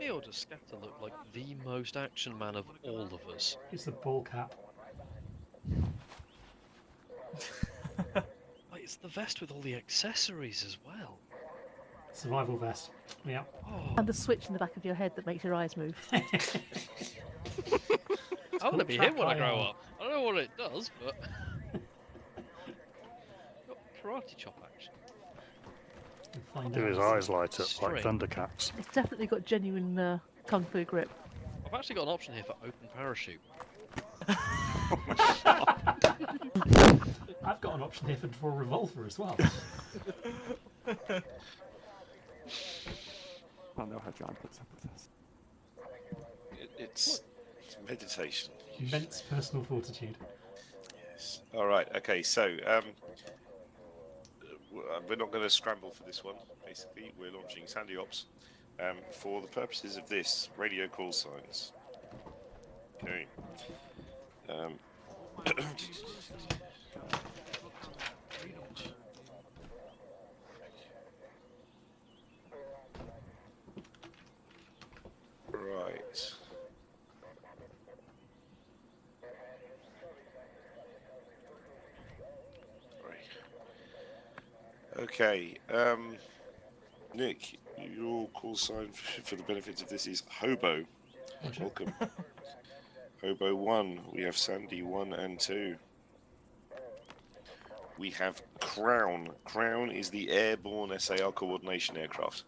me, or does Scatter look like the most action man of all of us? It's the ball cap. Like, it's the vest with all the accessories as well. Survival vest. Yeah. Oh, And the switch in the back of your head that makes your eyes move. I want to be him when I grow IR. up. I don't know what it does, but got karate chop action. We'll find Do out. his eyes light up like String. Thundercats? It's definitely got genuine kung fu grip. I've actually got an option here for open parachute. I've got an option here for a revolver as well. I don't know how John puts up with this. It's meditation. Immense personal fortitude. Yes. All right. Okay. So we're not going to scramble for this one. Basically, we're launching Sandy Ops for the purposes of this radio call signs. Okay. Right. Okay, Nick, your call sign for the benefit of this is Hobo. Roger. Welcome. Hobo 1, we have Sandy 1 and 2. We have Crown. Crown is the airborne SAR coordination aircraft.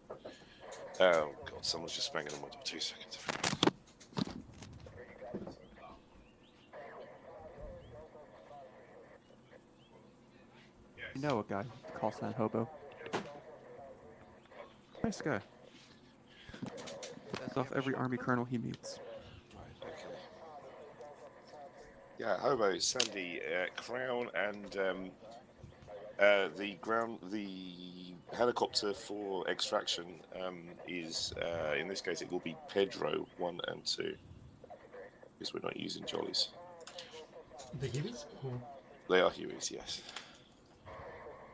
Oh god, someone's just banging on my door. 2 seconds. You know a guy, call sign Hobo. Nice guy. That's off every army colonel he meets. Right, okay. Yeah, Hobo, Sandy, Crown, and the helicopter for extraction is, in this case, it will be Pedro 1 and 2, because we're not using jollies. The Hueys? Or... They are Hueys, yes.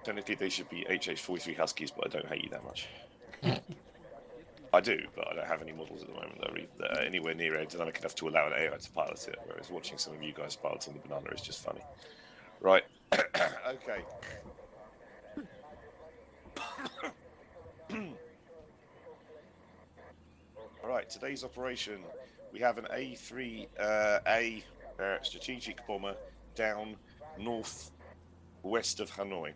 Technically, they should be HH-43 Huskies, but I don't hate you that much. I do, but I don't have any models at the moment that are anywhere near aerodynamic enough to allow an AI to pilot it, whereas watching some of you guys piloting the banana is just funny. Right. Okay. Alright, today's operation, we have an A3A strategic bomber down northwest of Hanoi.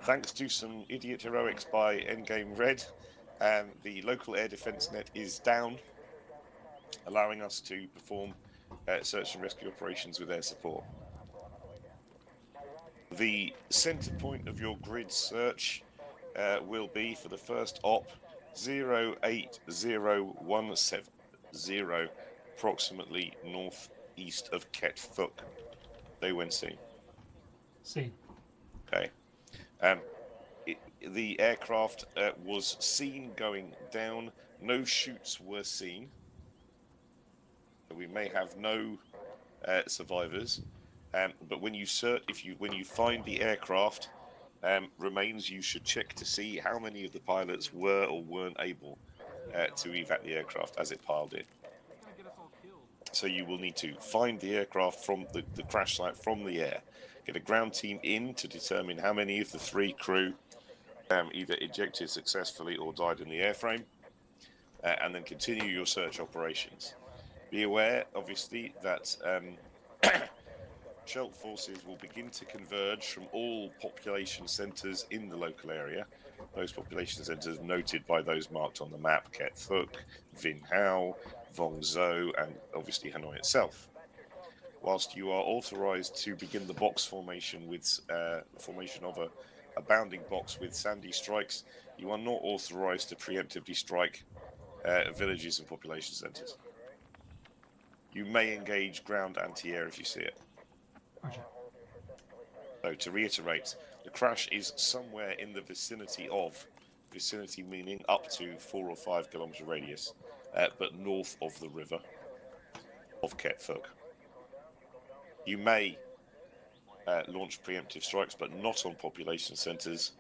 Thanks to some idiot heroics by Endgame Red, the local air defense net is down, allowing us to perform search and rescue operations with air support. The center point of your grid search will be, for the first op, 08017, approximately northeast of Ket Phuk. They went seen. See. Okay. The aircraft was seen going down. No chutes were seen. We may have no survivors. But when you when you find the aircraft remains, you should check to see how many of the pilots were or weren't able to evac the aircraft as it piled in. So you will need to find the aircraft from the crash site from the air, get a ground team in to determine how many of the 3 crew either ejected successfully or died in the airframe, and then continue your search operations. Be aware, obviously, that Shelp forces will begin to converge from all population centres in the local area. Those population centres noted by those marked on the map: Ket Phuk, Vinh Hao, Vong Zo, and obviously Hanoi itself. Whilst you are authorised to begin the box formation with formation of a bounding box with sandy strikes, you are not authorised to preemptively strike villages and population centres. You may engage ground anti-air if you see it. Roger. So to reiterate, the crash is somewhere in the vicinity meaning up to 4 or 5 kilometre radius, but north of the river of Ket Phuk. You may launch preemptive strikes, but not on population centres,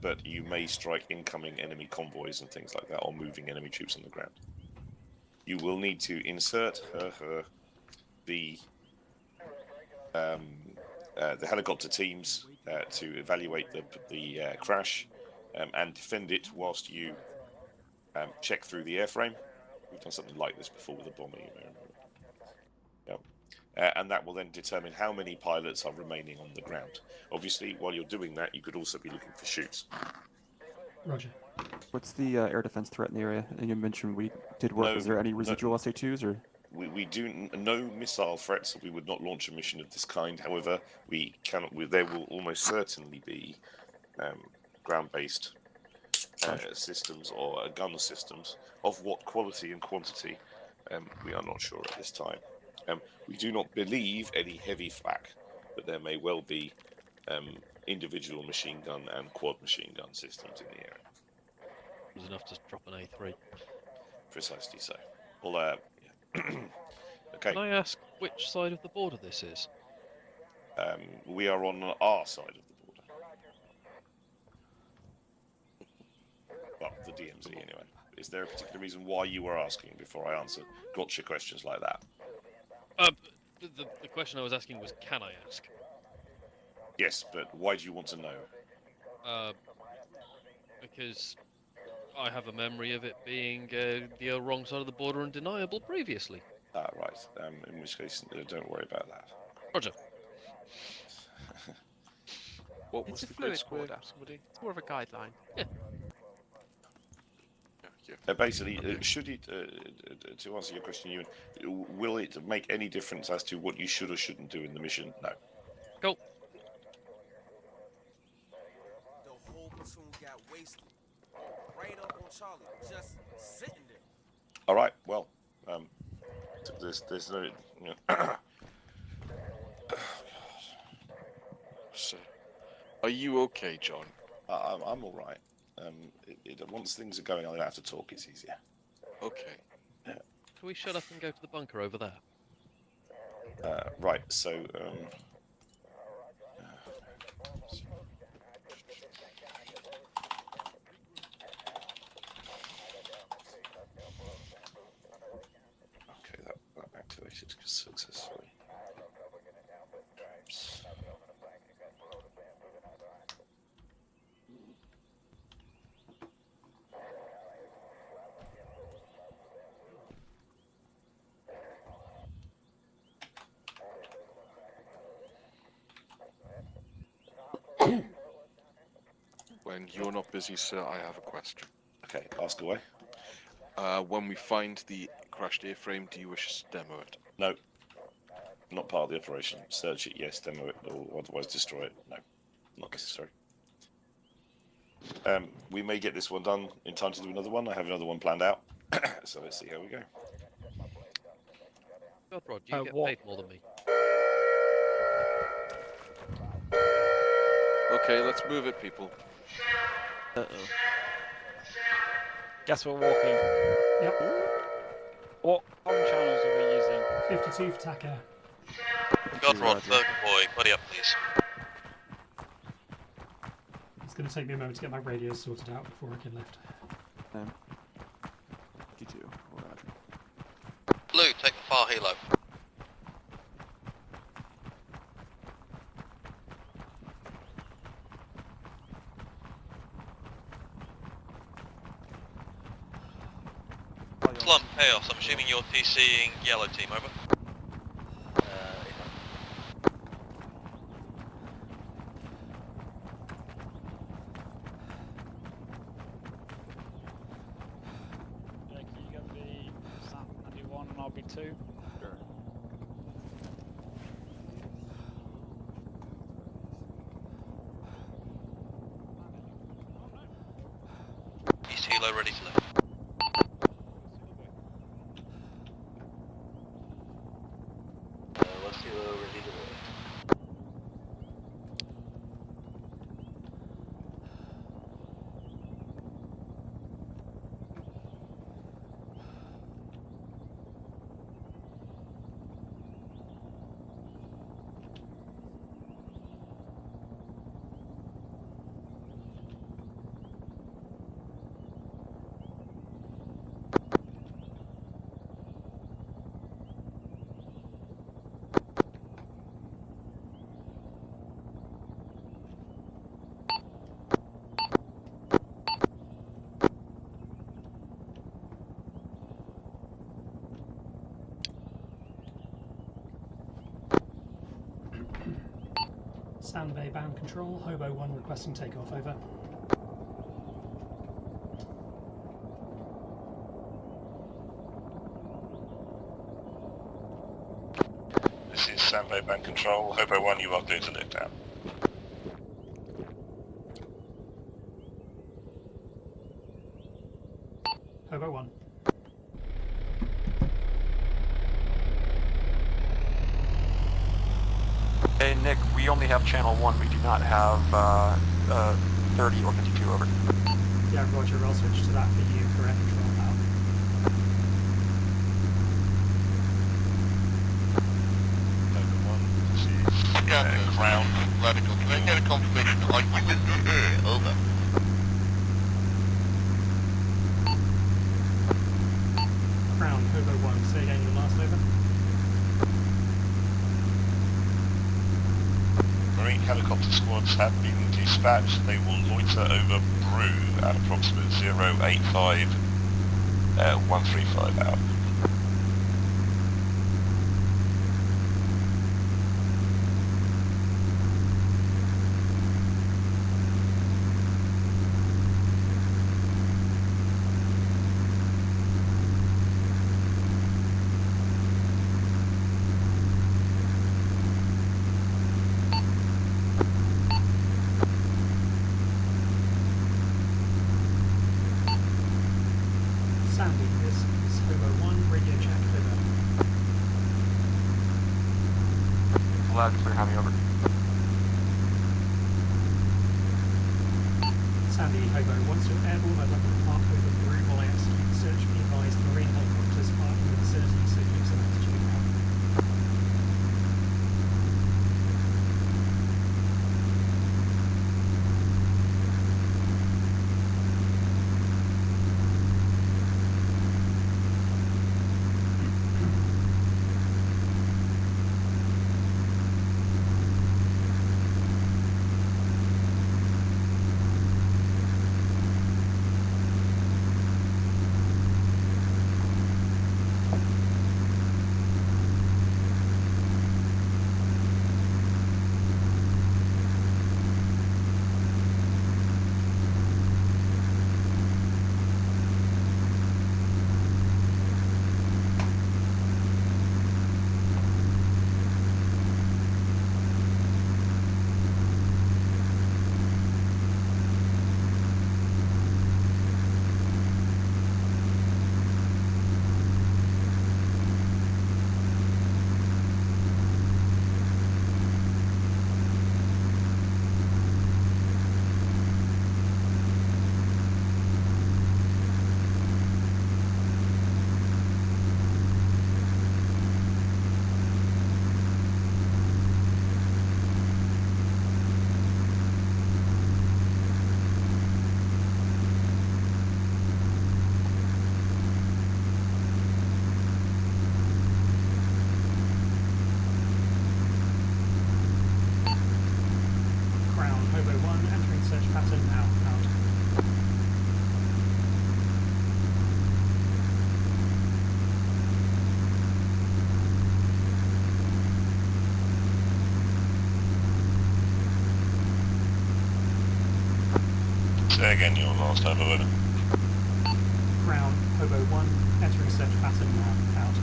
but you may strike incoming enemy convoys and things like that, or moving enemy troops on the ground. You will need to insert the helicopter teams to evaluate the crash and defend it whilst you check through the airframe. We've done something like this before with a bomber, you may remember. Yep. And that will then determine how many pilots are remaining on the ground. Obviously, while you're doing that, you could also be looking for chutes. Roger. What's the air defense threat in the area? And you mentioned we did work. No, Is there any residual SA2s or? We do no missile threats. We would not launch a mission of this kind. However, we cannot. There will almost certainly be ground-based systems or gun systems. Of what quality and quantity, we are not sure at this time. We do not believe any heavy flak, but there may well be individual machine gun and quad machine gun systems in the area. It was enough to drop an A3. Precisely so. Well, okay. Can I ask which side of the border this is? We are on our side of the border. Well, the DMZ anyway. Is there a particular reason why you were asking before I answer gotcha questions like that? The question I was asking was, can I ask? Yes, but why do you want to know? Because I have a memory of it being the wrong side of the border and deniable previously. Ah, right. In which case, don't worry about that. Roger. What It's was a the fluid place where border. somebody? It's more of a guideline. Yeah. Basically, should it, to answer your question, Ewan, will it make any difference as to what you should or shouldn't do in the mission? No. Cool. The whole platoon got wasted. Right up on Charlie, just sitting there. All right. Well, there's no. You know, So, are you okay, John? I'm all right. Once things are going, I don't have to talk. It's easier. Okay. Can we shut up and go to the bunker over there? Right. So. Okay, that activated successfully. When you're not busy, sir, I have a question. Okay, ask away. When we find the crashed airframe, do you wish us to demo it? No, not part of the operation. Search it, yes. Demo it, or otherwise destroy it. No, not necessary. We may get this one done in time to do another one. I have another one planned out, so let's see how we go. God, Rod, you get what? paid more than me. Okay, let's move it, people. Uh-oh. Guess we're walking. Yep. What channels are we using? 52 for TACAIR. God, Rod, boy, buddy up, please. It's going to take me a moment to get my radios sorted out before I can lift. G2. Roger. Blue, take the far helo. Slump, chaos. I'm assuming you're TCing yellow team, over. Jake, you going to be Sam 91 and I'll be 2? Sure. East helo ready to lift. West helo ready to lift. Sandbay bound control, Hobo 1 requesting takeoff, over. This is Sandbay Bank Control. Hobo 1, you are clear to lift out. Hobo 1. Hey Nick, we only have channel 1, we do not have 30 or 52, over. Yeah, roger, I'll switch to that for you for air control now. Hobo 1, this is Crown. Radical. Can I get a confirmation? Are you in the air? Over. Crown, Hobo 1, say again your last, over. Marine helicopter squads have been dispatched. They will loiter over Brew at approximate 085 135 out. Sandy, this is Hobo 1, radio check, over. Loud, clear, Hammy, over. Sandy, Hobo, once you're airborne, I'd like you to park over Brew while I execute the search. Be advised, Marine helicopters are in the vicinity, so keep some altitude now. Say again your last over, over. Crown, Hobo 1, entering search pattern now, out.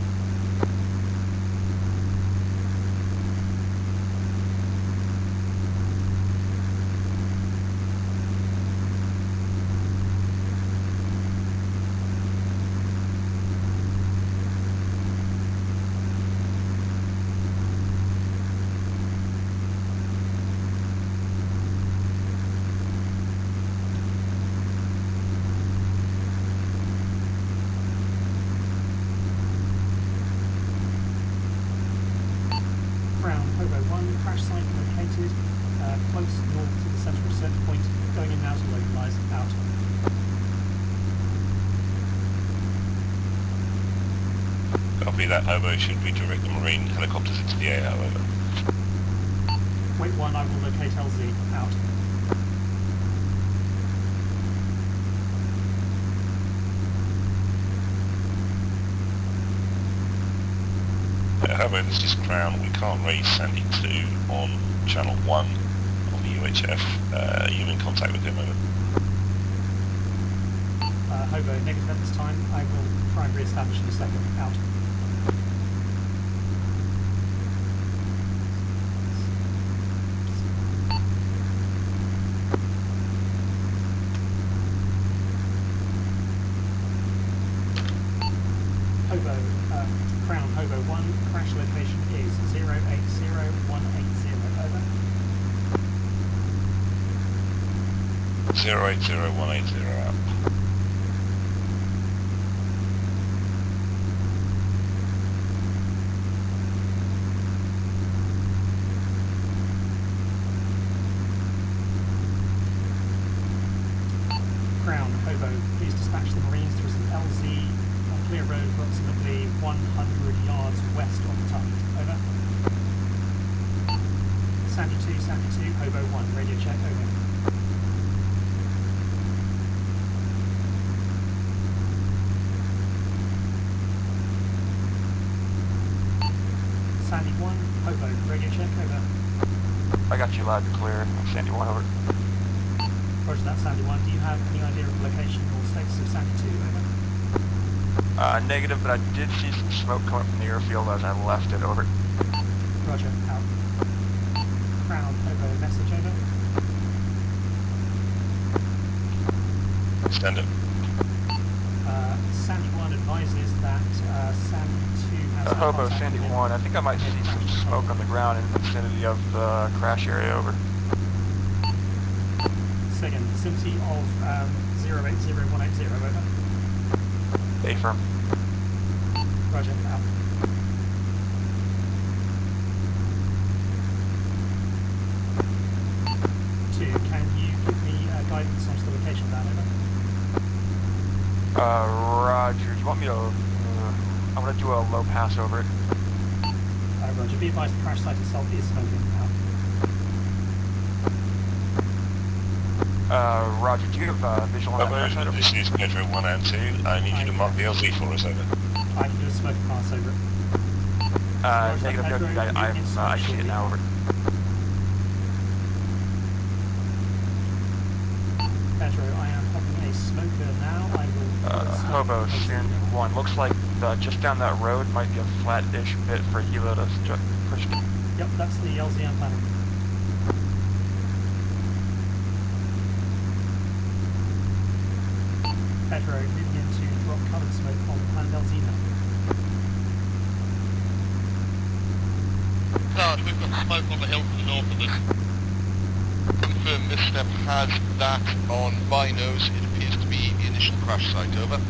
Crown, Hobo 1, crash site located, close north to the centre of search point, going in now to localise, out. Copy that, Hobo. Should we direct the Marine helicopters into the air, over? Wait 1, I will locate LZ, out. However, this is Crown. We can't raise Sandy 2 on channel 1. UHF. Are you in contact with him? Over. Hobo, negative at this time. I will try and re-establish in a second. Out. Hobo, Crown, Hobo 1, crash location is 080180, over. 080180 out. Crown, Hobo, please dispatch the Marines to an LZ on clear road approximately 100 yards west of the target. Over. Sandy 2, Hobo 1, radio check, over. Sandy 1, Hobo, radio check, over. I got you loud and clear. Sandy 1 over. Roger that, Sandy 1. Do you have any idea of the location or status of Sandy 2, over? Negative, but I did see some smoke coming from the airfield as I left it, over. Roger, out. Crown, Hobo, message, over. Stand up. Sandy 1 advises that Sandy 2 has... Hobo, contact Sandy with 1, I think I might see some smoke on the ground in the vicinity of the crash area, over. Second, vicinity of 080180, over. A firm. Roger, out. Two, can you give me guidance onto the location of that, over? Roger, do you want me to, I'm gonna do a low pass over it. Roger, be advised the crash site itself is smoking, out. Roger, do you have visual on that crash site over? This is Pedro 1 and 2. I need you to mark the LZ for us, over. I can do a smoke pass over it. Negative, no, I see it now, over. Pedro, I am popping a smoker now. I will... Hobo, Sandy 1, looks like just down that road might be a flat-ish bit for Hilo to push to. Yep, that's the LZ I'm planning. Pedro, moving into drop covered smoke on the planned LZ now. Sarge, we've got smoke on the hill to the north of us. Confirm misstep has that on binos. It appears to be the initial crash site, over.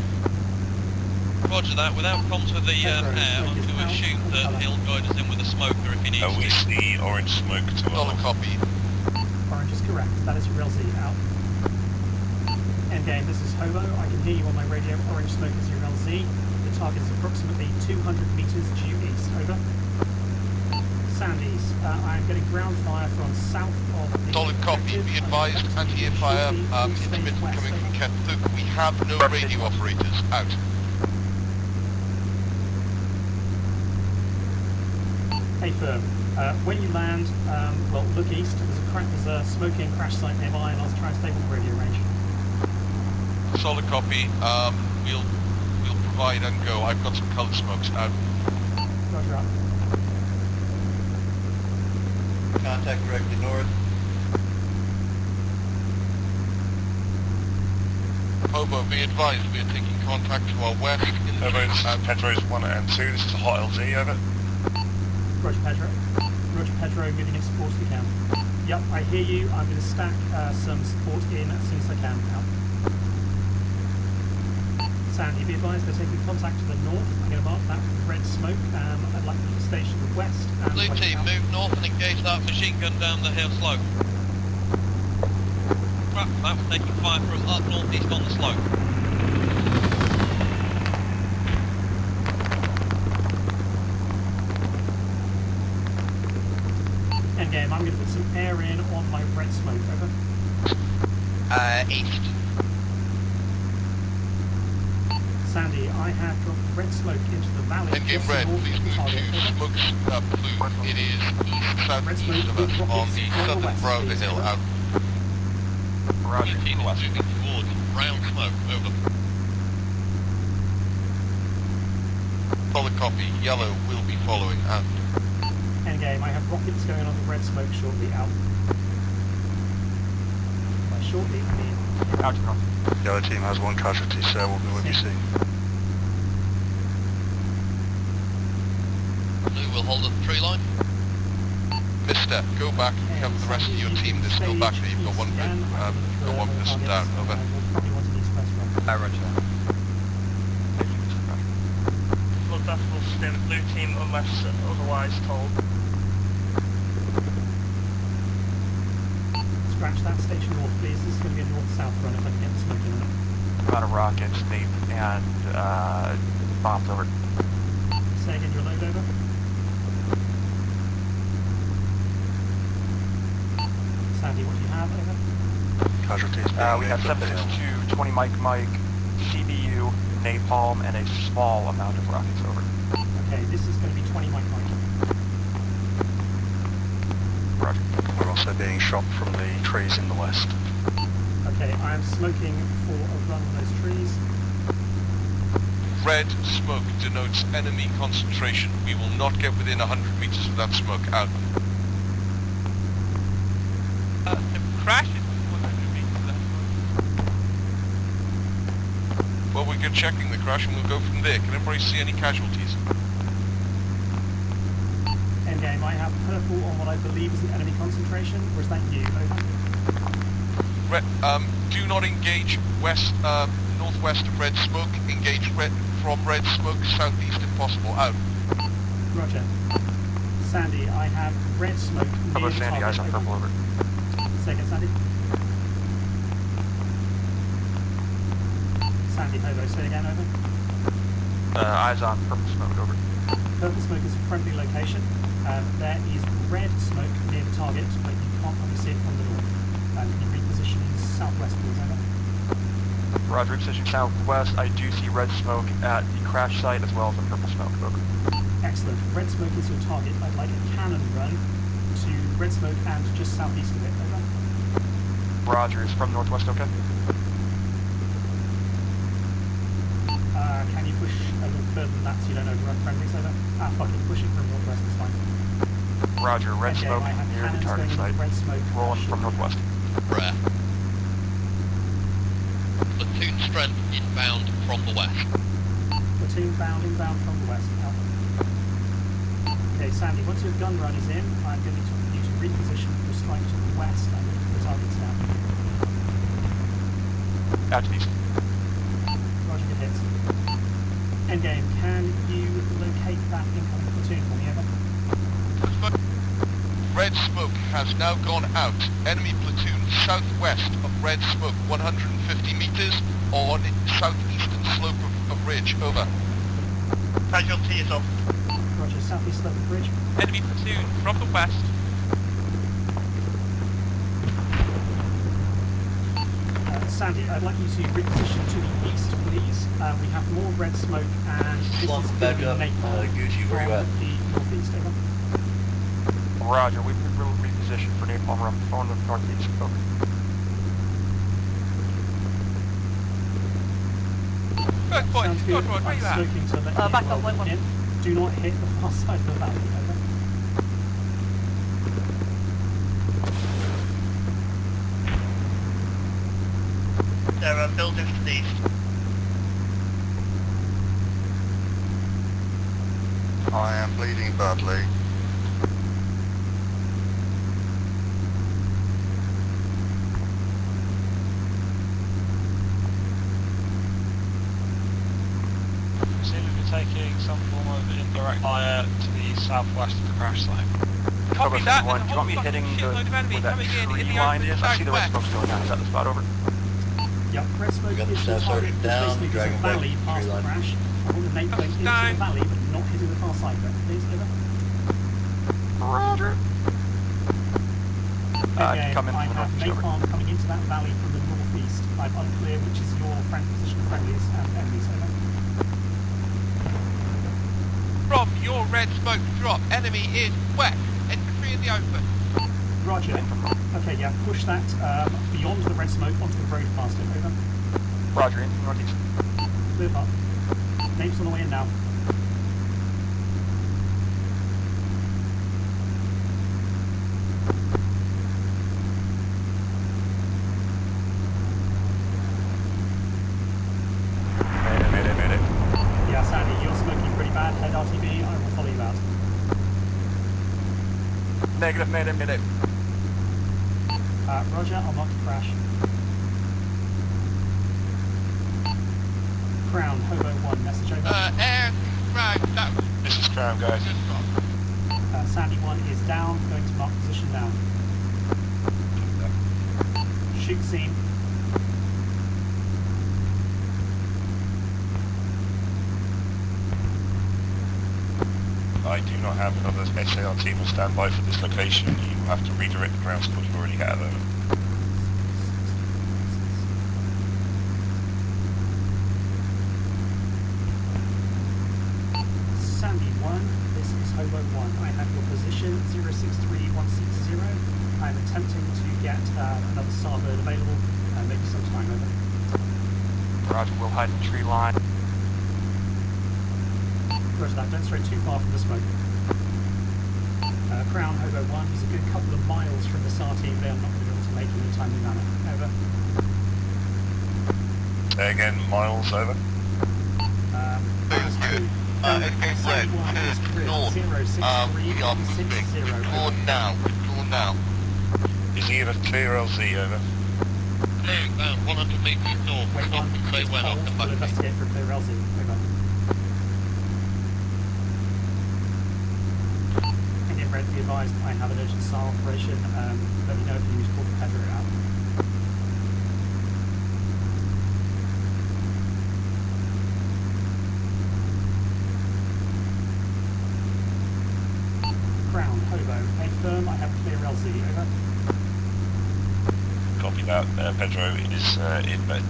Roger that. Without comms with the air, I'm going to assume that he'll guide us in with a smoker if he needs We to. see orange smoke to our Solid copy. Orange is correct. That is your LZ out. Endgame, this is Hobo. I can hear you on my radio. Orange smoke is your LZ. The target is approximately 200 meters due east. Over. Sandies, I am getting ground fire from south of the... Solid copy. Be advised, anti-air fire intermittent coming from Kent. We have no radio operators. Out. Hey firm, when you land, well, look east. There's a smoking crash site nearby, and I'll try and stay within radio range. Solid copy. We'll provide and go. I've got some coloured smokes. Out. Roger up. Contact directly north. Hobo, be advised, we are taking contact to our west. Pedro's 1 and 2. This is a hot LZ, over. Roger Pedro. Roger Pedro, moving in support if you can. Yep, I hear you. I'm going to stack some support in as soon as I can. Out. Sandy, be advised, they're taking contact to the north. I'm going to mark that with red smoke. I'd like you to station to the west. Blue team, move north and engage that machine gun down the hill slope. Right, that was taking fire from up northeast on the slope. Endgame, I'm going to put some air in on my red smoke. Over. East. Sandy, I have dropped red smoke into the valley. Endgame just red, north please of the move target. to Over. Smoke's platoon. It is Red southeast smoke of with us on rockets the from the southern west, brow of the please, hill over. out. Roger. Team is West. moving towards brown smoke. Over. Solid copy. Yellow will be following out. Endgame, I have rockets going on the red smoke shortly out. By shortly, I mean... Out to north. The other team has one casualty, sir. We'll be with you soon. Blue will hold at the tree line. Misstep. Go back and cover the rest of your team. There's still back there. You've got one person down. Over. Roger. Blood Vessel stay with blue team unless otherwise told. Scratch that station north, please. This is going to be a north-south run if I can get the smoke in. Amount of rockets, Nate, and bombs over. Say again, your load over. Sandy, what do you have over? Casualties. We have 762, 20 Mike, CBU, napalm, and a small amount of rockets over. Okay, this is going to be 20 Mike. Roger. We're also being shot from the trees in the west. Okay, I am smoking for a run on those trees. Red smoke denotes enemy concentration. We will not get within 100 meters of that smoke. Out. The crash is 100 meters of that smoke. Well, we get checking the crash and we'll go from there. Can everybody see any casualties? Endgame, I have purple on what I believe is an enemy concentration, or is that you? Over. Do not engage west, northwest of red smoke. Engage from red smoke southeast if possible. Out. Roger. Sandy, I have red smoke How near about the Sandy? target. Eyes on purple over. Second, Sandy. Sandy, over. Say again, over. Eyes on purple smoke over. Purple smoke is a friendly location. There is red smoke near the target, but you can't probably see it from the north. Can you reposition southwest, please, over? Roger, position southwest. I do see red smoke at the crash site as well as the purple smoke over. Excellent. Red smoke is your target. I'd like a cannon run to red smoke and just southeast of it, over. Roger, is from northwest okay? Can you push a little further than that so you don't overrun friendlies, over? Fuck it, push it from northwest, it's fine. Roger, red Okay, smoke I have near the cannons target going site. into red smoke. Rolling from northwest. Rare. Platoon strength inbound from the west. Platoon inbound from the west. Out. Okay, Sandy, once your gun run is in, I'm going to need you to reposition your strike to the west and keep the targets down. Out to the east. Roger, good hits. Endgame, can you locate that incoming platoon for me, over? Red smoke has now gone out. Enemy platoon southwest of red smoke, 150 meters on southeastern slope of ridge. Over. Casualty is off. Roger, southeast slope of bridge. Enemy platoon from the west. Sandy, I'd like you to reposition to the east, please. We have more red smoke and this Slump is back giving up. napalm Gucci, where you from at? the northeast, over. Roger, we will reposition for napalm run on the northeast. Over. Good boy, Sounds good good. boy, where I'm you at? smoking to let you Back know up, well white one. in. Do not hit the far side of the valley, over. There are buildings to the east. I am bleeding badly. Presume we're taking some form of indirect fire to the southwest of the crash site. Copy that. One. Do you want me hitting where that tree line is? I see the red smoke going down. Is that the spot over? Yep, red smoke We got the is your staff target. sergeant down, Basically, there's a dragging back valley to the past tree the line. crash. I want the nate going into the valley, but not hitting the far side of it. Please, over. Roger. Okay, come in I from the have northeast. Over. napalm coming into that valley from the northeast. I'm unclear which is your friend position of friendlies and enemies, over. red smoke drop. Enemy is west. Infantry in the open. Roger. Okay, yeah, push that beyond the red smoke onto the road past it. Over. Roger, in from northeast. Clear path. Names on the way in now. Mayday. Yeah, Sandy, you're smoking pretty bad. Head RTB, I will follow you out. Negative, mayday. Roger, I'll mark the crash. Crown, Hobo 1, message over. Air, right, that was This is Crown, guys. just wrong. Sandy 1 is down, going to mark position now. Shoot scene. I do not have another SAR team on standby for this location. You will have to redirect the ground squad you already have. Over. Sandy 1, this is Hobo 1. I have your position 063160. I'm attempting to get another starboard available, maybe some time over. Roger, we'll hide in the tree line. Roger that, don't stray too far from the smoke. Crown, Hobo 1, he's a good couple of miles from the SAR team. They are not going to be able to make it in a timely manner. Over. Again, miles over. It's red. North. We are moving. Withdraw now. Is he in a clear LZ? Over. Clear, 100 meters north. Wait on, They it's went off cold, the we'll boat. investigate for a clear LZ. Over. Indian Red, be advised, I have an urgent SAR operation. Let me know if you need to call the Pedro out. Crown, Hobo, a firm, I have clear LZ, over. Copy that. Pedro is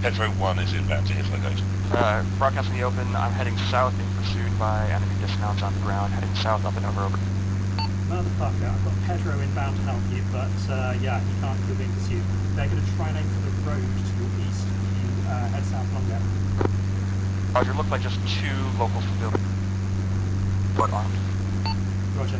Pedro 1 is inbound to his location. Broadcast in the open. I'm heading south, being pursued by enemy dismounts on the ground. Heading south, up and over. Motherfucker, I've got Pedro inbound to help you, but yeah, he can't, you're being pursued. They're going to try and aim for the road to your east if you head south along there. Roger, look like just 2 local civilians. But armed. Roger.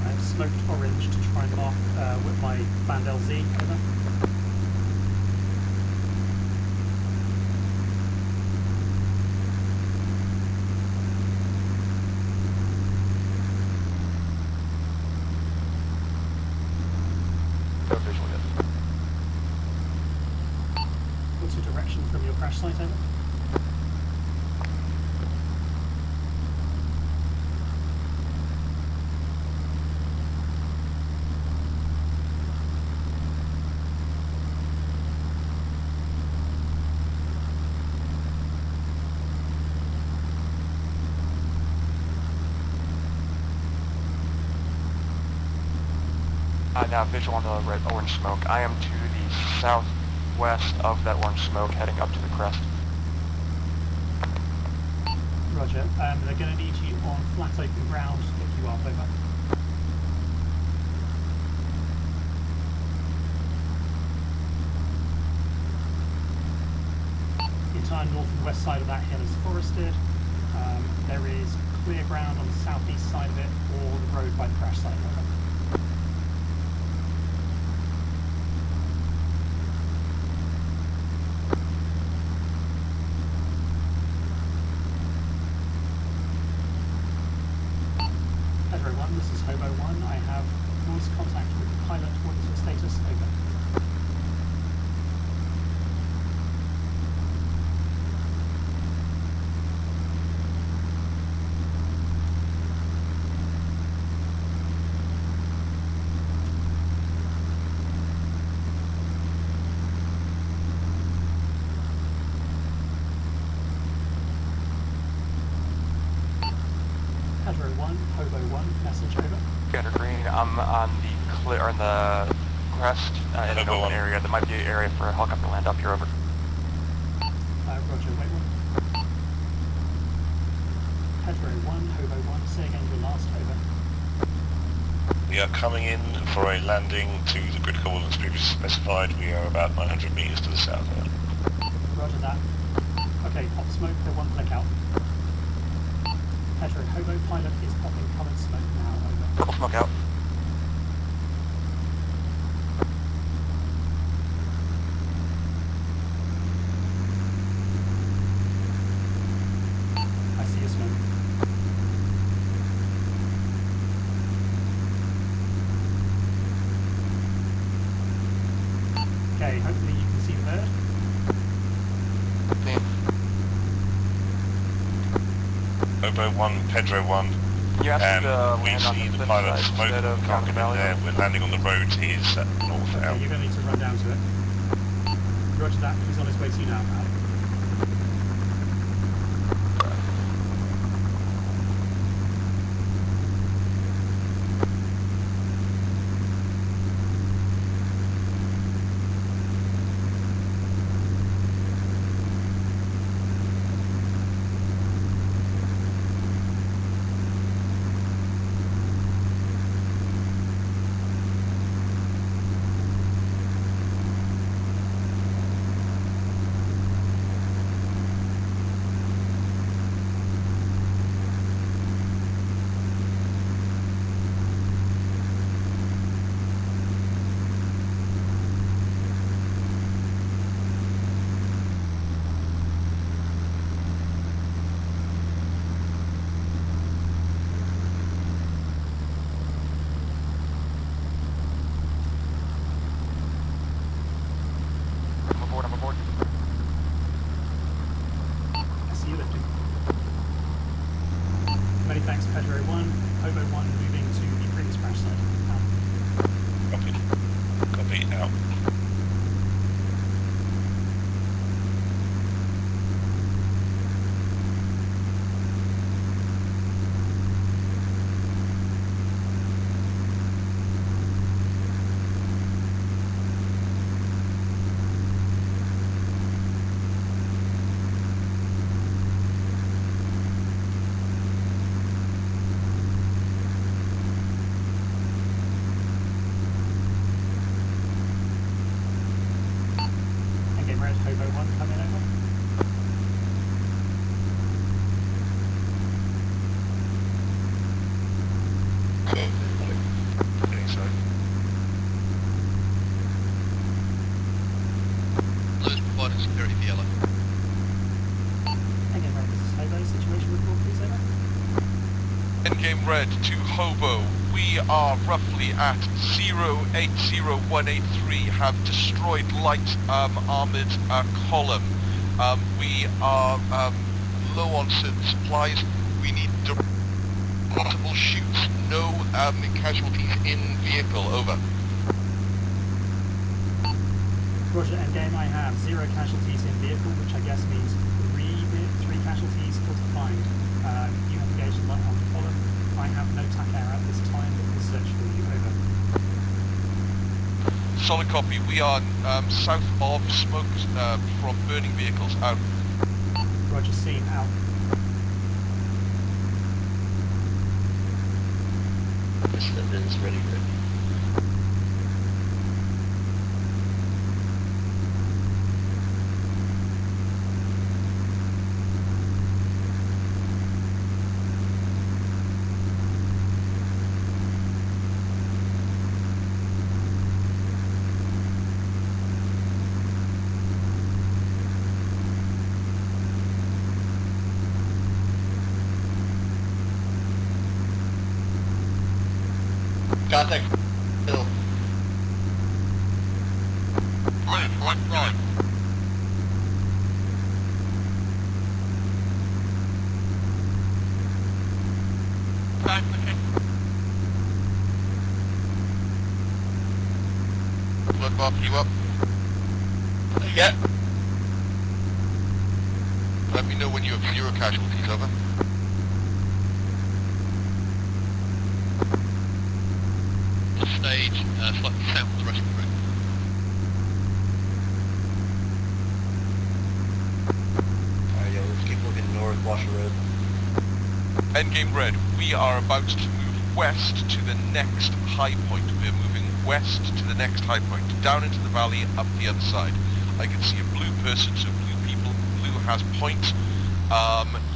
I've smoked orange to try and mark with my band LZ, over. No visual yet. What's your direction from your crash site, over? Now visual on the red orange smoke. I am to the southwest of that orange smoke, heading up to the crest. Roger. They're going to need you on flat open ground to pick you up, over. The entire north and west side of that hill is forested. There is clear ground on the southeast side of it, or the road by the crash site, over. Pedro 1, this is Hobo 1. I have voice contact with the pilot. What is your status? Over. Pedro 1, Hobo 1, message over. Gander Green, I'm on the clear, on the crest, in an Hobo open one. area. There might be an area for a helicopter land up here, over. Roger, wait 1. Pedro 1, Hobo 1, say again your last, over. We are coming in for a landing to the grid coordinates previously specified. We are about 900 meters to the south. Roger that. Okay, pop smoke, the 1 click out. Pedro, Hobo pilot is popping coloured smoke now, over. Purple smoke out. I see your smoke. Okay, hopefully you can see the bird. Hobo 1, Pedro 1. Can you ask him to We land on see the the cliff pilot side smoke. instead of Can't County get in Valley? there. We're landing on the road. He is north Okay, out. you're going to need to run down to it. Roger that, he's on his way to you now, Al. I'm aboard. I see you lifting. Many thanks, Pedro 1, Hobo 1 moving to the previous crash site. Al. Copy. Copy out. Endgame red, Hobo 1, come in, over. Inside. Blue's providing security for yellow. Endgame red, this is Hobo. Situation report, please, over. Endgame Red to Hobo. We are roughly at 080183, have destroyed light armoured column. We are low on certain supplies. We need multiple shoots. No casualties in vehicle. Over. Roger, endgame, I have 0 casualties in vehicle, which I guess means 3 casualties still to find. You have engaged light armed column. I have no TAC error at this time, but we'll search for you, over. Solid copy. We are south of smoke from burning vehicles out. Roger, seen, out. This is really good. Contact. Hill. Right. Look up, you up? Yeah. Let me know when you have 0 casualties, over. engage slightly south of the rest of the group. Yeah, let's keep looking north, Washer Road. Endgame Red, we are about to move west to the next high point. We're moving west to the next high point, down into the valley, up the other side. I can see a blue person, so blue people. Blue has point.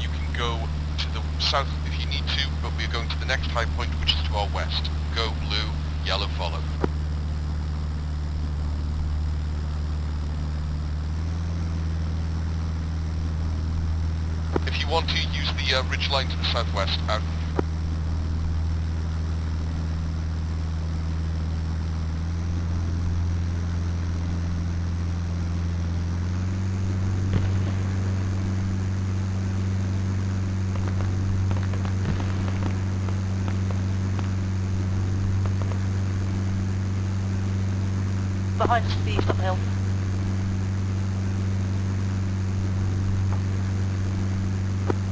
You can go to the south if you need to, but we're going to the next high point, which is to our west. Go blue, yellow follow. If you want to, use the ridge line to the southwest. Out. Behind Steve up the hill.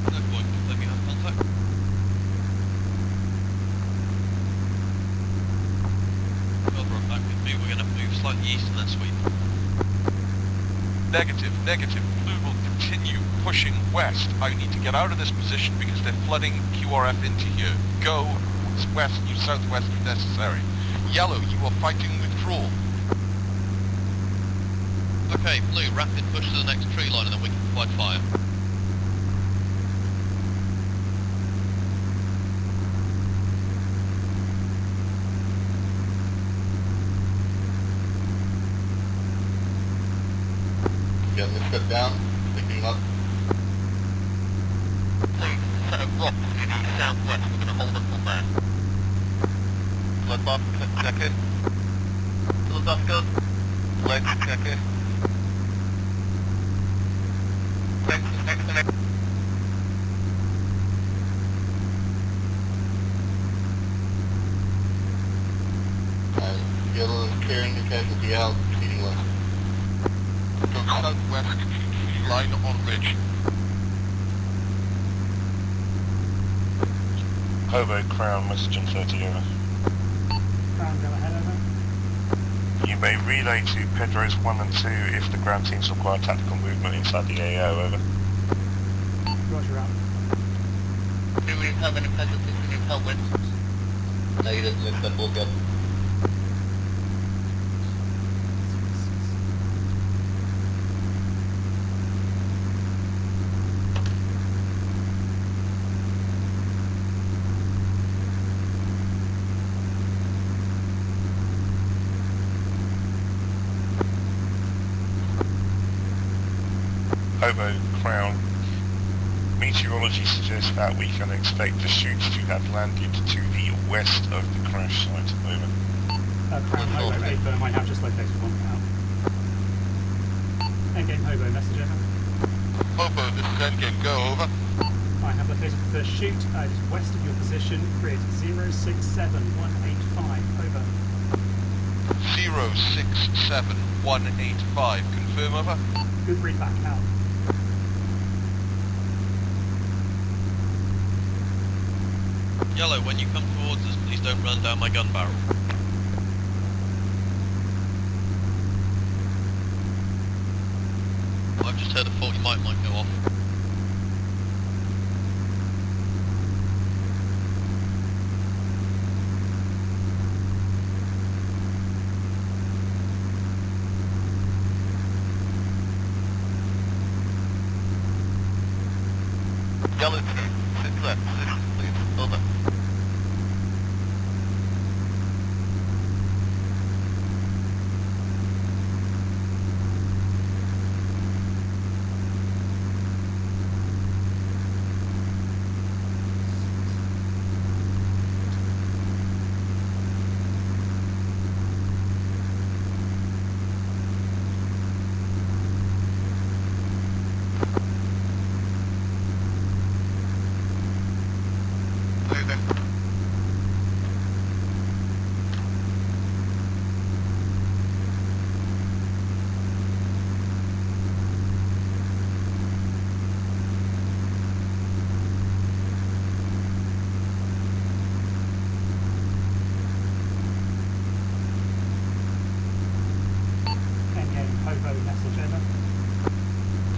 No point, let me have contact. Well, back with me, we're going to move slightly east and then sweep. Negative, negative. Blue will continue pushing west. I need to get out of this position because they're flooding QRF into here. Go west, you southwest if necessary. Yellow, you are fighting withdrawal. Okay, blue, rapid push to the next tree line and then we can provide fire. Getting the step down, picking up. Please, set a rock to the southwest, we're going to hold up on there. Bloodbath, check in. Bloodbath good. Legs, check in. Yellow is carrying the casualty out, proceeding left. Go southwest, line on ridge. Hobo, Crown, messaging 30 over. Crown, go ahead, over. You may relay to Pedro's 1 and 2 if the ground teams require tactical movement inside the AO, over. Roger out. Do we have any casualties we need help with? Negative, lift that bulk up. Hobo, Crown. Meteorology suggests that we can expect the chutes to have landed to the west of the crash site, over. Crown Hobo, 8 firm, I have just located one out. Endgame Hobo, message over. Hobo, this is Endgame, go, over. I have located the first chute, it is west of your position, grid 067185, over. 067185, confirm, over. Good read back, out. Yellow, when you come towards us, please don't run down my gun barrel. I've just heard a faulty mic go off. Yellow team, 6 left, position please, over.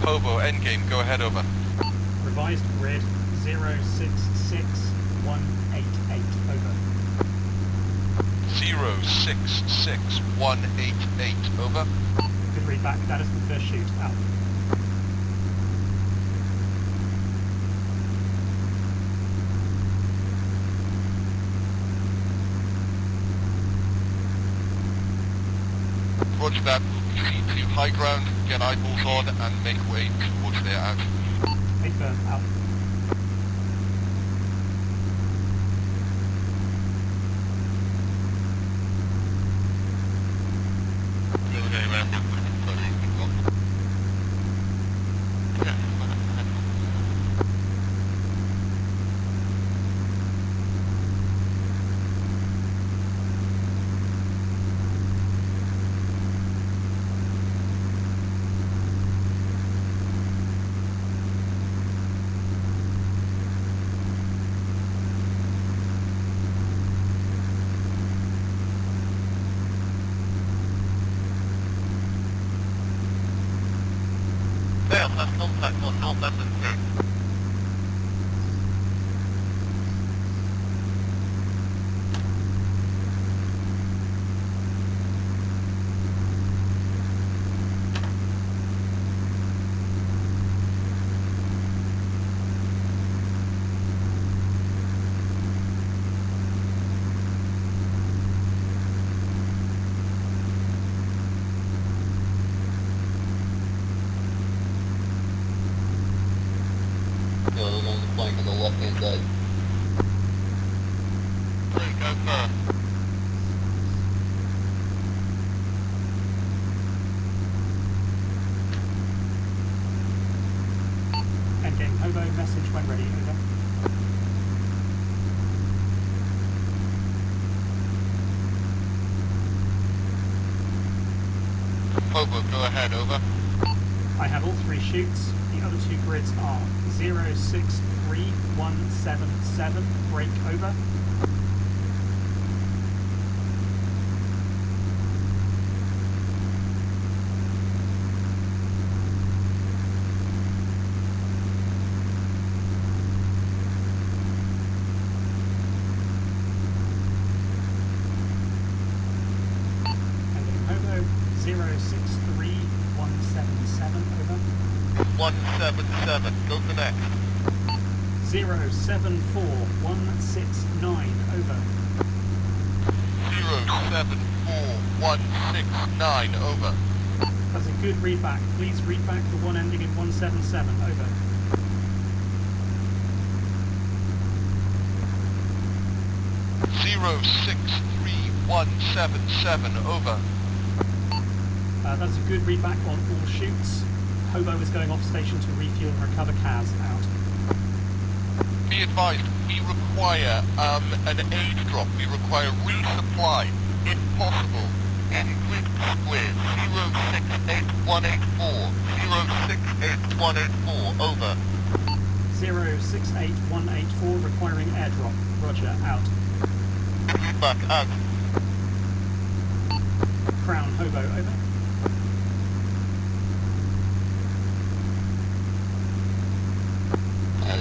Hobo, endgame, go ahead, over. Revised grid 066188, over. 066188, over. Good read back, that is the first shoot, out. Roger that, proceed to high ground, get eyeballs on, and make way towards their action. 8 firm, out. Okay, man. Fail, have contact on North London Street. Along the flank on the left-hand side. Hey, go first. Endgame Hobo, message when ready, over. Hobo, go ahead, over. I have all 3 shoots. The other 2 grids are 063177, break, over. Endgame Hobo, 063177, over. 177, go to next. 074169, over. 074169, over. That's a good read back. Please read back the one ending in 177, over. Zero 63177, over. That's a good read back on all shoots. Hobo is going off station to refuel and recover Kaz, out. Be advised, we require an aid drop. We require resupply, if possible. Grid with 068184. 068184, over. 068184, requiring airdrop. Roger, out. Back out. Crown Hobo, over.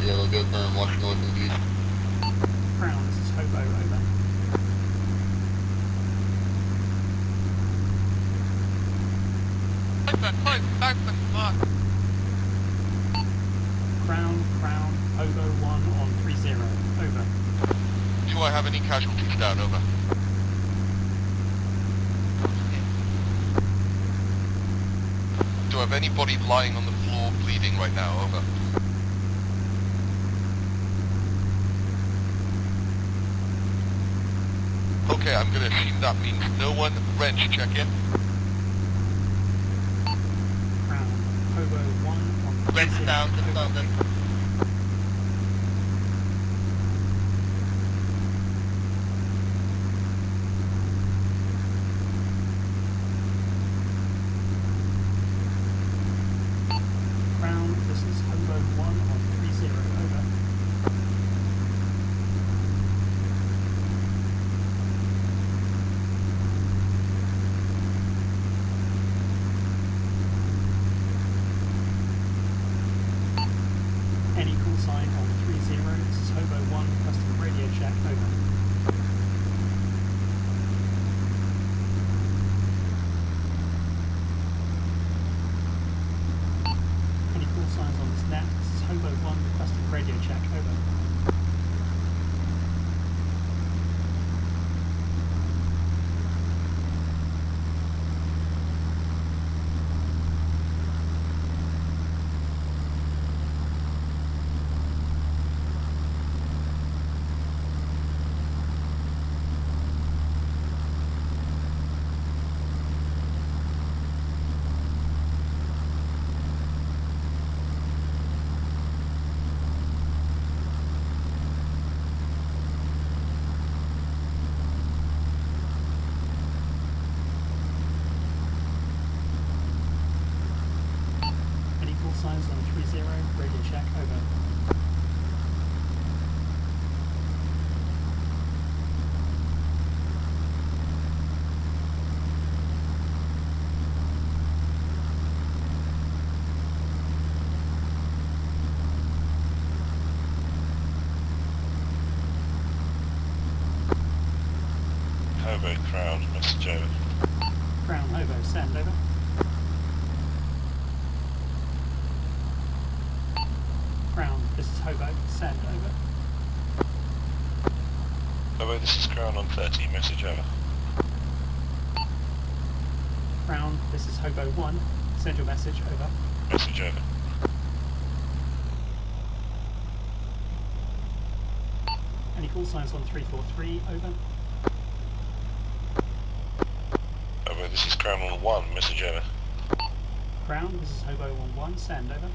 Yellow, go firm, watch north and east. Crown, this is Hobo, over. Crown, Hobo 1 on 30, over. Do I have any casualties down, over? Do I have anybody lying on the floor bleeding right now, over? Okay, I'm gonna assume that means no one. Wrench, check in. Crown, Hobo 1 on 30, Wrench down to over. London. Crown, this is Hobo 1 on 30, over. Radio check, over. Hobo, Crown, message over. Crown, Hobo, send, over. Crown, this is Hobo, send, over. Hobo, this is Crown on 30, message over. Crown, this is Hobo 1, send your message, over. Message over. Any call signs on 343, over. Hobo, this is Crown on 1, message over. Crown, this is Hobo 1-1, send, over.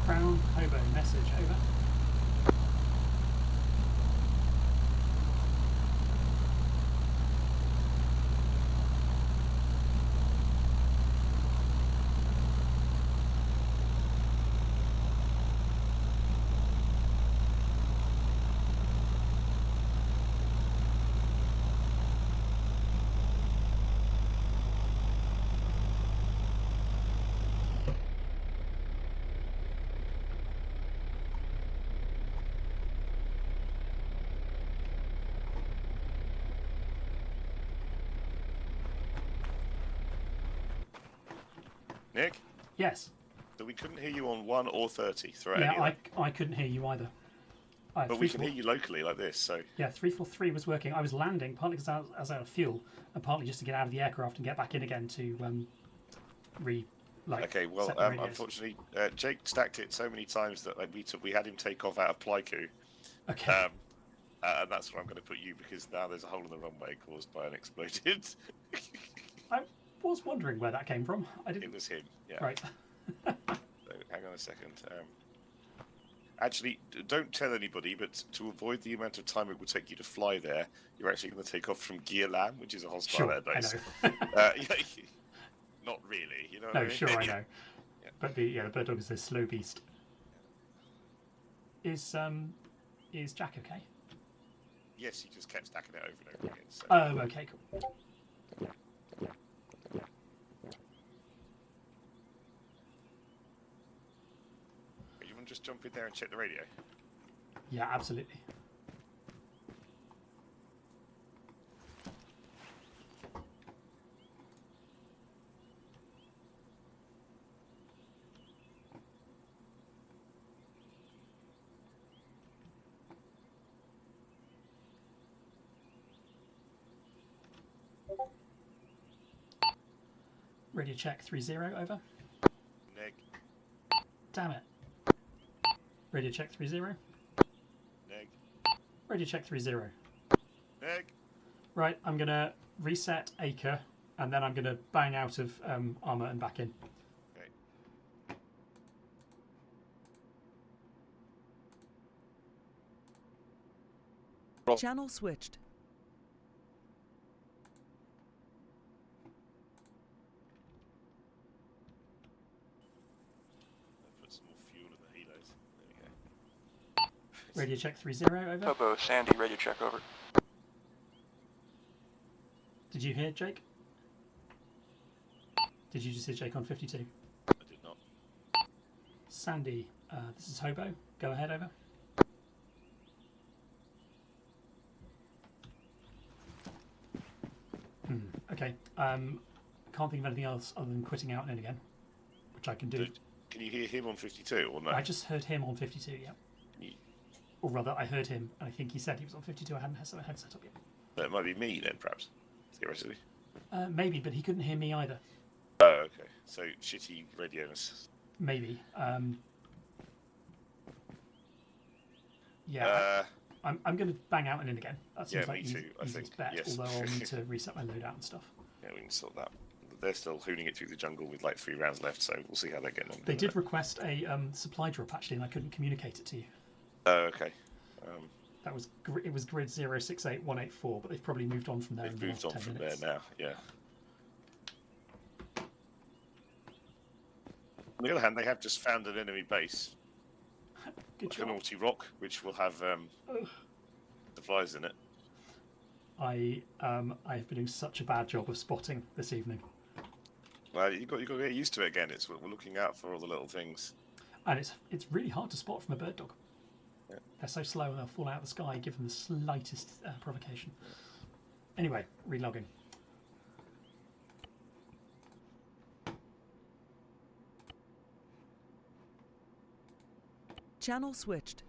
Crown, Hobo, message, over. Nick? Yes. So we couldn't hear you on 1 or 30 throughout any Yeah, of that. I couldn't hear you either. But we can hear you locally like this, so... Yeah, 343 was working. I was landing, partly because I was out of fuel, and partly just to get out of the aircraft and get back in again to Okay, well, set the radios. unfortunately, Jake stacked it so many times that we had him take off out of Plyku. Okay. And that's where I'm going to put you, because now there's a hole in the runway caused by an exploded... I was wondering where that came from. I didn't... It was him, yeah. Right. So, hang on a second. Actually, don't tell anybody, but to avoid the amount of time it will take you to fly there, you're actually going to take off from Gearlam, which is a hostile Sure, airbase. I know. Not really, you know what No, I mean? sure, I know. Yeah. But the bird dog is a slow beast. Is Jack okay? Yes, he just kept stacking it over and over again. So. Oh, okay, cool. You want to just jump in there and check the radio? Yeah, absolutely. Radio check 30, over. Neg. Damn it. Radio check 30. Neg. Radio check 30. Neg. Right, I'm going to reset Acre, and then I'm going to bang out of armour and back in. Okay. Channel switched. Put some more fuel in the helos. There we go. Radio check 3-0, over. Tobo, Sandy, radio check, over. Did you hear Jake? Did you just hear Jake on 52? I did not. Sandy, this is Hobo. Go ahead, over. Okay. Can't think of anything else other than quitting out and in again, which I can do. Can you hear him on 52 or no? I just heard him on 52, yeah. You- Or rather, I heard him, and I think he said he was on 52. I hadn't had a headset up yet. That might be me then, perhaps. Theoretically. Maybe, but he couldn't hear me either. Oh, okay. So shitty radios. Maybe. Yeah, I'm going to bang out and in again. That seems Yeah, like me too, I easiest think, bet, yes. although I'll need to reset my loadout and stuff. Yeah, we can sort that. They're still hooning it through the jungle with like 3 rounds left, so we'll see how they're getting on. They did request a supply drop, actually, and I couldn't communicate it to you. Oh, okay. That was it was grid 068184, but they've probably moved on from there. They've in the moved on last 10 from minutes. there now, yeah. On the other hand, they have just found an enemy base, Good like job. a naughty rock, which will have supplies in it. I have been doing such a bad job of spotting this evening, Well, you got to get used to it again. It's we're looking out for all the little things. and it's really hard to spot from a bird dog. Yeah. They're so slow and they'll fall out of the sky given the slightest provocation. Anyway, relogging. Channel switched.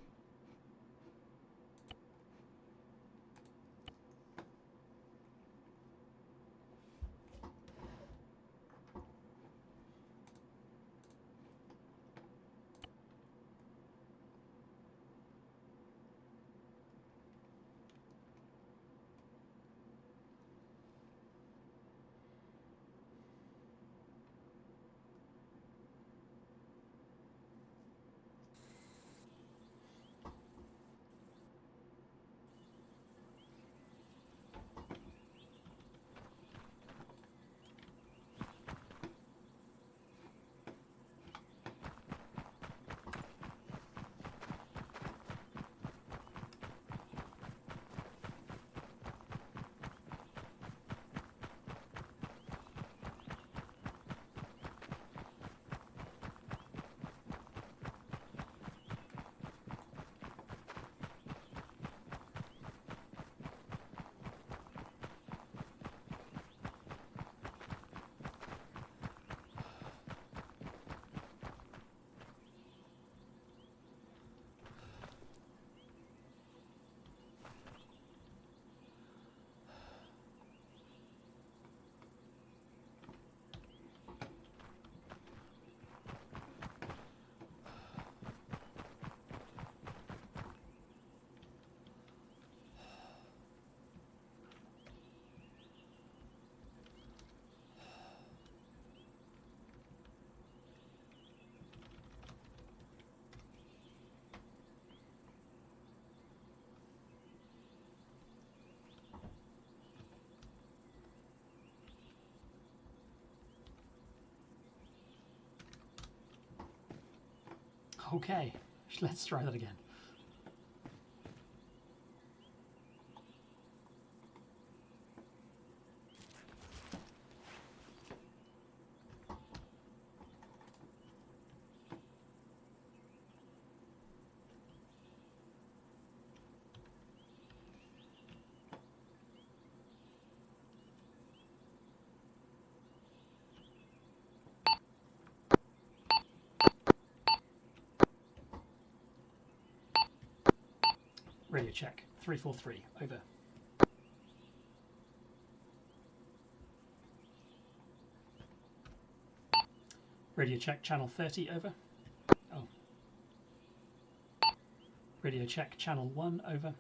Okay, let's try that again. Radio check 343, over. Radio check channel 30, over. Oh. Radio check channel 1, over.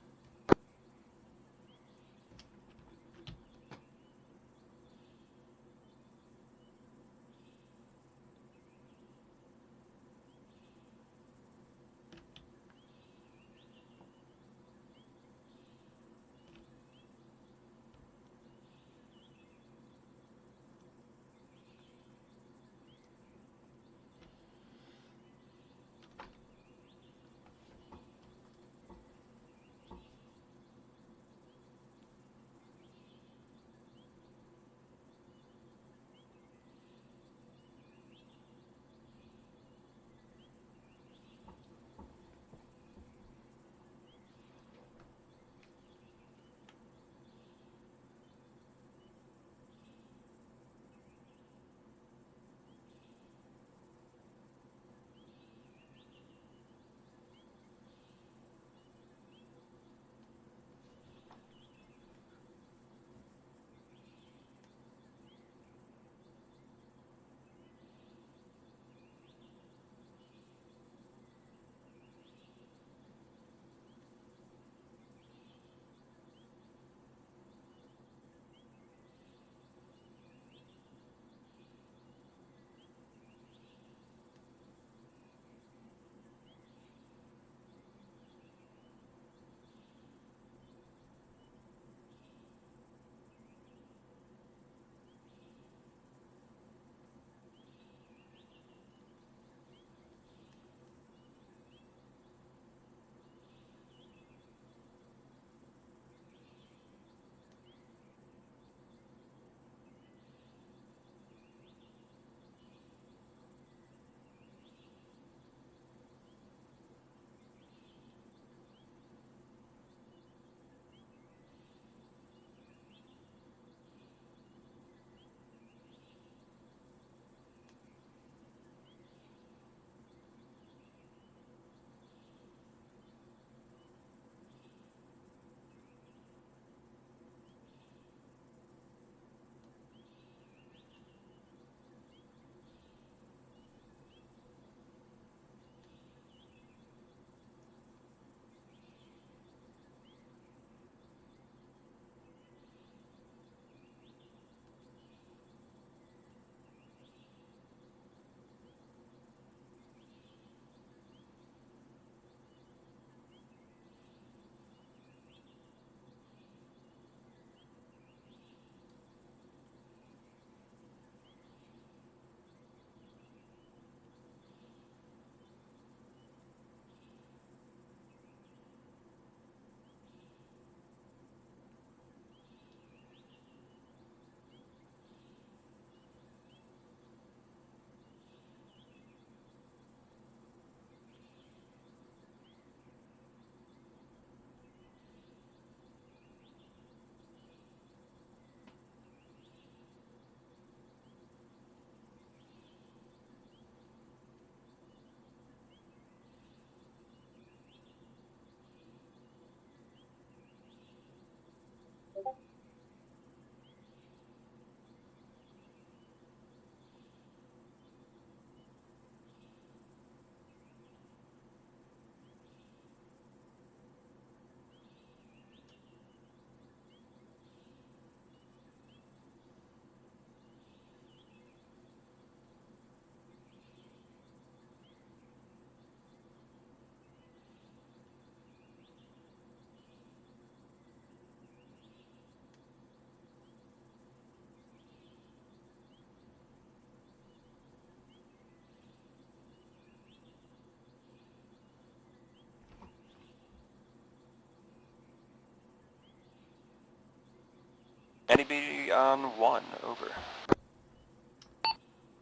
Anybody on 1, over.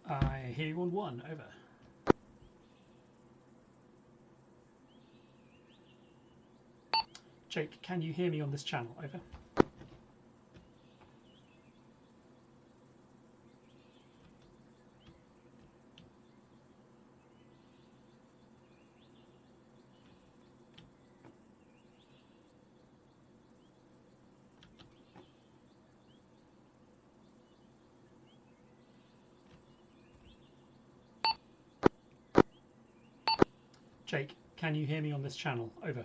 I hear you on 1, over. Jake, can you hear me on this channel? Over. Jake, can you hear me on this channel? Over.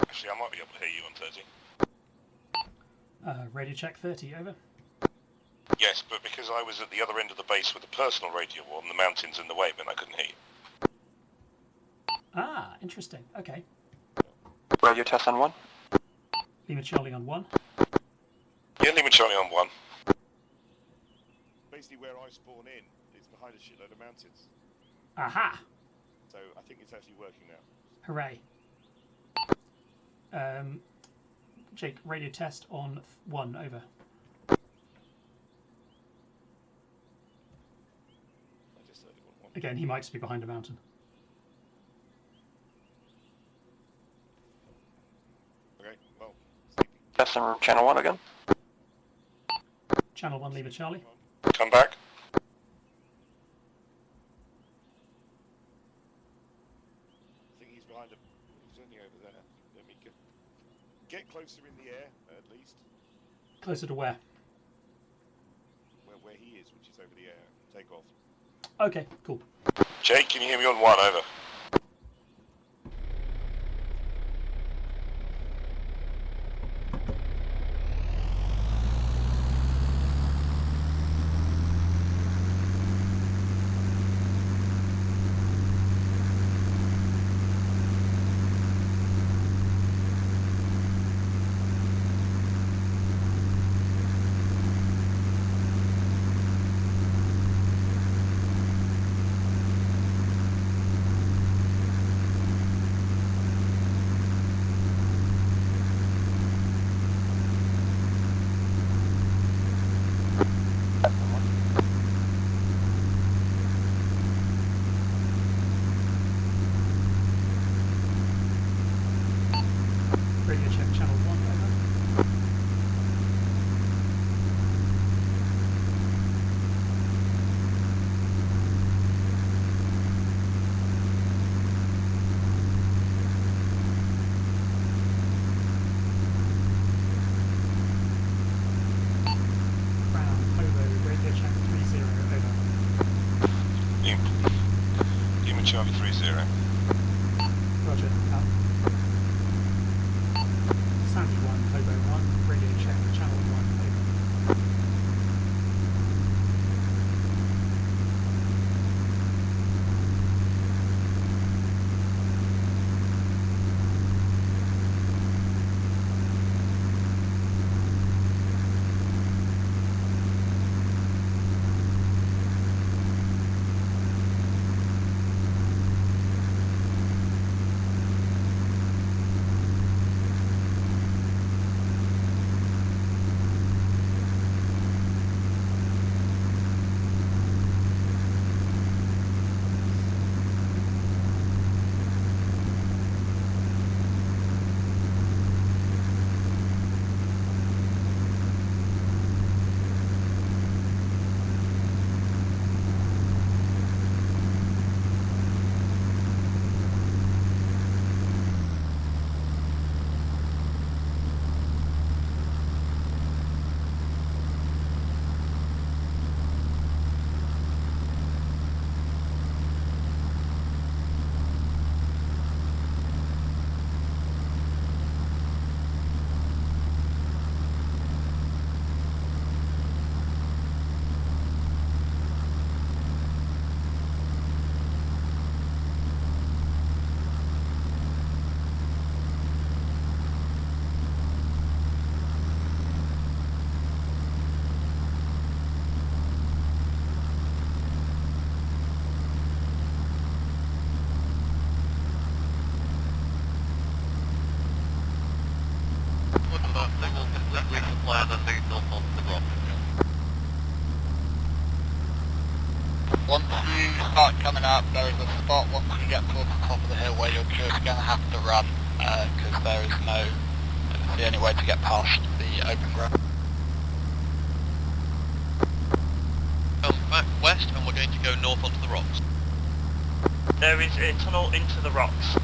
Actually, I might be able to hear you on 30. Radio check 30, over. Yes, but because I was at the other end of the base with a personal radio on, the mountains in the way, then I couldn't hear you. Ah, interesting. Okay. Radio test on 1. Lima Charlie on 1. Yeah, Lima Charlie on 1. Basically, where I spawn in is behind a shitload of mountains. Aha! So I think it's actually working now. Hooray. Jake, radio test on 1, over. I just heard it on 1. Again, he might just be behind a mountain. Okay, well, Test on channel 1 again. Channel 1, Lima Charlie. Come back. I think he's behind a... He's only over there. Let me get closer in the air, at least. Closer to where? Where he is, which is over the air. Take off. Okay, cool. Jake, can you hear me on 1, over? Radio check channel 1, over. Crown, Hobo, radio check 30, over. Lima Charlie 30. Roger, out. Sandy 1, Hobo 1, radio check channel 1, over. land and lead north onto the rock. Once you start coming up, there is a spot once you get towards the top of the hill where you're just going to have to run, because there is the only way to get past the open ground. Back west, and we're going to go north onto the rocks. There is a tunnel into the rocks.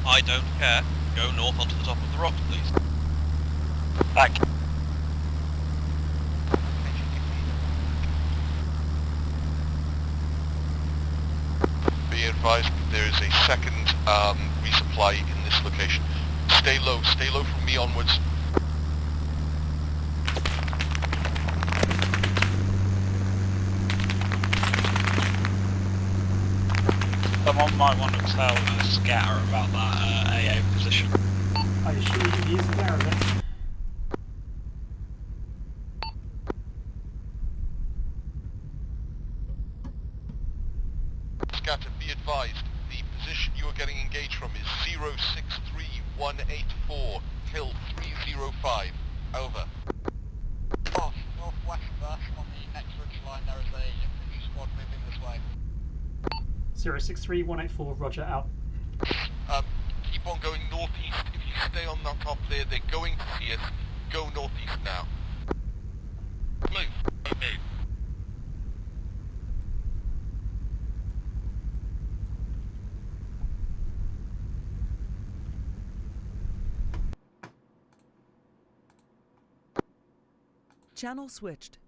I don't care. Go north onto the top of the rocks, please. Back. Be advised, there is a second resupply in this location. Stay low from me onwards. Someone might want to tell the scatter about that AA position. Are you sure you can use the of it? Scatter, be advised, the position you are getting engaged from is 063184, kill 305. Over. Off, northwest first on the next ridge line, there is a infantry squad moving this way. 063184, roger, out. Keep on going northeast. If you stay on that top there, they're going to see us. Go northeast now. Move. Move. Channel switched.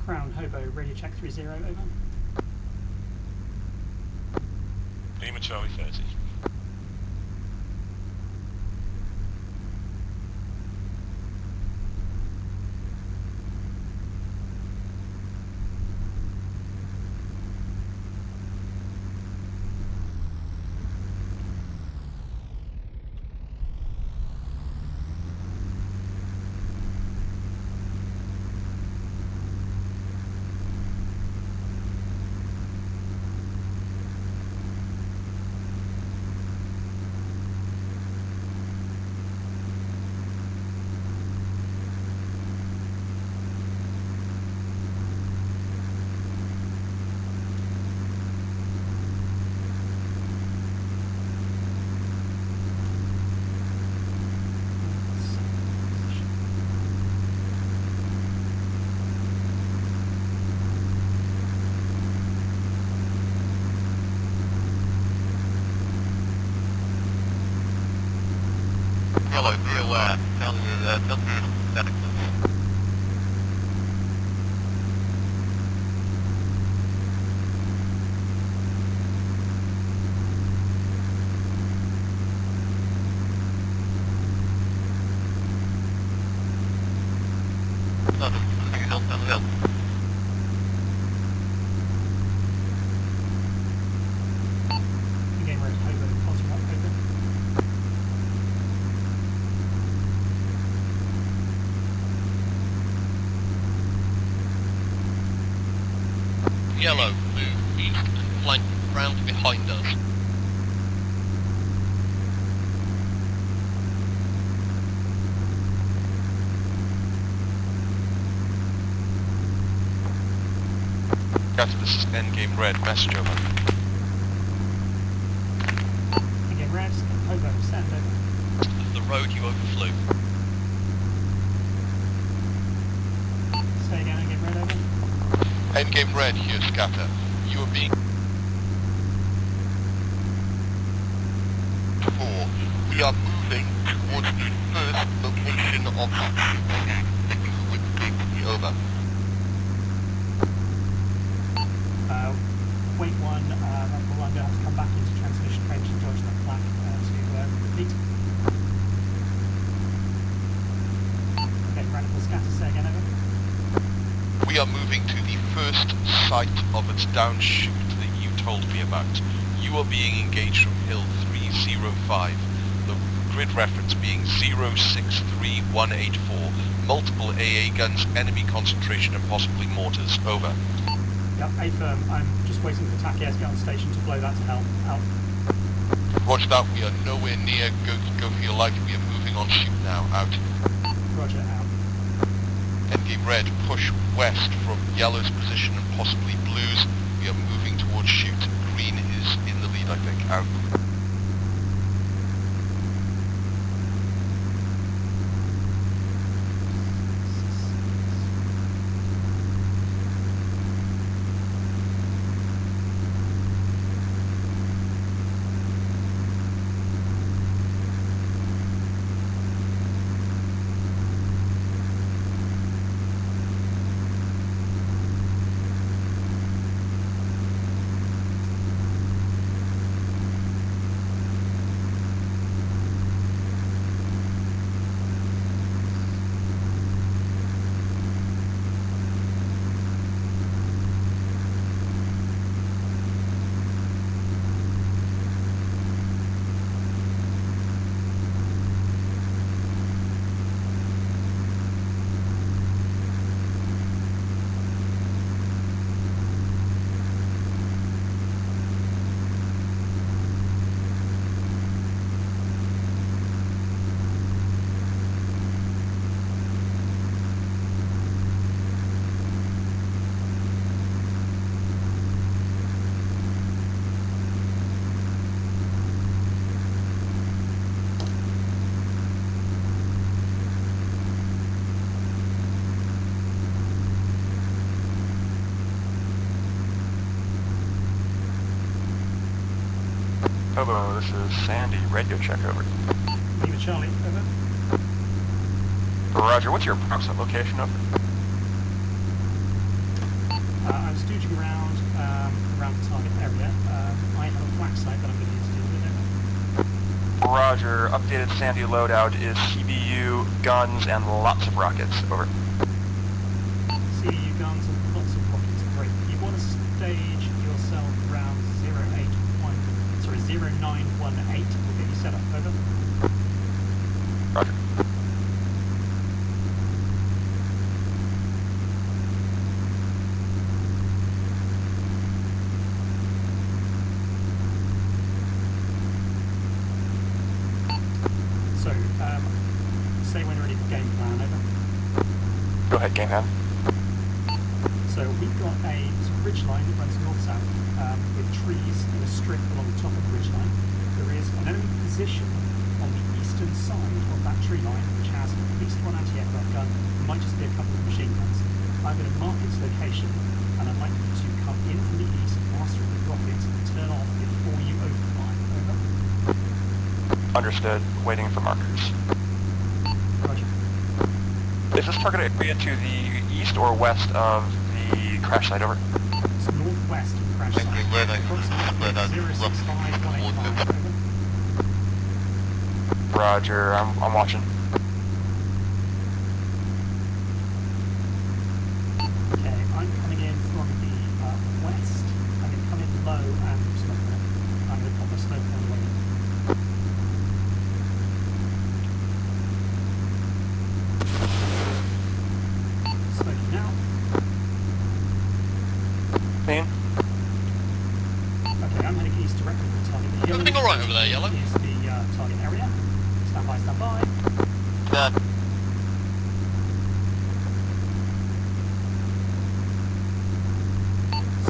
Crown, Hobo, radio check 30, over. Lima Charlie 30. Yellow, be aware. Tell me static. Hill. Again, we're at Hobo, closer up, over. Yellow, move east and flank round behind us. Scatter, this is Endgame Red, message over. Again, red, Hobo, stand over. The road you overflew. Stay again, again, red, over. Endgame Red here, Scatter. You are being... 4. We are moving towards the first location of over. Wait 1, I'm going to have to come back into transmission range and dodge that flag to repeat. Okay, radical scatter, say again, over. We are moving to the first site of its downshoot, the U-turn. told me about. You are being engaged from Hill 305. The grid reference being 063184. Multiple AA guns, enemy concentration and possibly mortars. Over. Yep, A firm. I'm just waiting for TAC air to get on station to blow that to hell. Out. Roger that, we are nowhere near go for your life. We are moving on shoot now. Out. Roger, out. Endgame red, push west from yellow's position and possibly blue's. We are moving towards shoot. Green is in the lead, I think. Out. Hobo, this is Sandy. Radio check, over. Lima Charlie, over. Roger, what's your approximate location, over? I'm stooging around the target area. I have a flak site that I'm going to need to deal with, over. Roger, updated Sandy loadout is CBU, guns, and lots of rockets, over. CBU guns and lots of rockets, great. You want to stage yourself around 0918, we'll get you set up, over. Roger. So, say when you're ready for game plan, over. Go ahead, game hand. So we've got a ridge line that runs north-south with trees in a strip along the top of the ridge line. There is an enemy position on the eastern side of that tree line which has at least one anti-aircraft gun, might just be a couple of machine guns. I'm going to mark its location and I'd like you to come in from the east, blast through with rockets and turn off before you overfly. Over. Understood. Waiting for markers. Roger. Is this target area to the east or west of the crash site, over? It's northwest of the crash site. Approximately 065185. Over. Roger, I'm watching. Okay, I'm coming in from the west. I'm going to come in low and smoke there. I'm going to pop my smoke on the way in. Smoking now. Clean. Okay, I'm heading east directly to the target. The hill Everything alright over there, Yellow? is the target area. Stand by, stand by.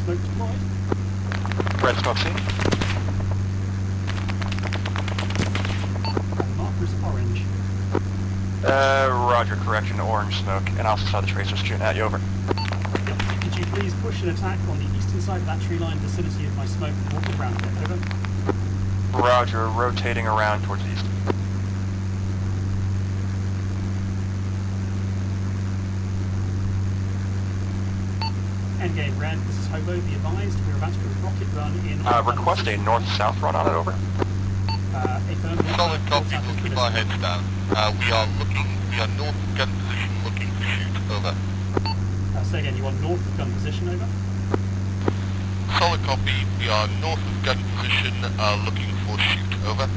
Smoke deployed. Red smoke seen. And the marker is orange. Roger, correction, orange smoke. And I also saw the tracers shooting at you, over. Could you please push an attack on the eastern side of that tree line vicinity of my smoke and walk around it? Over. Roger, rotating around towards the east. Endgame red, this is Hobo, be advised, we're about to do a rocket run in... Request a north-south run on it, over. Solid copy, we'll keep our heads down. We are north gun position looking to shoot, over. Say again, you want north of gun position, over? Solid copy. We are north of gun position, looking for shoot. Over.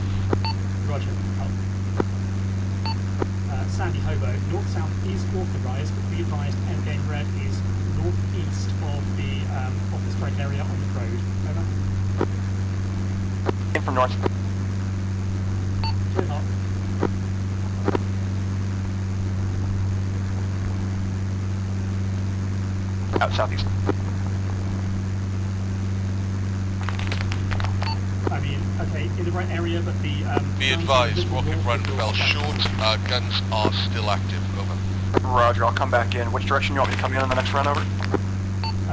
Roger. Out. Sandy Hobo, north-south is authorised, but be advised endgame red is northeast of the strike area on the road. Over. In from north. Clear hot. Out southeast. I mean, okay, in the right area, but the... Be advised, rocket run fell short. Guns are still active. Over. Roger, I'll come back in. Which direction you want me to come in on the next run? Over.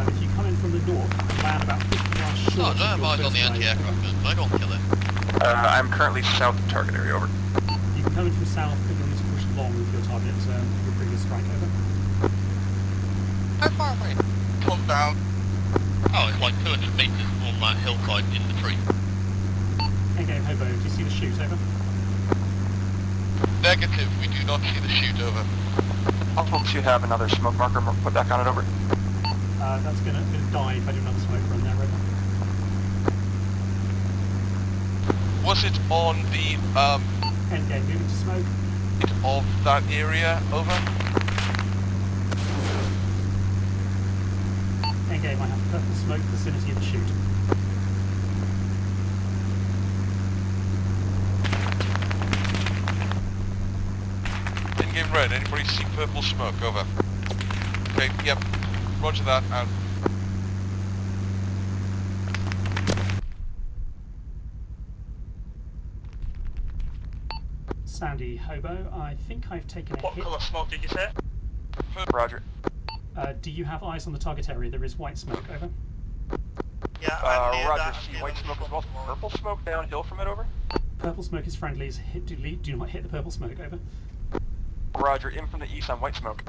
if you come in from the north, land about 50 yards short... No, don't have eyes on the anti-aircraft gun. I don't kill it. I'm currently south of target area. Over. You can come in from south, but you'll need to push long with your target, your previous strike. Over. How far away? Come down. Oh, it's like 200 metres on that hillside in the tree. Endgame Hobo, do you see the shoot? Over. Negative, we do not see the shoot. Over. Possible to have another smoke marker put back on it. Over. That's gonna die if I do another smoke run there. Over. Was it on the Endgame, moving to smoke. of that area? Over. Endgame, I have purple smoke vicinity of the shoot. In-game red, anybody see purple smoke? Over. Okay, yep. Roger that, out. Sandy Hobo, I think I've taken a What hit. colour smoke did you say? Roger. Do you have eyes on the target area? There is white smoke. Over. Yeah, I'm near Roger, that. see white smoke as well. Purple smoke downhill from it. Over. Purple smoke is friendlies. Do not hit the purple smoke. Over. Roger, in from the east on white smoke.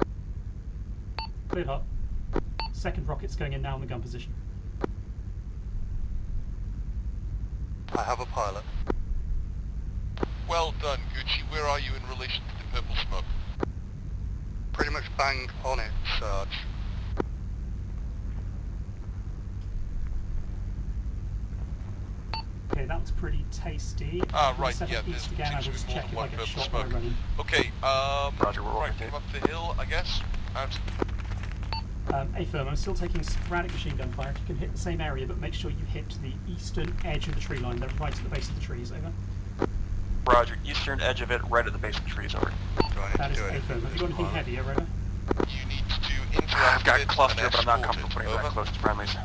Cleared hot. Second rocket's going in now in the gun position. I have a pilot. Well done, Gucci. Where are you in relation to the purple smoke? Pretty much bang on it, Sarge. Okay, that was pretty tasty. Right, Set yeah, up east there again. I will seems just to be check if more I than get one shot purple while running. Okay, Roger, we're right, okay. come up the hill, I guess. Out. A-firm, I'm still taking sporadic machine gun fire. If you can hit the same area, but make sure you hit the eastern edge of the tree line. They're right at the base of the trees. Over. Roger, eastern edge of it, right at the base of the trees. Over. That is A-firm. Have you got anything heavier? Over. You need to interact I've got with it cluster, and but I'm not escort comfortable it. putting it that Over. close to friendlies.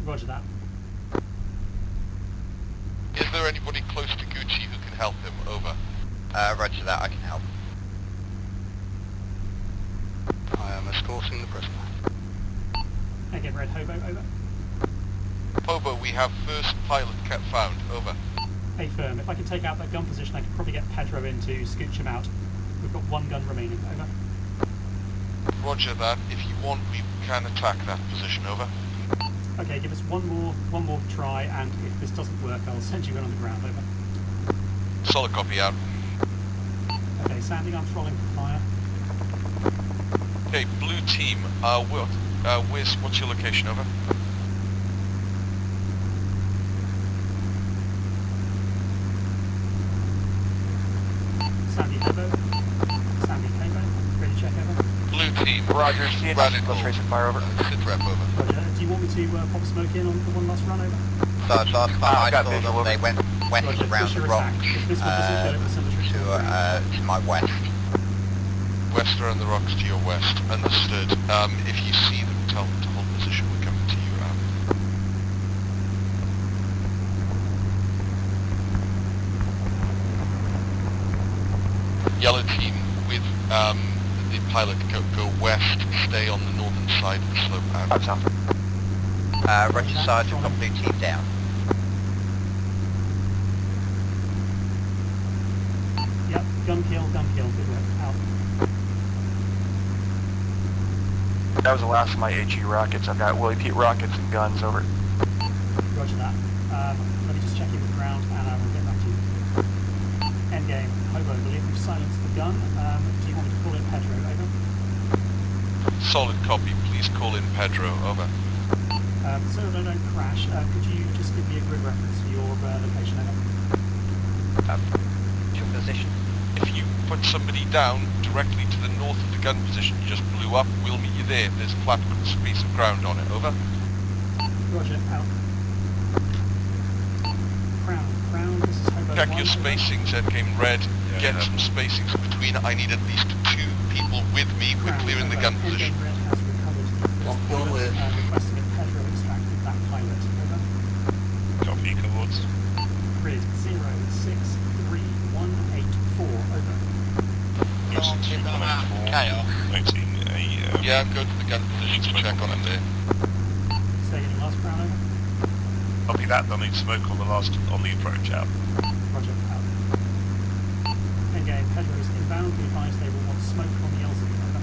Roger that. Is there anybody close to Gucci who can help him? Over. Roger that, I can help. I am escorting the prisoner. Again, Red Hobo. Over. Hobo, we have first pilot cat found. Over. A-firm, if I can take out that gun position, I can probably get Pedro in to scooch him out. We've got one gun remaining. Over. Roger that. If you want, we can attack that position. Over. Okay, give us one more try, and if this doesn't work, I'll send you in on the ground. Over. Solid copy out. Okay, Sandy, I'm trolling for fire. Okay, blue team. What's your location? Over. Sandy Hobo. Sandy Hobo. Ready to check over. Blue team. Roger, see it. Radical. Let's race and fire. Over. Sit rep. Over. Roger. Do you want me to pop a smoke in on the one last run? Over. Sarge, last time I got saw visual them, over. they went Roger, around push the your rocks attack. If this one doesn't go, we'll send us to my west. West around the rocks to your west. Understood. If you see them, tell them to hold position. We're coming to you. Yellow team with the pilot go west. Stay on the northern side of the slope. Out. Out south. Roger, Sarge, I've got blue team down. Yep, gun kill. Good work. Out. That was the last of my HE rockets. I've got Willie Pete rockets and guns. Over. Roger that. Let me just check in with the ground, and I will get back to you. Endgame. Hobo, I believe we've silenced the gun. Do you want me to call in Pedro? Over. Solid copy. Please call in Pedro. Over. So that I don't crash, could you just give me a grid reference for your location, over? Your position. If you put somebody down directly to the north of the gun position you just blew up, we'll meet you there. There's a flat piece of ground on it, over. Roger, out. Crown, this is Hobo Check 1, your over. spacings, Endgame Red. Get some spacings between. I need at least 2 people with me. We're Crown, clearing the over. gun position. Endgame Red has recovered the first pilot, requesting a Pedro extracted that pilot, over. Copy, cohorts. Grid 063184, over. Don't give them out. Chaos. Noting a... Yeah, I'm going to the gun position to check on him there. Say again, last Crown, over. Copy that, don't need smoke on the approach out. Roger, out. Endgame, Pedro is inbound, be advised they will want smoke on the LZ, over.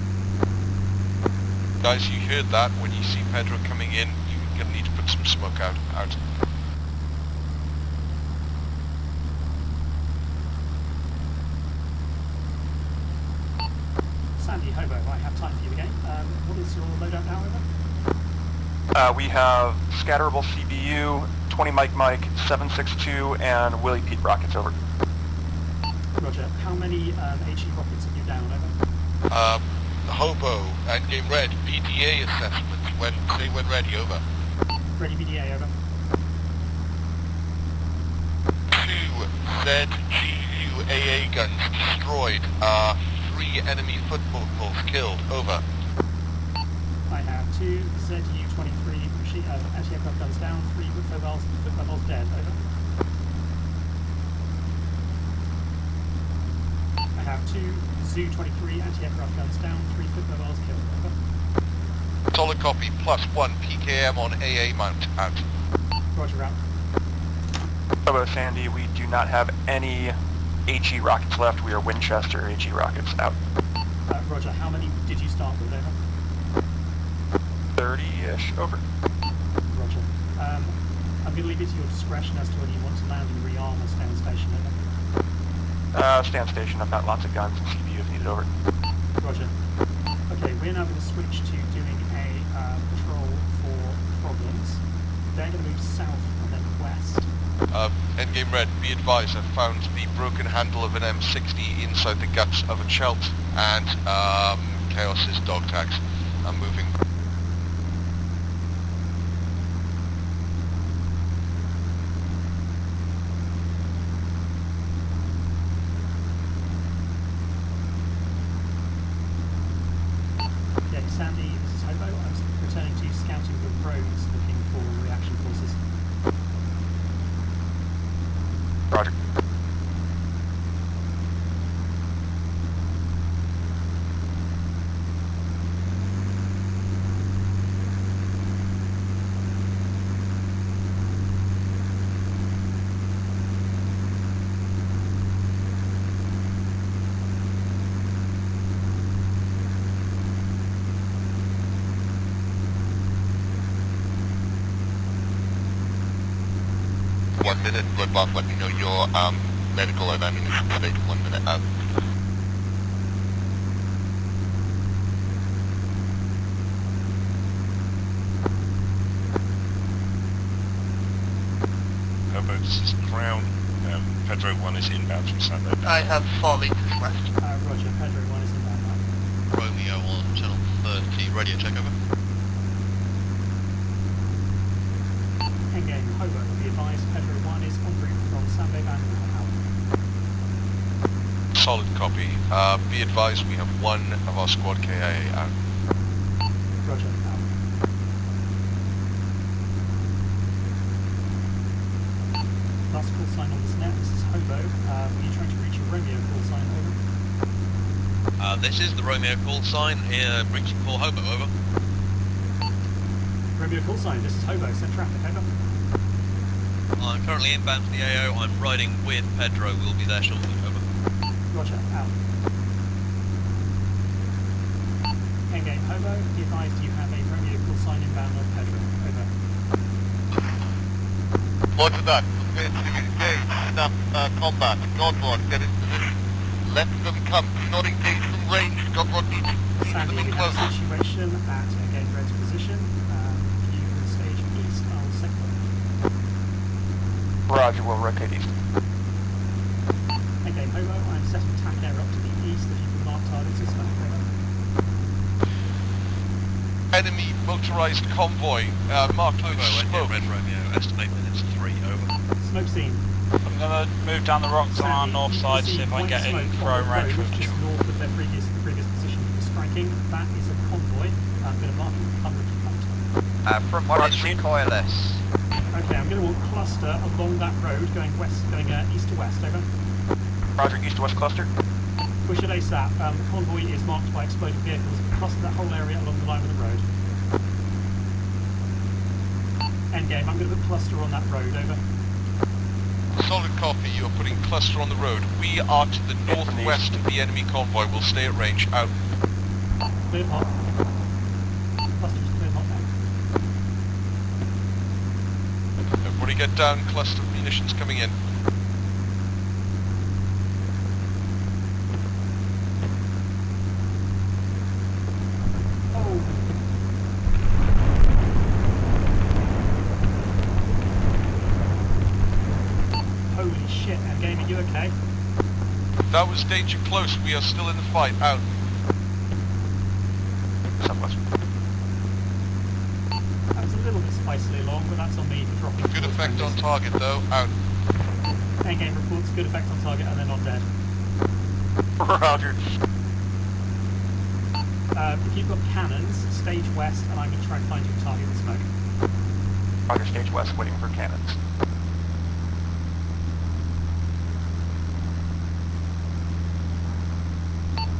Guys, you heard that. When you see Pedro coming in, you're going to need to put some smoke out. Sandy, Hobo, I have time for you again. What is your loadout now, over? We have scatterable CBU, 20 Mike, 762, and Willie Pete rockets, over. Roger. How many HE rockets have you down, over? Hobo, Endgame Red, PDA assessment. When ready, over. Ready BDA, over. 2 ZGU AA guns destroyed. 3 enemy footballs killed, over. I have 2 ZU-23 anti-aircraft guns down, 3 footballs dead, over. I have 2 ZU-23 anti-aircraft guns down, 3 footballs killed, over. Solid copy, +1 PKM on AA mount, out. Roger, out. Hobo Sandy, we do not have any HE rockets left. We are Winchester HE rockets, out. Roger, how many did you start with, over? 30-ish, over. Roger. I'm going to leave it to your discretion as to whether you want to land and rearm or stay on station, over. Stand station. I've got lots of guns and CBU if needed, over. Roger. Okay, we're now going to switch to doing a patrol for problems. They're going to move south and then west. Endgame Red, be advised, I've found the broken handle of an M60 inside the guts of a Chelt, and Chaos's dog tags. I'm moving. Okay, Sandy, this is Hobo. I'm returning to scouting the roads looking for reaction forces. Roger. Bloodbath, let me know your medical and ammunition state. 1 minute out. Hobo, this is Crown. Pedro 1 is inbound from Sunday. I have 4 meters left. Roger, Pedro 1 is inbound now. Romeo on channel 30, radio check over. Endgame, Hobo, be advised Pedro 1 is en route from Sandbay Band out. Solid copy. Be advised, we have 1 of our squad KIA out. Roger, out. Last call sign on this net, this is Hobo. Were you trying to reach a Romeo call sign, over? This is the Romeo call sign, reaching for Hobo, over. Romeo call sign, this is Hobo, send traffic, over. I'm currently inbound to the AO, I'm riding with Pedro, we'll be there shortly, over. Roger, out. Endgame, Hobo, be advised you have a Romeo call sign inbound on Pedro, over. Roger that. Prepare to engage. Enough combat. Godrod, get in position. Let them come. Do not engage from range. Godrod needs to keep them Sandy, in we have close. a situation at Endgame Red's position. You can stage Roger, we'll rotate east. Okay, Hobo, I'm setting tack air up to the east if you can mark targets as smoke. Enemy motorized convoy, marked with smoke. Red Romeo, estimate minutes 3, over. Smoke scene. I'm gonna move down the rocks on our north side, see if I can get in throwing range with just north of their previous position for striking. That is a convoy. I'm going to mark it 100 front. Front one is recoilless. Okay, I'm going to want cluster along that road, going west, going east to west. Over. Roger, east to west cluster. Push it ASAP. The convoy is marked by exploding vehicles. Cluster that whole area along the line of the road. Endgame. I'm going to put cluster on that road. Over. Solid copy, you are putting cluster on the road. We are to the northwest of the enemy convoy. We'll stay at range. Out. Clear hot. Cluster's clear hot now. Everybody get down. Cluster munitions coming in. Holy shit, Endgame, are you okay? That was danger close. We are still in the fight. Out. Southwest. That was a little bit spicily long, but that's on me for dropping. Good effect on target though. Out. Endgame reports good effect on target and they're not dead. Roger. If you've got cannons, stage west, and I'm going to try and find you a target with smoke. Roger, stage west, waiting for cannons.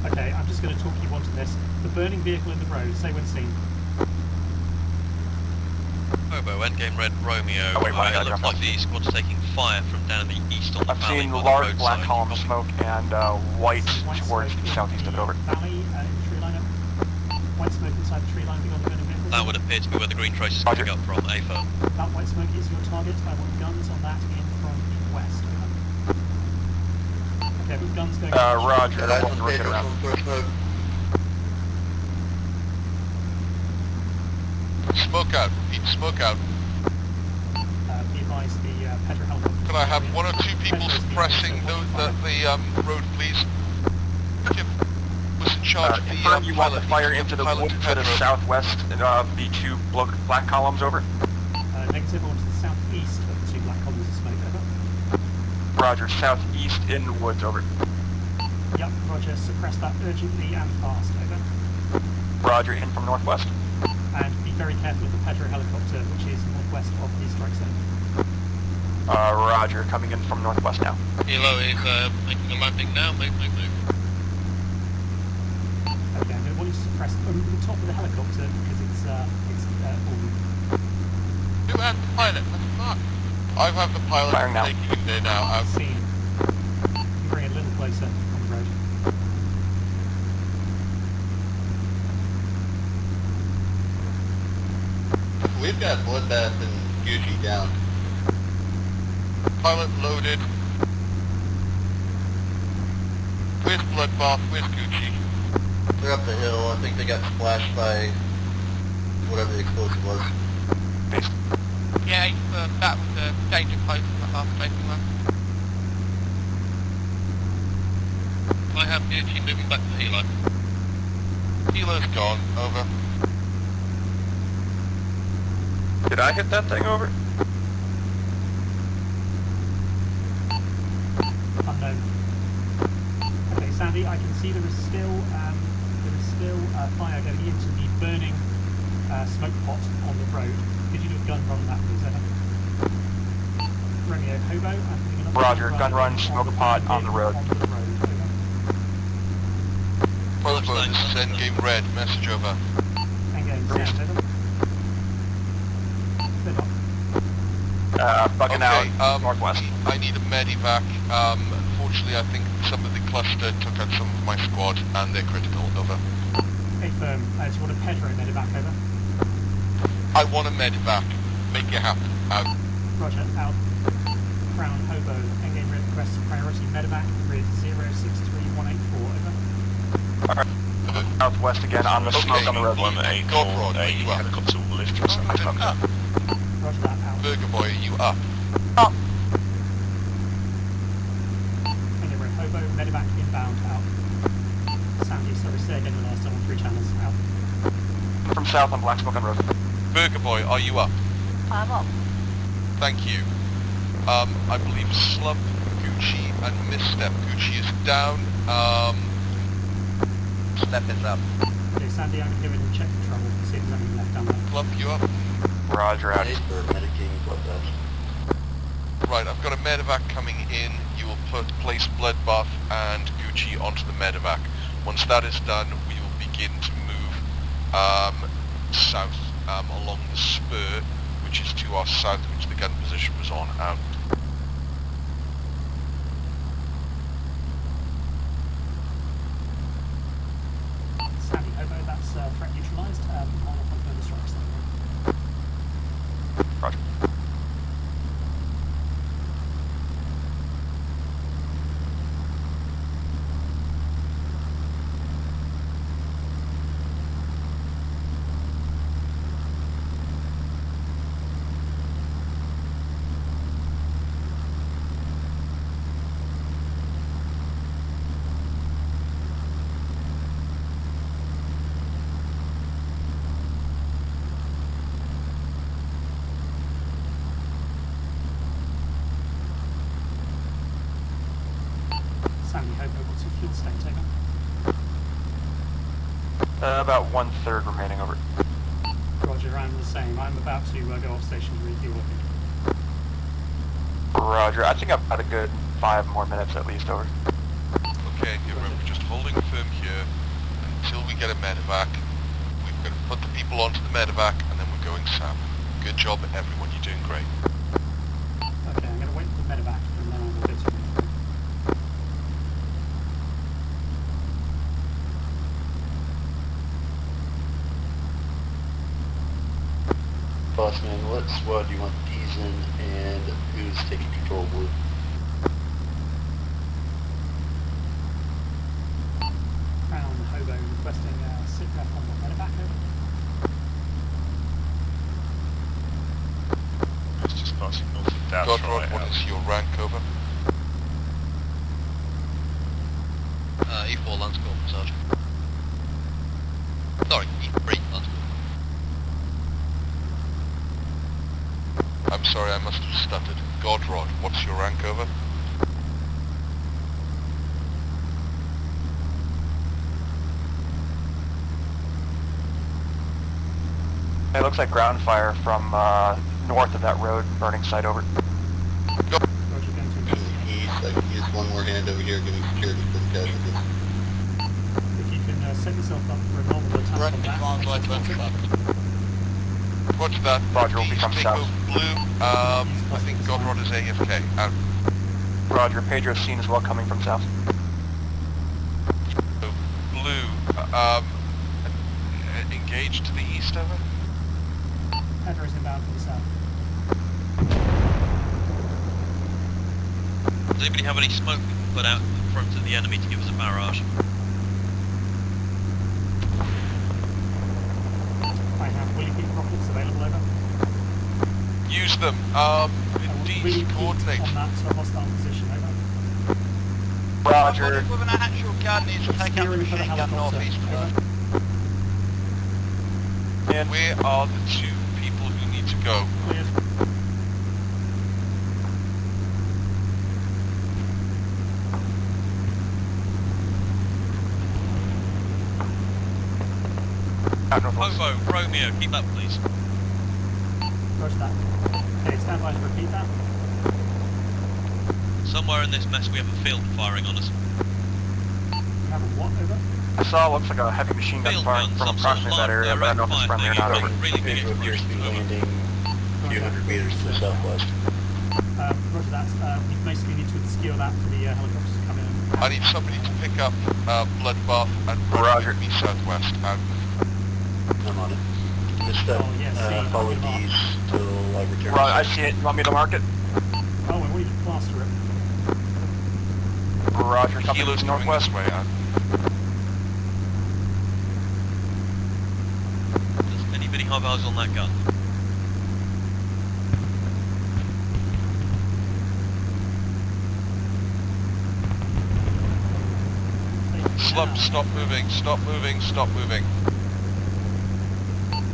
Okay, I'm just going to talk you onto this. The burning vehicle in the road, say when seen. Hobo, endgame Red Romeo. Oh, wait, right, It looks like the squad's taking fire from down the east on the I've valley seen by the large roadside. black column Copy. smoke and white towards smoke the in southeast of it. Over. Valley, in the tree line. White smoke inside the tree line beyond the burning vehicle. That would appear to be where the green trace is Roger. coming up from, A-firm. That white smoke is your target. I want guns on that in from the west. Over. Okay, but guns going. Roger, I want to rotate around. Smoke out. Repeat. Smoke out. Be advised the Pedro helicopter. Could I have one or two people suppressing the road, please? Kim was in charge of the Confirm you want pilot. to fire He's into the pilot woods to the Pedro. southwest, the two black columns. Over. Negative on to the southeast of the two black columns of smoke. Over. Roger, southeast in the woods. Over. Yep, Roger. Suppress that urgently and fast. Over. Roger, in from northwest. And be very careful of the Pedro helicopter, which is northwest of the strike zone. Roger, coming in from northwest now. Hilo is making a landing now. Move. Okay, I'm going to want you to suppress the top of the helicopter because it's all. Who had the pilot? What the fuck? I have the pilot Firing now. taking in there now. Out. Seen. You bring it a little closer on the road. We've got Bloodbath and Gucci down. Pilot loaded. Where's Bloodbath? Where's Gucci? They're up the hill. I think they got splashed by whatever the explosive was. Yeah, that was a danger close to the half station one. I have Gucci moving back to Hilo. Helo's gone. Over. Did I hit that thing? Over. Unknown. Okay, Sandy, I can see there is still fire going into the burning smoke pot on the road. Could you do a gun run on that, please, Evan? Romeo, Hobo, I'm putting another Roger, gun run, smoke pot on the road. Hobo, this is Endgame Red. Message over. Endgame, Sam, over. They're not. Bugging out northwest. I need a medivac. Unfortunately, I think some of the cluster took out some of my squad, and they're critical. Over. Okay, firm. Do you want a Pedro medevac, over? I want a medivac. Make it happen. Out. Roger, out. Crown, Hobo, Endgame Red requests priority medevac with 063184, over. Southwest again on the smoke on the road. Godrod, are you up? Roger that, out. Burger Boy, are you up? Up. medevac inbound out. Sandy, sorry, say again the last time on 3 channels out. From south on Black Smoke on Road. Burger Boy, are you up? I'm up. Thank you. I believe Slump, Gucci, and Misstep. Gucci is down. Step is up. Okay, Sandy, I'm going to go in and check the trouble and see if there's anything left down there. Slump, you up? Roger, out. Right, I've got a medevac coming in. You will place Bloodbath and Gucci onto the medevac. Once that is done, we will begin to move south along the spur, which is to our south, which the gun position was on out. Sandy, Hobo, that's threat neutralised. Hold off on further strikes then. Roger. Sandy, Hobo, what's your fuel state? Over. About 1/3 remaining over. Roger, I'm the same. I'm about to go off station to refuel, I think. Roger, I think I've got a good 5 more minutes at least over. Okay, remember, just holding firm here until we get a medevac. We've got to put the people onto the medevac and then we're going south. Good job, everyone. You're doing great. Okay, I'm going to wait for the medevac and then I will go to refuel. Bossman, what squad do you want these in, and who's taking control of Blue? Crown Hobo requesting sit rep on the medevac, over. It's just passing north of Doubts Godrod, right what out. is your rank over? E4 Lance Corporal, Sergeant. Sorry, E3 Lance Corporal. I'm sorry, I must have stuttered. Godrod, what's your rank over? It looks like ground fire from north of that road, burning site over. Roger, going to East, I can use one more hand over here giving security for the casualties. if you can set yourself up for a normal attack on that. What's that? Roger, will become Take south. over Blue. I think Godrod is AFK. Out. Roger, Pedro's seen as well coming from south. Blue, engaged to the east over? Pedro's inbound from the south. Does anybody have any smoke we can put out in front of the enemy to give us a barrage? I have Willie Peak rockets available, over. Use them. Willie Indeed, Peak coordinate. on that hostile position, over. Roger. With an actual gun needs to take out the Steering for the machine gun helicopter, northeast. over. And Where are the 2 people who need to go? Cleared. out northwest. Hobo, Romeo, keep up please. Roger that. Okay, stand by to repeat that. Somewhere in this mess we have a field firing on us. You have a what, over? I saw looks like a heavy machine gun Field firing gun, from some sort of approximately that live area, but I don't know if it's direct friendly or fire not thing. over. Really big Pedro appears to be explosion. landing a few hundred meters to the southwest. Roger that. We basically need to obscure that for the helicopters to come in. I need somebody to pick up Bloodbath and run Roger. with me southwest. Out. I'm on it. Misstep, Oh, yes, see, follow I'll get these till I return. Right, I see it. You want me to mark it? Oh, we want you to plaster it. Roger, something Kilo's to the coming northwest. this way. Out. Does anybody have eyes on that gun? Stop moving, stop moving, stop moving.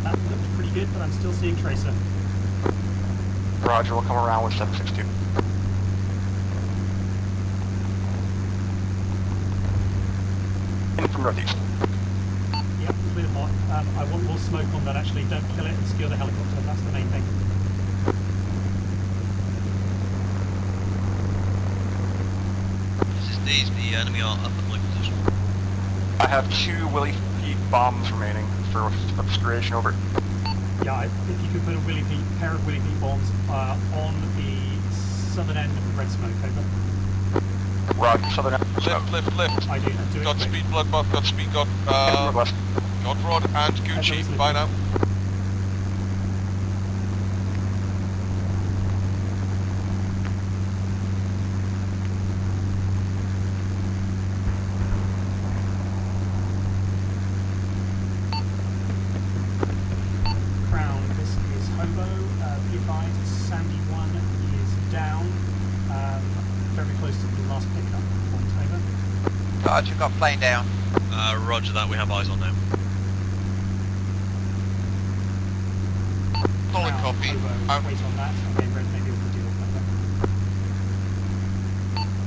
That looked pretty good, but I'm still seeing Tracer. Roger, we'll come around with 762. In from northeast. Yep, clear hot. I want more smoke on that actually. Don't kill it and secure the helicopter. That's the main thing. This is Days, the enemy are up at my position. I have 2 Willie Pete bombs remaining for obscuration, over. Yeah, if you could put a pair of Willie Pete bombs on the southern end of the red smoke, over. Roger, southern end. Lift. I do it. Godspeed, Bloodbath, Godspeed, Northwest. Godrod and Gucci. Bye now. Crown, this is Hobo. Be advised, Sandy 1 is down. Very close to the last pickup point, over. Roger, got plane down. Roger that, we have eyes on now. Solid Crown, copy. Hobo, wait on that. Okay, Red may be able to deal with that.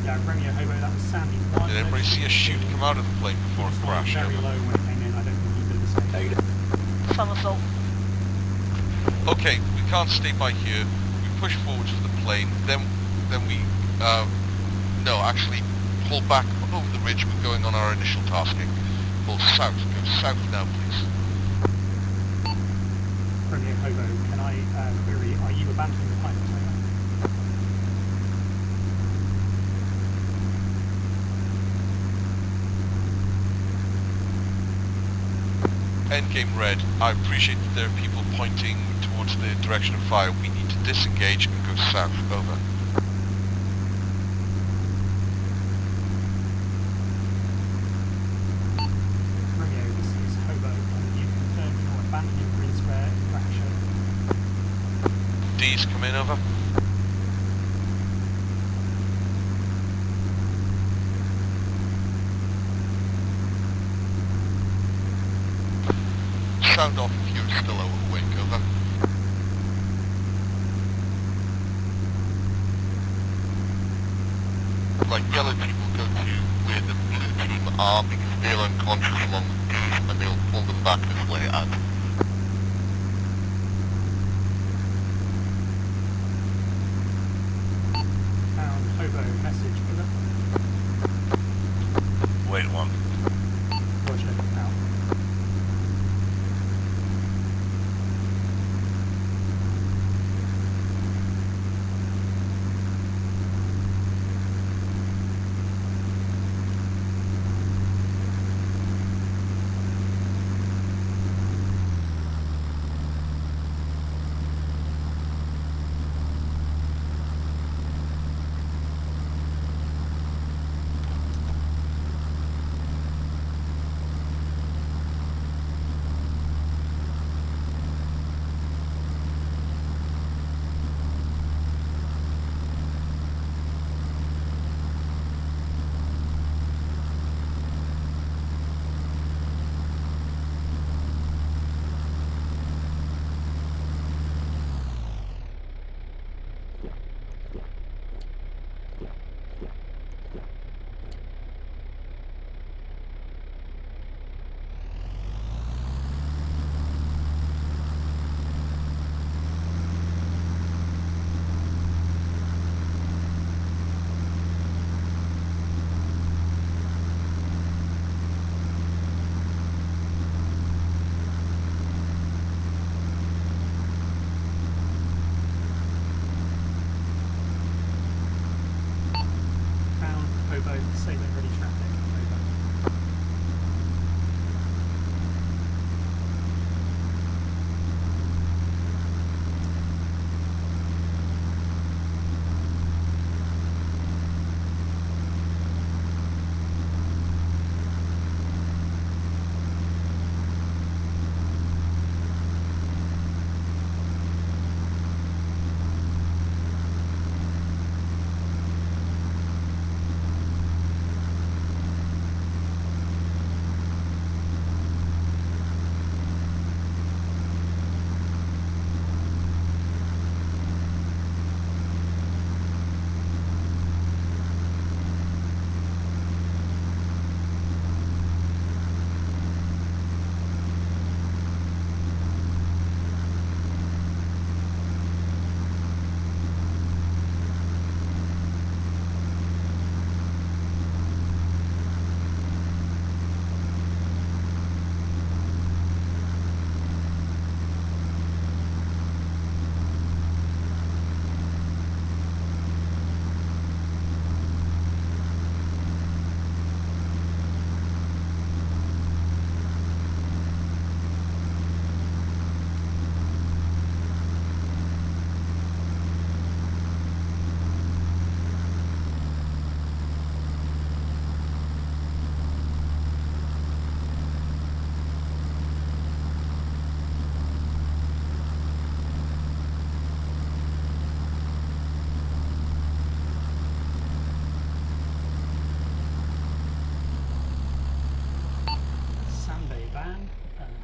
Yeah, Romeo, Hobo, that was Sandy 1. Did everybody see a chute come out of the plane before it crashed? Very low when it came in. I don't think he did the same. Negative. Somersault. Okay, we can't stay by here. We push forward to the plane, then we, no, actually pull back over the ridge. We're going on our initial tasking. Pull south. Go south now, please. Romeo, Hobo, can I query, are you abandoning the pilot, over? Endgame red. I appreciate that there are people pointing towards the direction of fire. We need to disengage and go south. Over. Romeo, this is Hobo. Can you confirm you're abandoning Green Square in Brackish, over? D's come in. Over. Sound off if you're still awake. Over. Right, yellow people go to where the blue team are because they're unconscious along with these and they'll pull them back this way and Found Hobo, message, over. Wait one. Roger, out. Sailing ready traffic, over.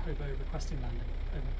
Hobo requesting landing. Over.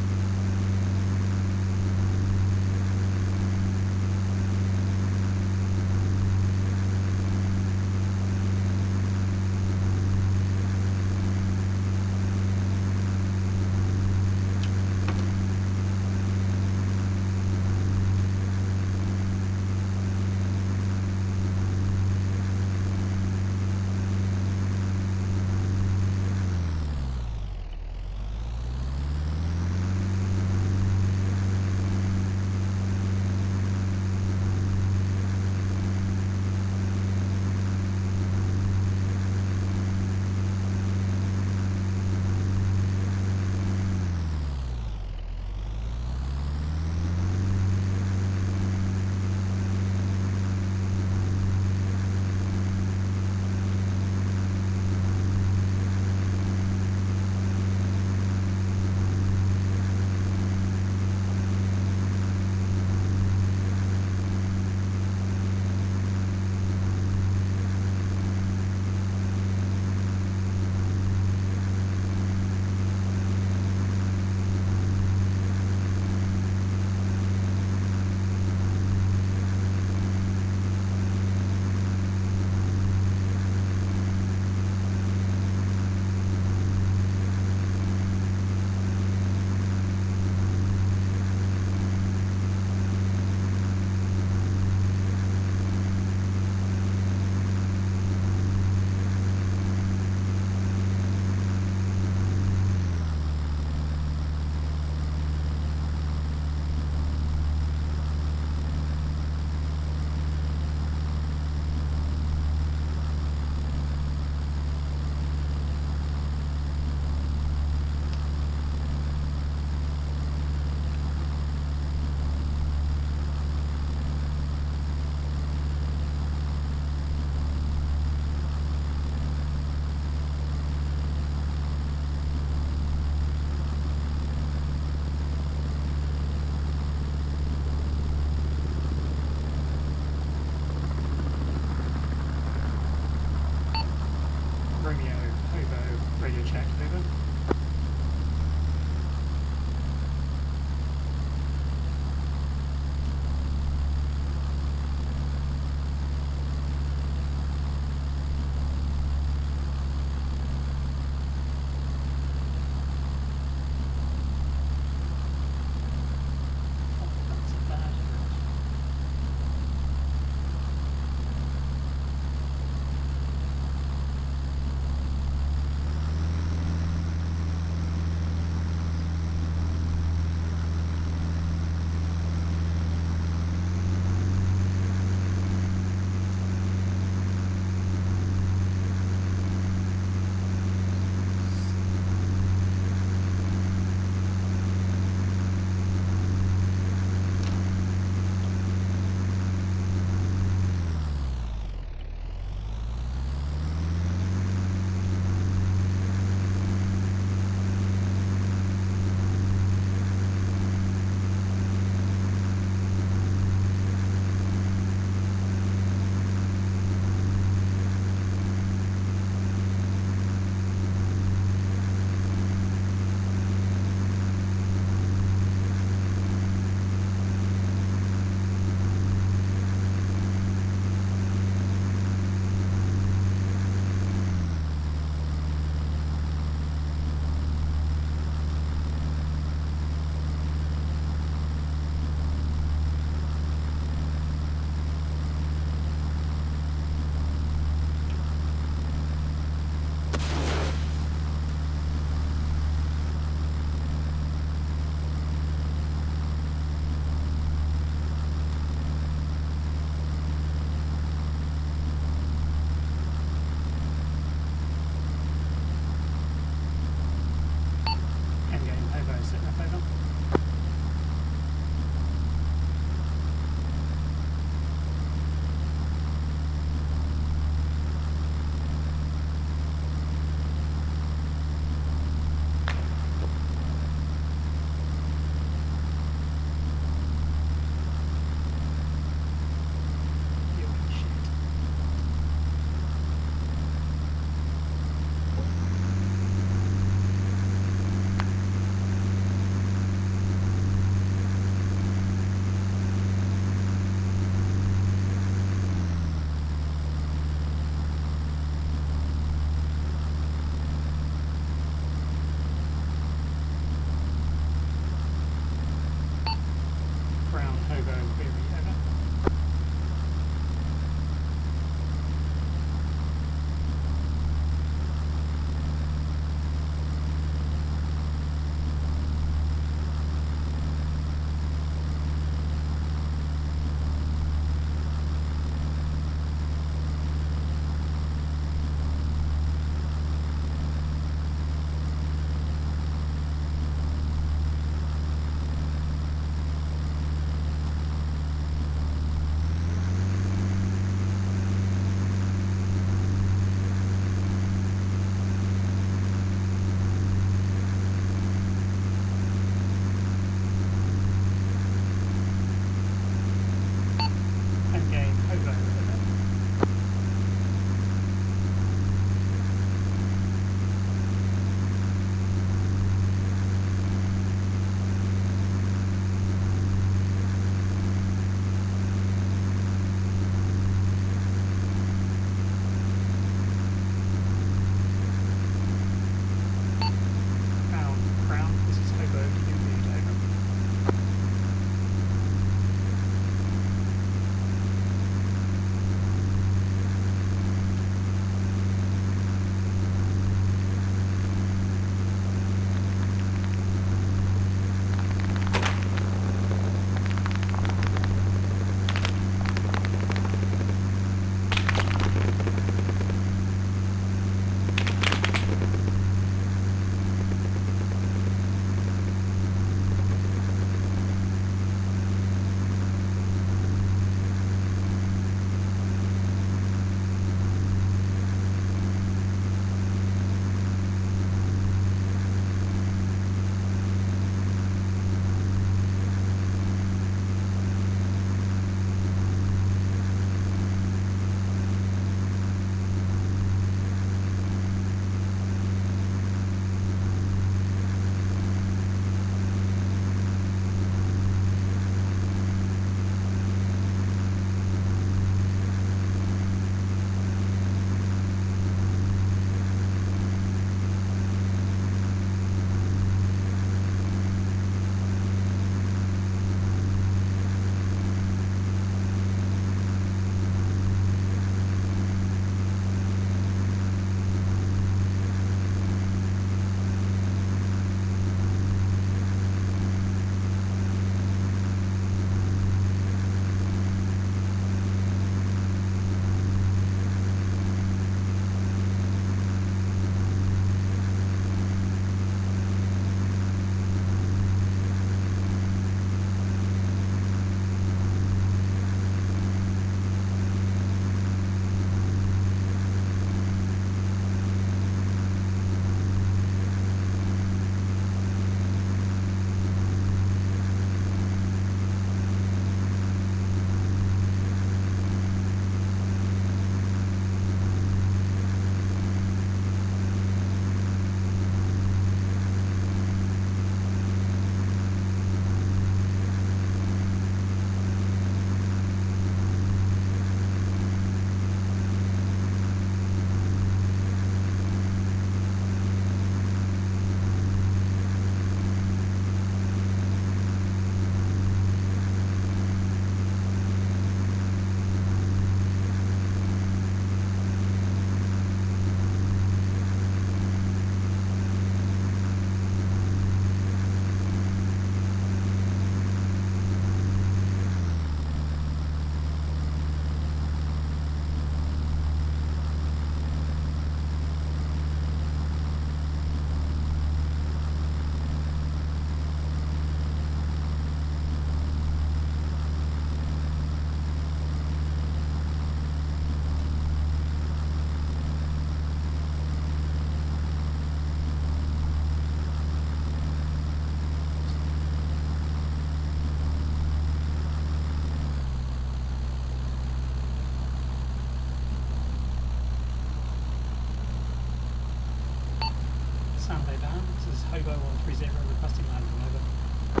Hobo on 30 requesting landing, over.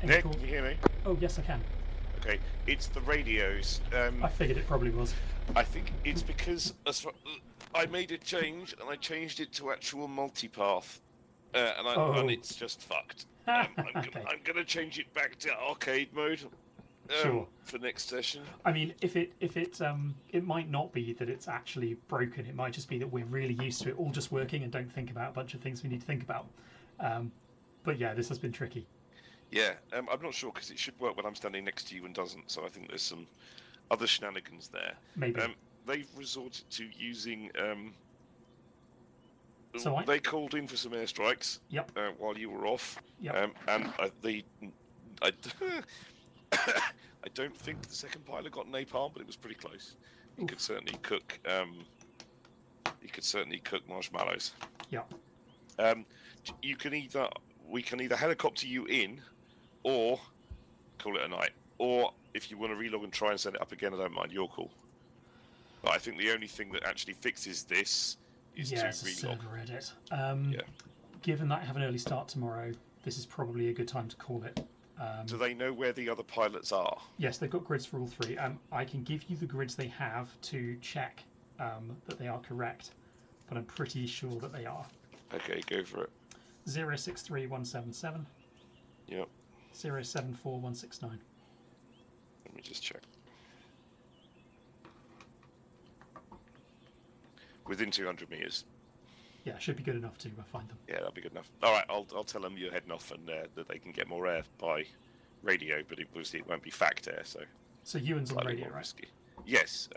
Nick, can you hear me? Oh, yes, I can. Okay, it's the radios. I figured it probably was. I think it's because I made a change and I changed it to actual multipath, and it's just fucked. I'm gonna change it back to arcade mode. Sure. For next session. I mean, if it might not be that it's actually broken. It might just be that we're really used to it all just working and don't think about a bunch of things we need to think about. But yeah, this has been tricky. Yeah, I'm not sure because it should work when I'm standing next to you and doesn't. So I think there's some other shenanigans there. Maybe. They've resorted to using. So they called in for some airstrikes. Yep. While you were off. Yep. And I don't think the second pilot got napalm, but it was pretty close. He could certainly cook. He could certainly cook marshmallows. Yep. We can either helicopter you in, or call it a night. Or if you want to relog and try and set it up again, I don't mind. Your call. But I think the only thing that actually fixes this is to relog. Server edit. Given that I have an early start tomorrow, this is probably a good time to call it. Do they know where the other pilots are? Yes, they've got grids for all three. I can give you the grids they have to check that they are correct, but I'm pretty sure that they are. Okay, go for it. 063177. Yep. 074169. Let me just check. Within 200 meters. Yeah, should be good enough to find them. Yeah, that'll be good enough. All right, I'll tell them you're heading off and that they can get more air by radio, but obviously it won't be fact air, so. So Ewan's on the radio, right? Risky. Yes,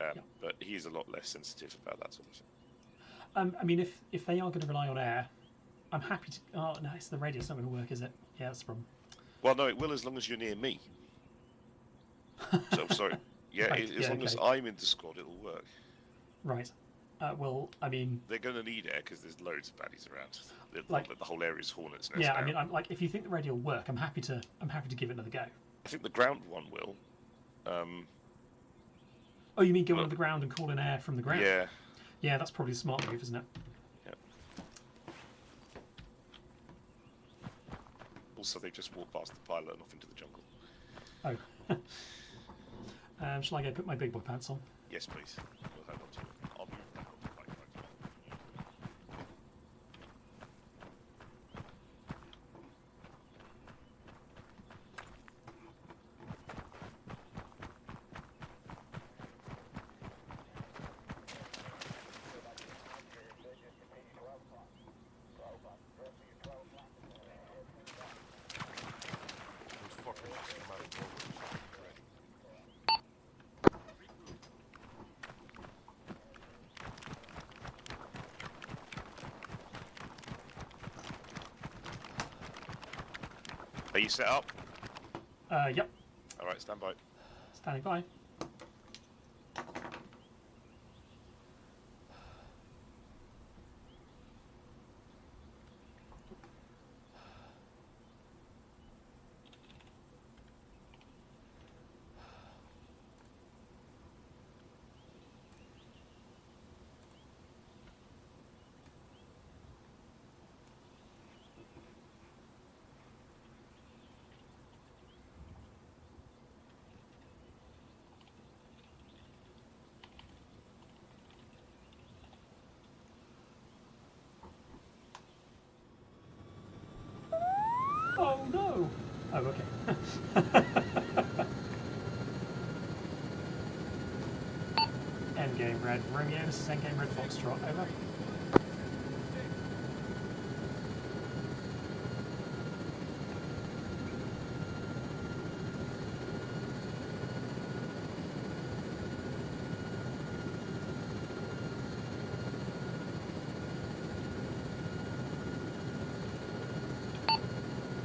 but he's a lot less sensitive about that sort of thing. I mean, if they are going to rely on air, I'm happy to. Oh no, it's the radio's not going to work, is it? Yeah, that's the problem. Well, no, it will as long as you're near me. So sorry. Yeah, Right, as long as I'm in the squad, it'll work. Right. Well, I mean, they're going to need air because there's loads of baddies around. Like- The whole area's hornets nest. yeah. now. I mean, I'm like, if you think the radio will work, I'm happy to give it another go. I think the ground one will. Oh, you mean go on the ground and call in air from the ground? Yeah. Yeah, that's probably a smart move, isn't it? Yep. Also, they've just walked past the pilot and off into the jungle. Oh. Shall I go put my big boy pants on? Yes, please. We'll hold on to it. I'll move back on the bike as well. you set up? Yep. Alright, stand by. Standing by. Oh no! Oh, okay. Endgame Red Romeo, this is Endgame Red Foxtrot, over.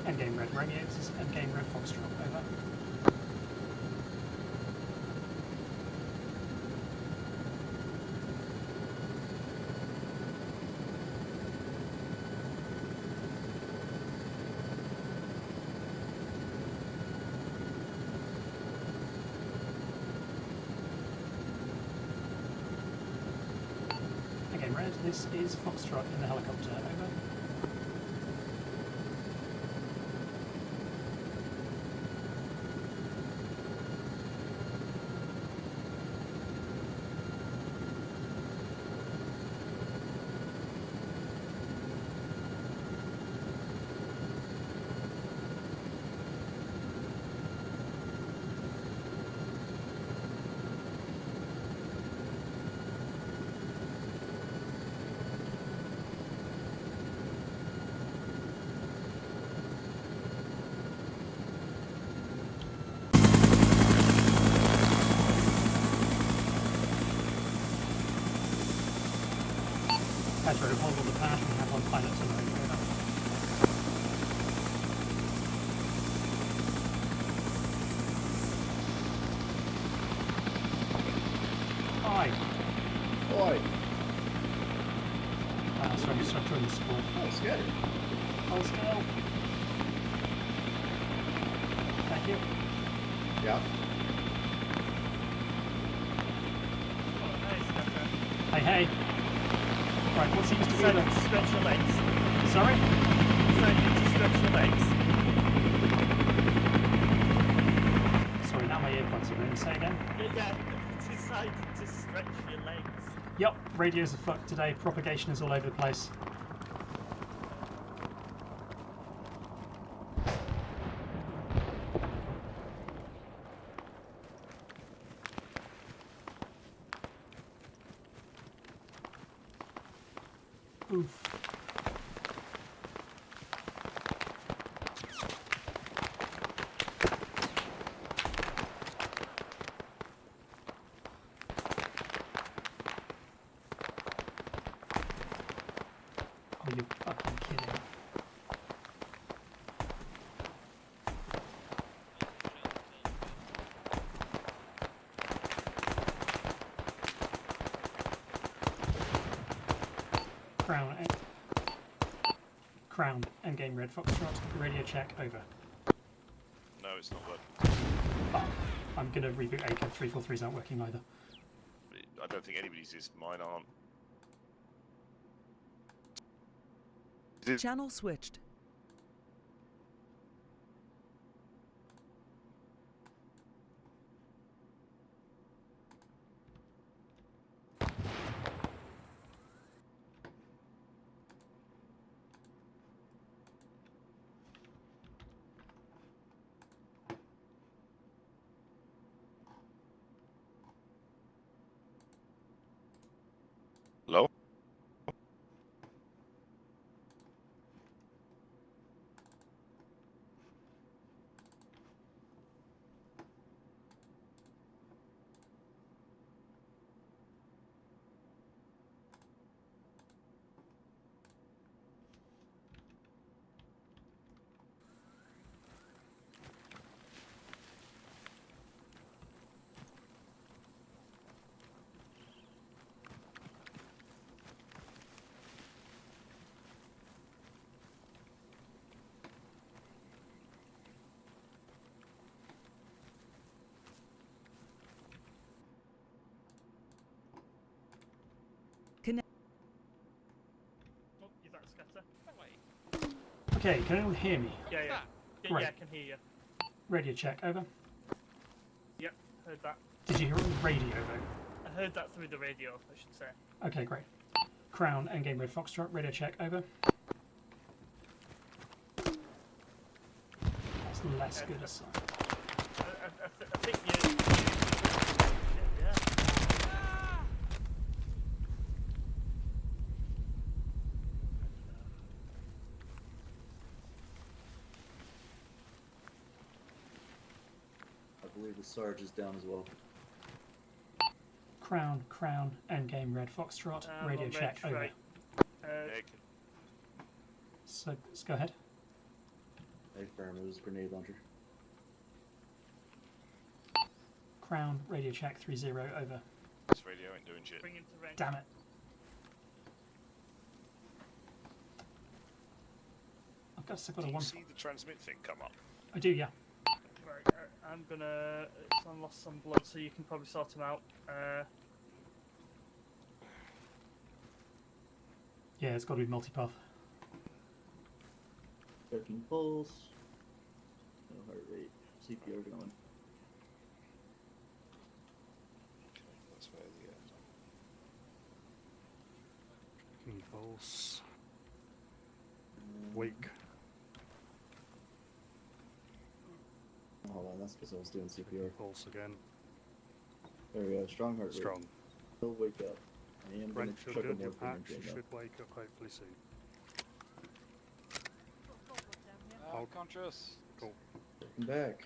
Endgame Red Romeo, this is Endgame Red Foxtrot, over. Endgame Red, this is Foxtrot in the helicopter, over. Petro, hold on the pad, we have one pilot to the right, over. Hi. Oi. Sorry, structure in the score. Oh, scary. Hold still. Thank you. Yeah. Hey, hey. Right, what seems to be the... Stretch your legs. Sorry? Stretch your legs. Sorry, now my earbuds are going. Say again? Yeah, decided to stretch your legs. Yep, radios are fucked today. Propagation is all over the place. Oof. Oh, you're fucking kidding. Crown, Endgame Red Foxtrot, radio check, over. No, it's not working. Oh, I'm gonna reboot ACO, 343s aren't working either. I don't think anybody's is. Mine aren't. Channel switched. Hello? better. Okay, can anyone hear me? Yeah, yeah. Yeah, Great. yeah, I can hear you. Radio check, over. Yep, heard that. Did you hear it on the radio though? I heard that through the radio, I should say. Okay, great. Crown, Endgame Red Foxtrot, radio check, over. That's less good a sign. I think you... Yeah. I believe the Sarge is down as well. Crown, Endgame Red Foxtrot, radio on check, red, over. right. So, let's go ahead. Affirm, it was a grenade launcher. Crown, radio check, 30, over. This radio ain't doing shit. Bring him to range. Damn it. I've got Do a you one. see the transmit thing come up? I do, yeah. Right, I'm gonna... Son lost some blood, so you can probably sort him out. Yeah, it's got to be multipath. 13 pulse. No heart rate. CPR going. Okay, that's where the Pulse. Weak. Hold on, that's because I was doing CPR. Pulse again. There we go, strong heart rate. Strong. He'll wake up. I am going Rank to should chuck good, him your more patch premium should wake up hopefully soon. Conscious. Cool. Welcome back.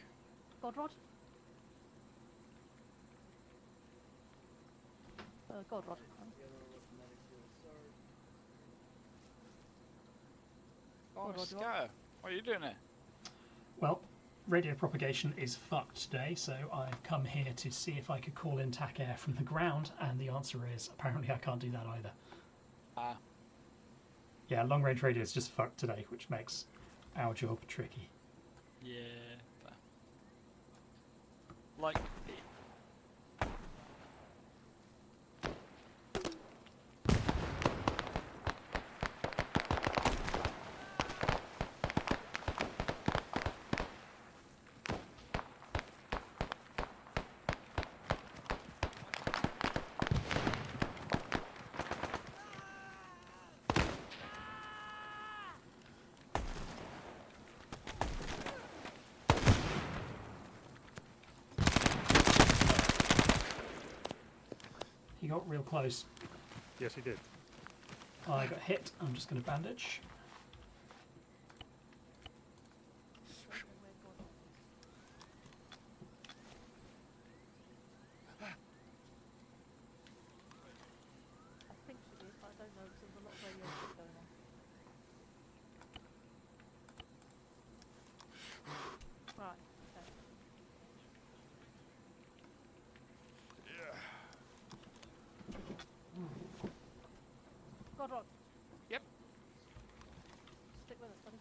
Godrod? Godrod. Oh, Scatter, what are you doing there? Well, radio propagation is fucked today, so I've come here to see if I could call in TAC air from the ground, and the answer is apparently I can't do that either. Ah. Yeah, long range radio is just fucked today, which makes our job tricky. Yeah. Like... He got real close. Yes, he did. I got hit. I'm just going to bandage. I think she did, but I don't know because there's a lot of radio shit going on. Right, okay. Godrod. Yep. Stick with us, buddy.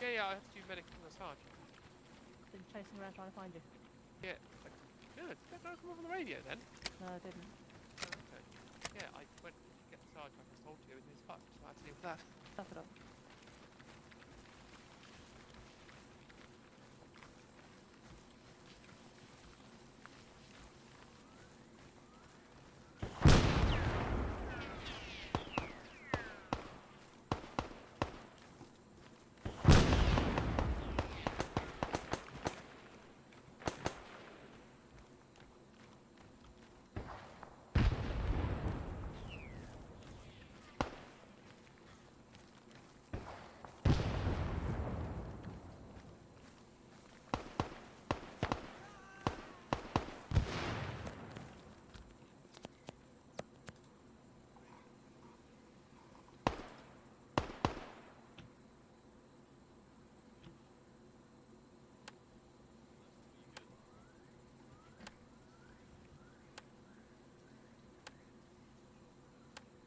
Yeah, I have to do medical massage. Been chasing around trying to find you. Yeah. Good. Don't come over on the radio then. No, I didn't. Oh, okay. Yeah, I went to get the sarge like I told you, and he's fucked, so I had to deal with that. Tough it up.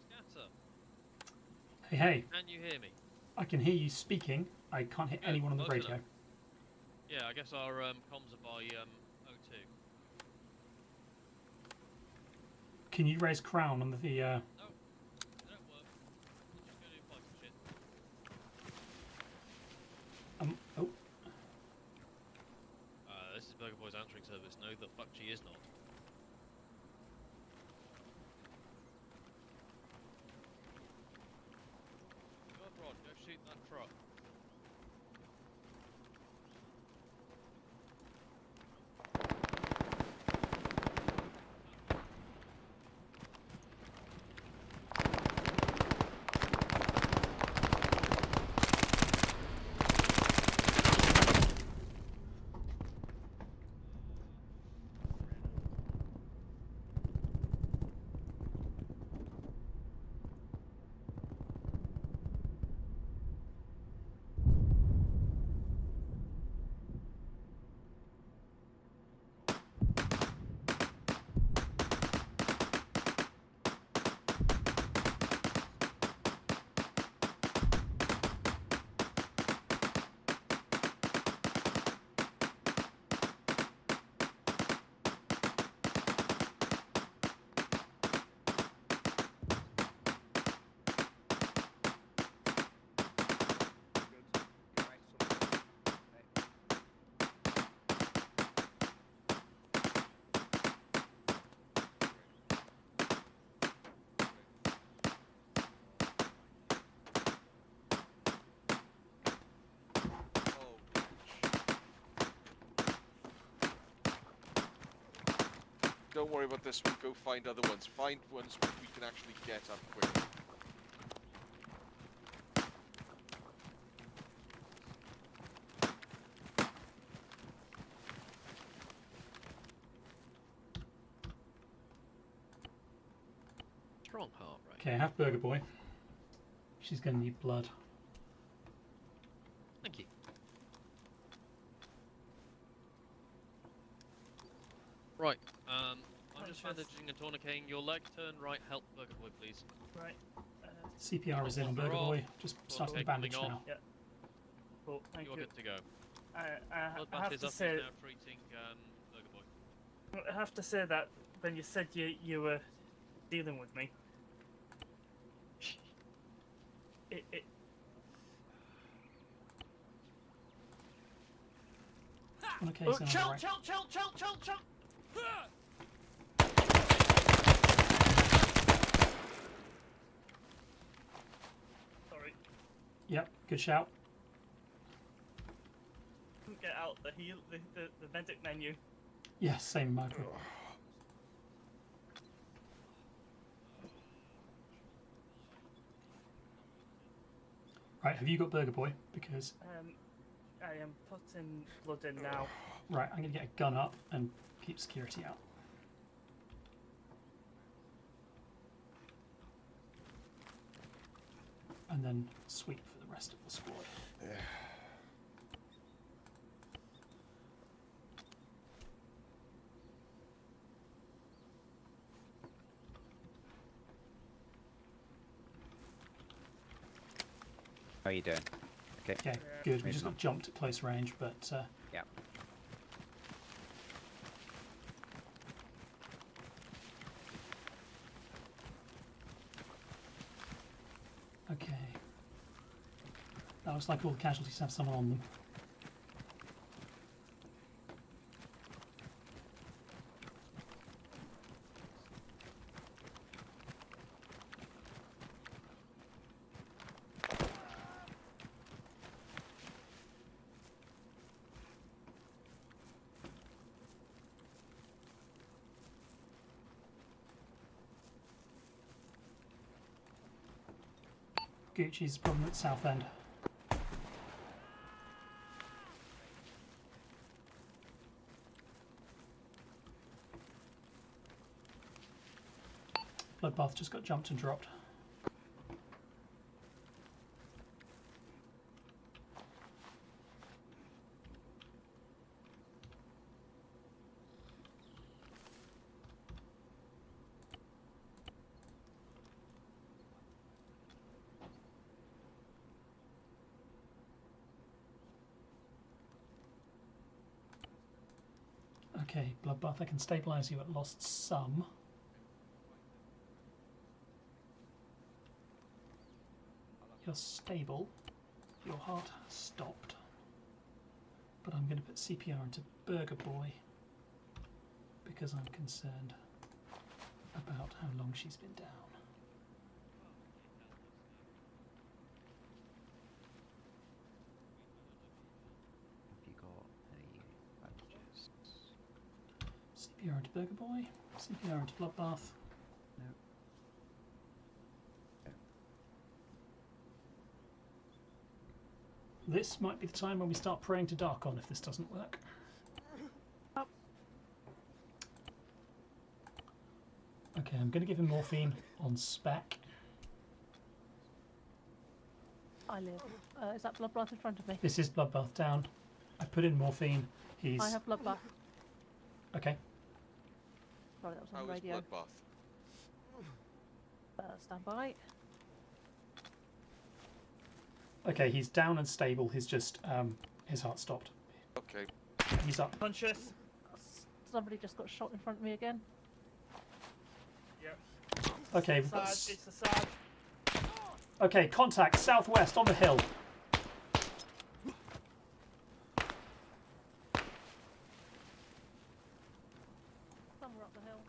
Scatter, Hey, hey. can you hear me? I can hear you speaking. I can't hit anyone on the close radio. enough. Yeah, I guess our comms are by O2. Can you raise Crown on the... No, they don't work. I'm just going to do pipe shit. Don't worry about this. We'll go find other ones. Find ones we can actually get up quick. Strong heart rate. Okay, I have Burger Boy. She's going to need blood. Thank you. Right, I'm just bandaging and tourniqueting your leg. Turn right, help Burger Boy, please. Right. CPR is in on Burger Boy. Just starting the bandage coming now. off. Yeah. Cool, thank You're you. good to go. I Bloodbath have is to up say, now treating Burger Boy. I have to say that when you said you were dealing with me, it On a case oh, on the chill, right. chill. Sorry, Yep, good shout. couldn't get out the medic menu. Yes, same micro. Right, have you got Burger Boy? Because I am putting blood in now. right, I'm gonna get a gun up and keep security out. And then sweep for the rest of the squad. How are you doing? Okay. Okay, good. We Moving just on. got jumped at close range, but Yeah. okay. That looks like all the casualties have someone on them. Gucci's problem at South End. Bloodbath just got jumped and dropped. Okay, Bloodbath, I can stabilise you at lost some. You're stable. Your heart has stopped. But I'm going to put CPR into Burger Boy because I'm concerned about how long she's been down. Have you got any bandages? CPR into Burger Boy. CPR into Bloodbath. No. This might be the time when we start praying to Darkon if this doesn't work. Okay, I'm going to give him morphine on spec. I live. Is that Bloodbath in front of me? This is Bloodbath down. I put in morphine. He's I have Bloodbath. okay. Sorry, that was on How the is radio. Bloodbath? Stand by. Okay, he's down and stable. He's just his heart stopped. Okay. He's up. Conscious. Somebody just got shot in front of me again. Yep. Okay, we've got Sarge, it's a Sarge. okay. Contact southwest on the hill. Somewhere up the hill.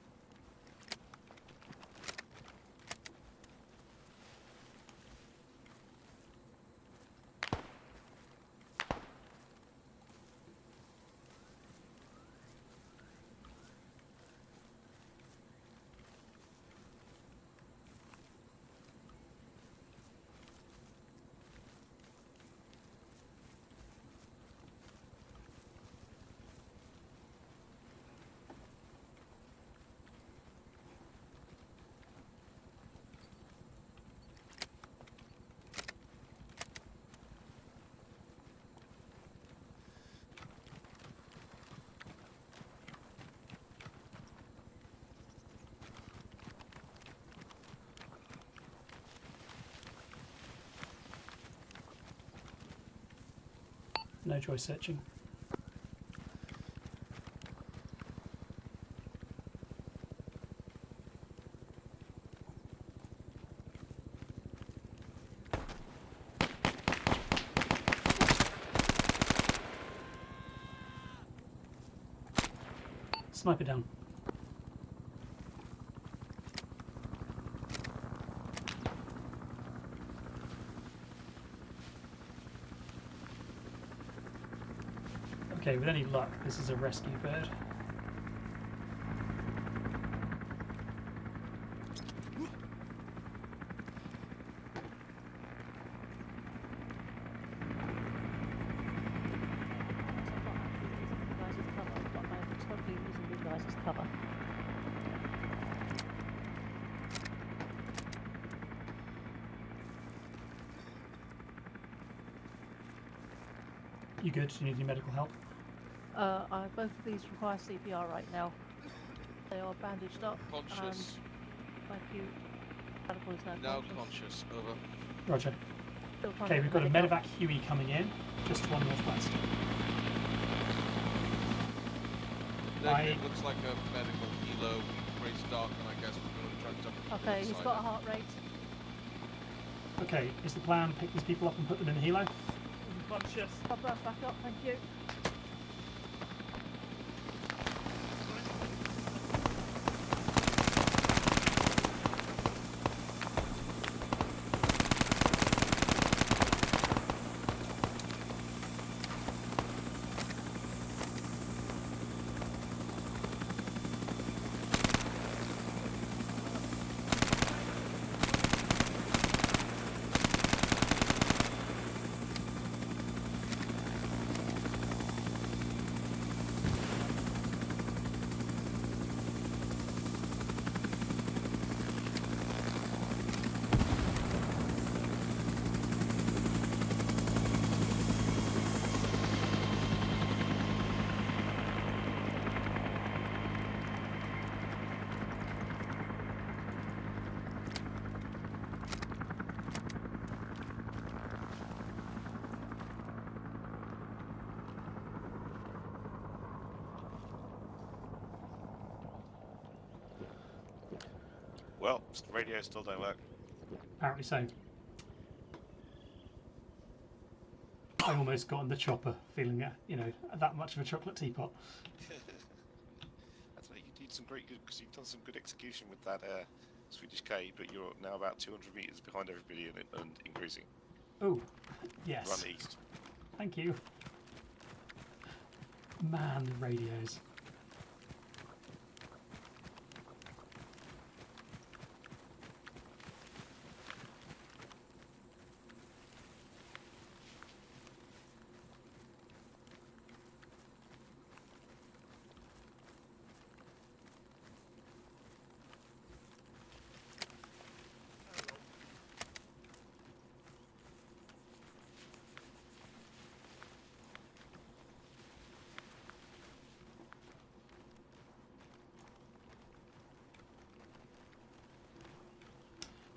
No choice searching. Sniper down. Okay, with any luck, this is a rescue bird. Totally using you guys as cover. You good? Do you need any medical help? Both of these require CPR right now. They are bandaged up. Conscious. Thank you. Medical is Now conscious. Over. Roger. Still trying Okay, to we've got a medic medevac Huey coming in, just to one northwest. It looks like a medical helo. Race dark, and I guess we're going to try and dump out. Okay, he's got a heart rate. Okay, is the plan pick these people up and put them in the helo? Conscious. Back up, thank you. Well, radio still don't work. Apparently so. I almost got on the chopper, feeling that much of a chocolate teapot. That's right, you did some great good because you've done some good execution with that Swedish K, but you're now about 200 meters behind everybody and increasing. Oh, yes. Run east. Thank you. Man, the radios.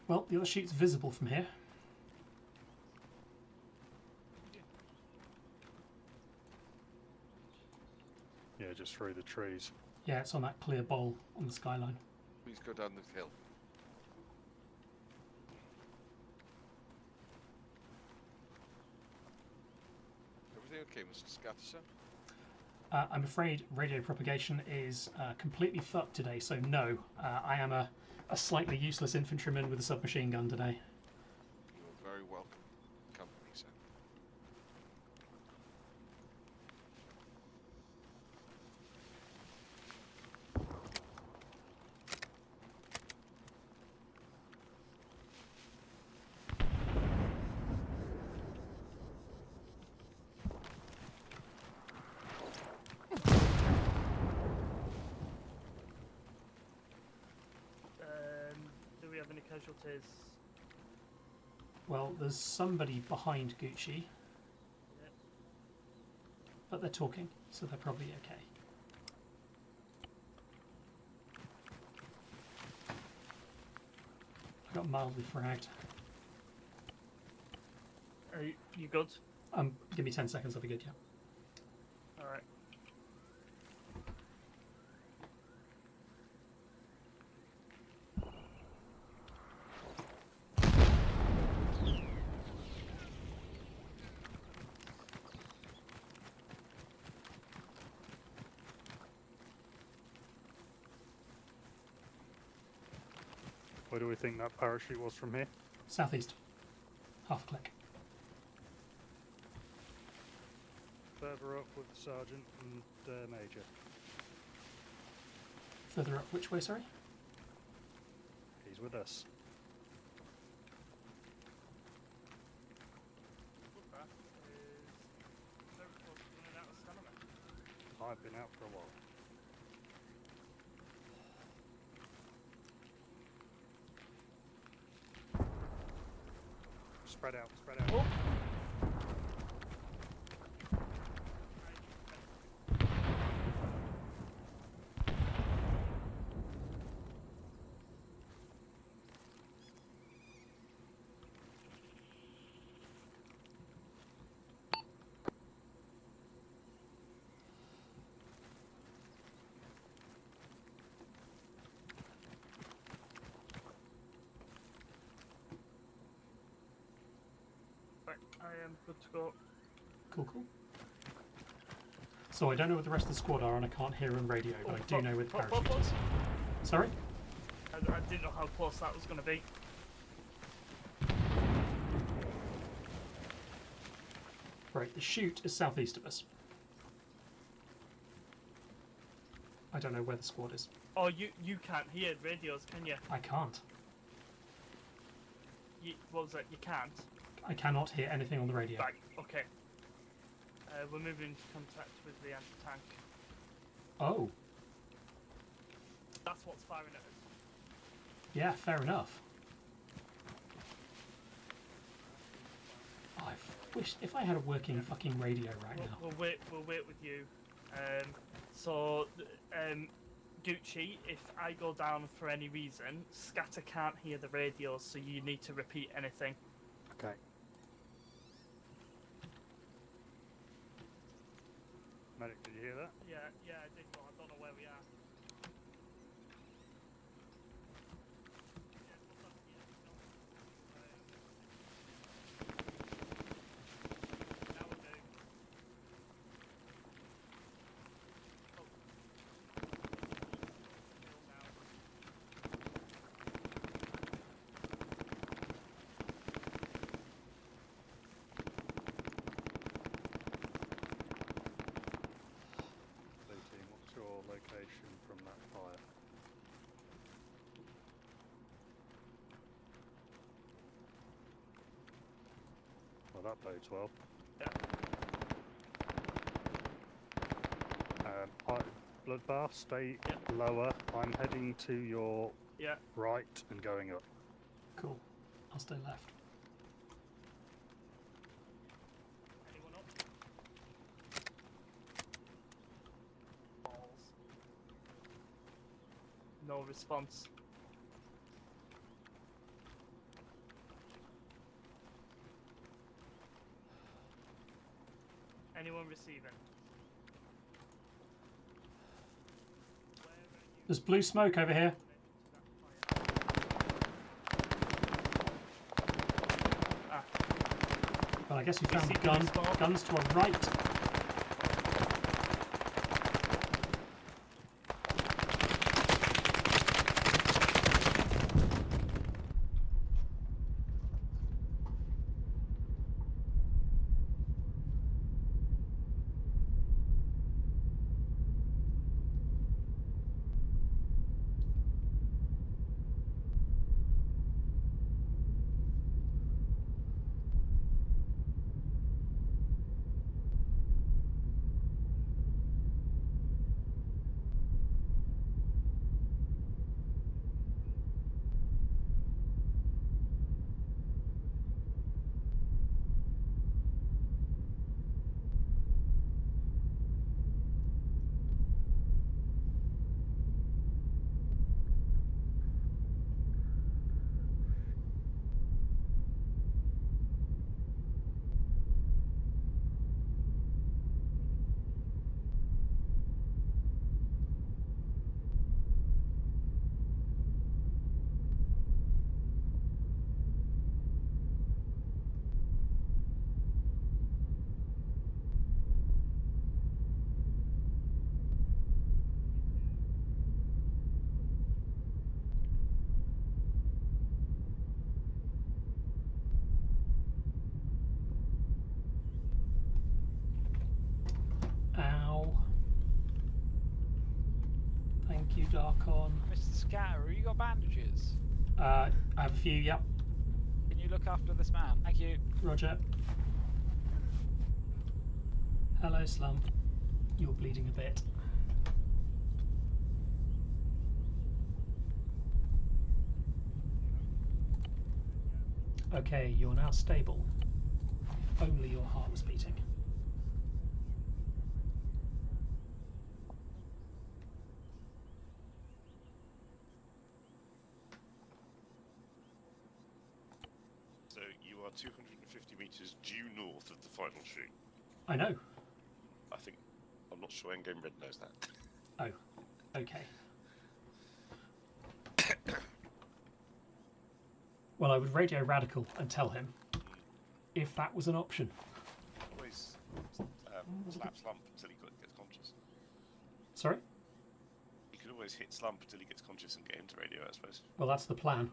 Well, the other chute's visible from here. Yeah, just through the trees. Yeah, it's on that clear bowl on the skyline. Please go down the hill. Everything okay, Mr. Scatterson? I'm afraid radio propagation is completely fucked today, so no. I am a slightly useless infantryman with a submachine gun today. You're very welcome company, sir. Do we have any casualties? Well, there's somebody behind Gucci, but they're talking, so they're probably okay. I got mildly fragged. Are you good? Give me 10 seconds, I'll be good, yeah. Alright. Where do we think that parachute was from here? Southeast. Half a click. Further up with the sergeant and major. Further up, which way, sorry? He's with us. I've been out for a while. Spread out, spread out. Oh. Right, I am good to go. Cool, cool. So I don't know what the rest of the squad are, and I can't hear on radio, but I do know where the parachute is. Sorry? I didn't know how close that was going to be. Right, the chute is southeast of us. I don't know where the squad is. Oh, you can't hear radios, can you? I can't. What was that? You can't? I cannot hear anything on the radio. Right, okay. We're moving into contact with the anti-tank. Oh. That's what's firing at us. Yeah, fair enough. I wish if I had a working fucking radio right now. We'll wait with you. Gucci, if I go down for any reason, Scatter can't hear the radios, so you need to repeat anything. Okay. Medic, did you hear that? Yeah, I did, but I don't know where we are. What's your location from that fire? Well, that bodes well. Bloodbath, stay lower. I'm heading to your right and going up. Cool. I'll stay left. Anyone up? Balls. No response. Anyone receiving? There's blue smoke over here. Well, I guess we found the gun. Guns to our right. Darkon. Mr. Scatter, you got bandages? I have a few, yep. Can you look after this man? Thank you. Roger. Hello, Slump. You're bleeding a bit. Okay, you're now stable. If only your heart was beating. So you are 250 meters due north of the final shoot. I know. I'm not sure Endgame Red knows that. Oh, okay. Well, I would radio Radical and tell him if that was an option. Always slap Slump until he gets conscious. Sorry? You can always hit Slump until he gets conscious and get him to radio, I suppose. Well, that's the plan.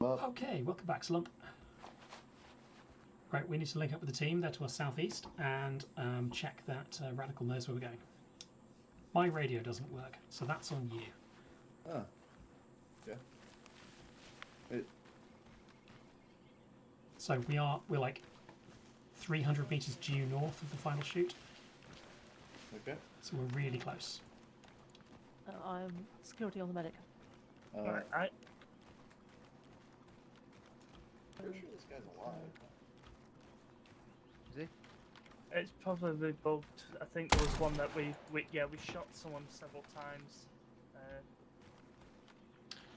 Okay, welcome back, Slump. Right, we need to link up with the team. They're to our southeast and check that Radical knows where we're going. My radio doesn't work, so that's on you. Ah. Yeah. So we're like 300 meters due north of the final shoot. Okay. So we're really close. I'm security on the medic. Alright. Pretty sure this guy's alive. Is he? It's probably bugged. I think there was one that we shot someone several times.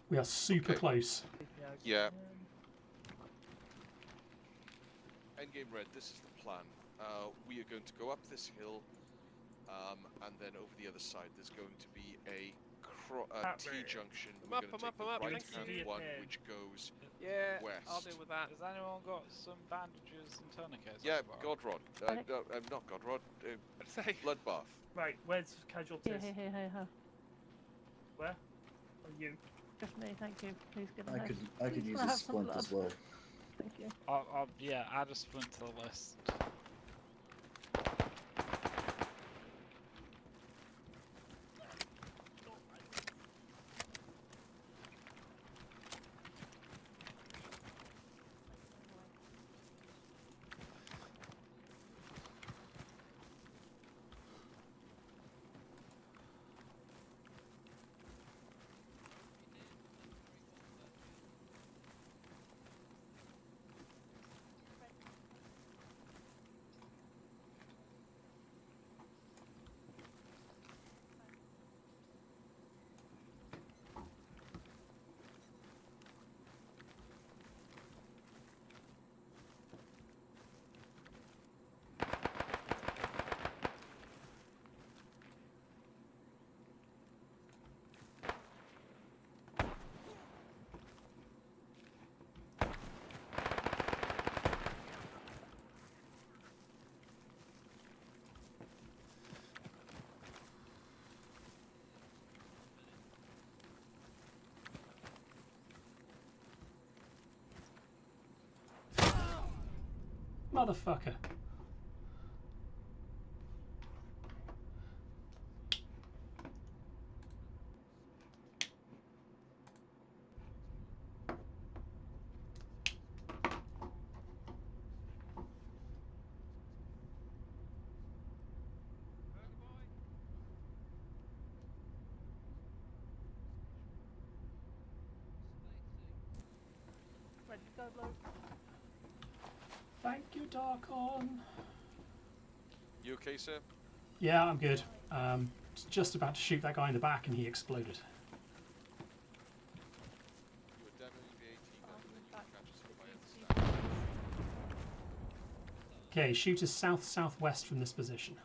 We are super close. Yeah. Endgame Red, this is the plan. We are going to go up this hill, and then over the other side there's going to be a T-junction. We're going to take the right-hand one, which goes west. I'll deal with that. Has anyone got some bandages and tourniquets? Yeah, Godrod. Not Godrod. Bloodbath. Right, where's casualties? Here. Where? Or you? Just me, thank you. Please give me I could use a splint as well. Thank you. Yeah, add a splint to the list. Motherfucker. Ready to go, Luke? Thank you, Darkon. You okay, sir? Yeah, I'm good. Was just about to shoot that guy in the back and he exploded. You were demoing the AT gun, and then you were catching some by Okay, shoot is south-southwest from this position.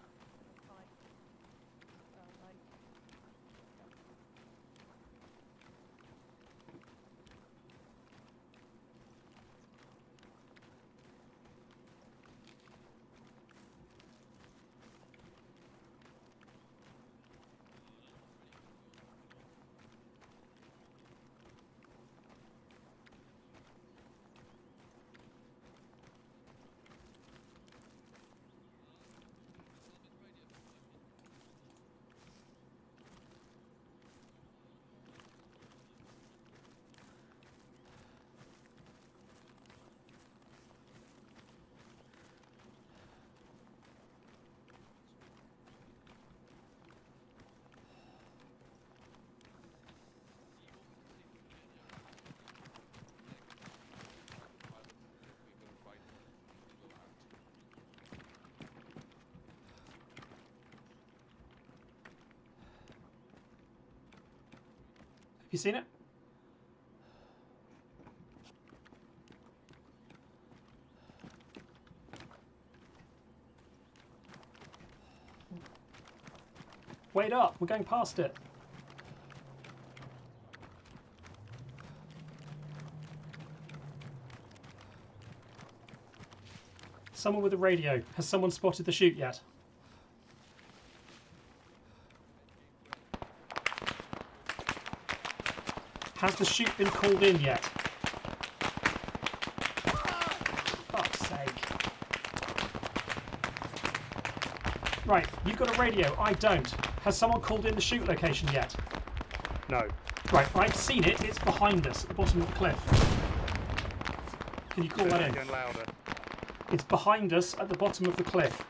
you seen it? Wait up, we're going past it. Someone with a radio. Has someone spotted the chute yet? Has the chute been called in yet? Fuck's sake. Right, you've got a radio, I don't. Has someone called in the chute location yet? No. Right, I've seen it, it's behind us at the bottom of the cliff. Can you call that in? Again louder. It's behind us at the bottom of the cliff.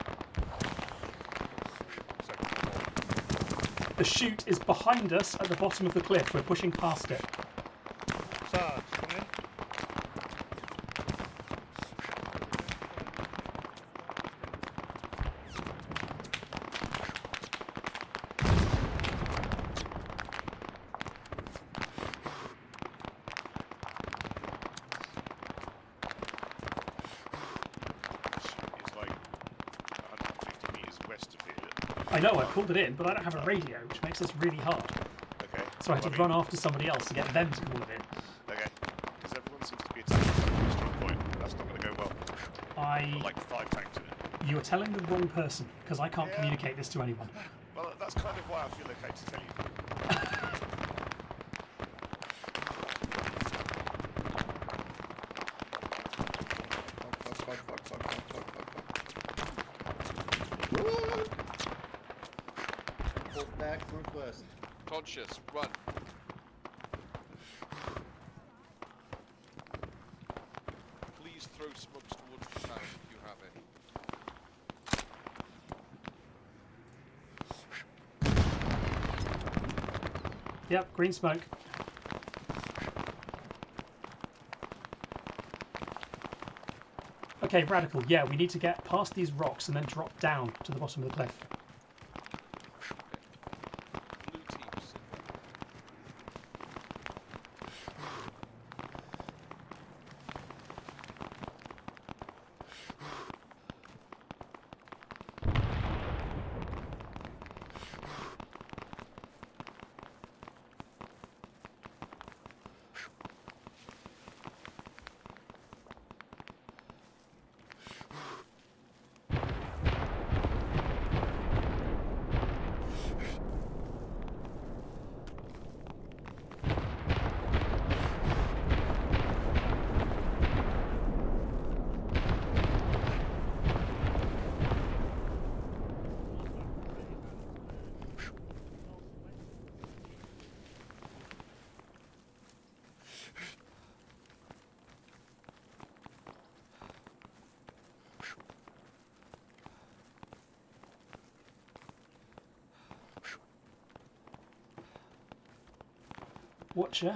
The chute is behind us at the bottom of the cliff. We're pushing past it. Sarge, come in. It's like 150 metres west of here. I know, I pulled it in, but I don't have a radio, which makes this really hard. Okay. So I had to run after somebody else to get them to call it in. Okay. Because everyone seems to be attacking from strong point. That's not going to go well. Got like 5 tanks in it. You are telling the wrong person, because I can't communicate this to anyone. Well, that's kind of why I feel okay to tell you. Pull back northwest. Conscious, run. Please throw smokes towards the town if you have any. Yep, green smoke. Okay, Radical, yeah, we need to get past these rocks and then drop down to the bottom of the cliff. Blue teams. Watcher.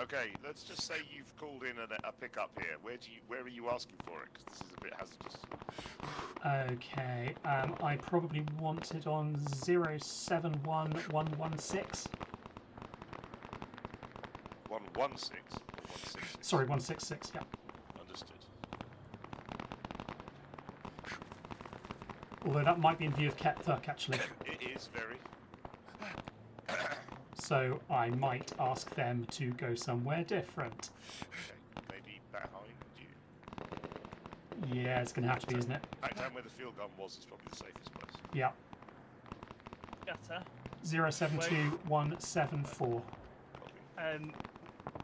Okay, let's just say you've called in a pickup here. Where are you asking for it? Because this is a bit hazardous. Okay, I probably want it on 071116. 116 or 166? Sorry, 166, yeah. Understood. Although that might be in view of Kepthuk, actually. It is very. So I might ask them to go somewhere different. Okay, maybe behind you. Yeah, it's going to have to be, isn't it? Back down where the field gun was is probably the safest place. Yeah. Getter. 072174.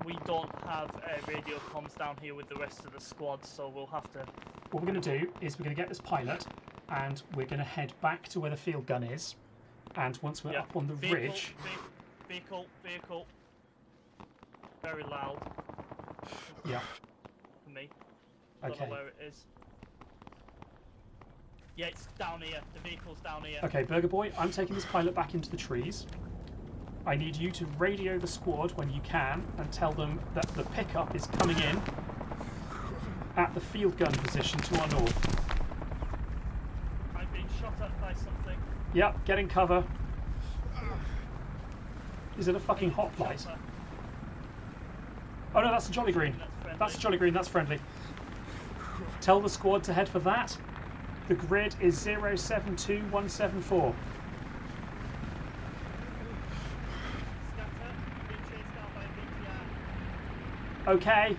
We don't have radio comms down here with the rest of the squad, so we'll have to... What we're going to do is we're going to get this pilot, and we're going to head back to where the field gun is. And once we're up on the ridge... Vehicle. Very loud. Yeah. For me. Okay. Don't know where it is. Yeah, it's down here. The vehicle's down here. Okay, Burger Boy, I'm taking this pilot back into the trees. I need you to radio the squad when you can and tell them that the pickup is coming in at the field gun position to our north. I'm being shot at by something. Yep, getting cover. Is it a fucking hot light? Oh no, that's a Jolly Green. That's a Jolly Green, that's friendly. Tell the squad to head for that. The grid is 072174. Okay.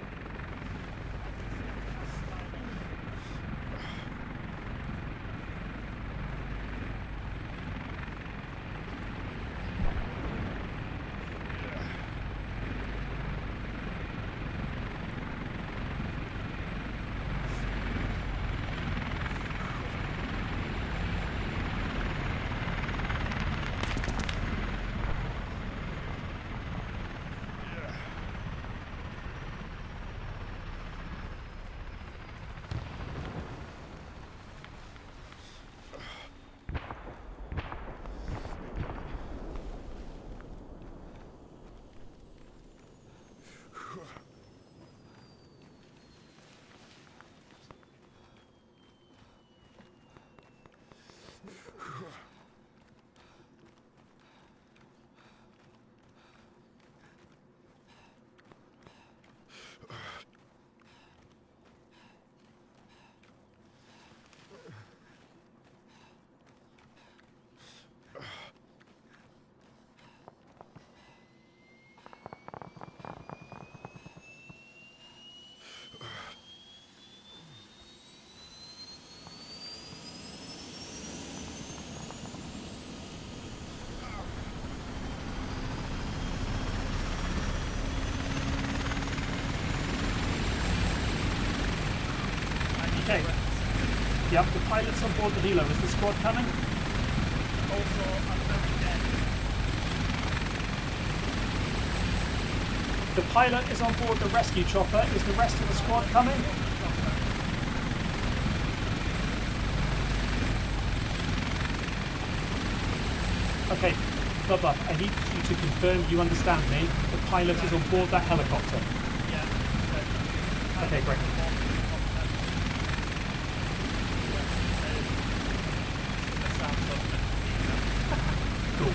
Okay. Yep, the pilot's on board the helo. Is the squad coming? Also, I'm very dead. The pilot is on board the rescue chopper. Is the rest of the squad coming? Okay, Bubba, I need you to confirm you understand me. The pilot is on board that helicopter. Yeah. Okay, great. Cool.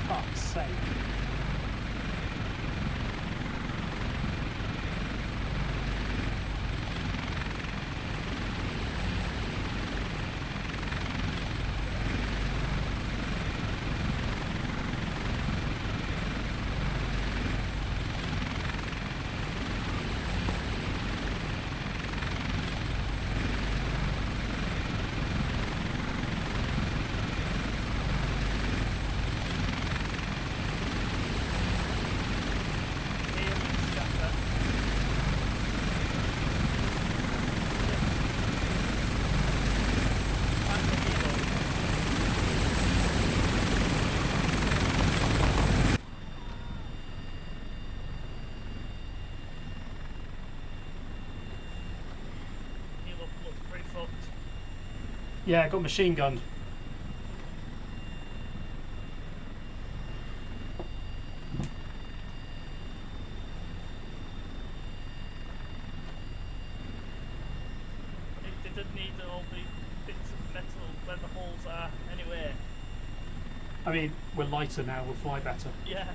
Fuck's sake. Yeah, I got machine gunned. It didn't need all the bits of metal where the holes are anyway. I mean, we're lighter now, we'll fly better. Yeah.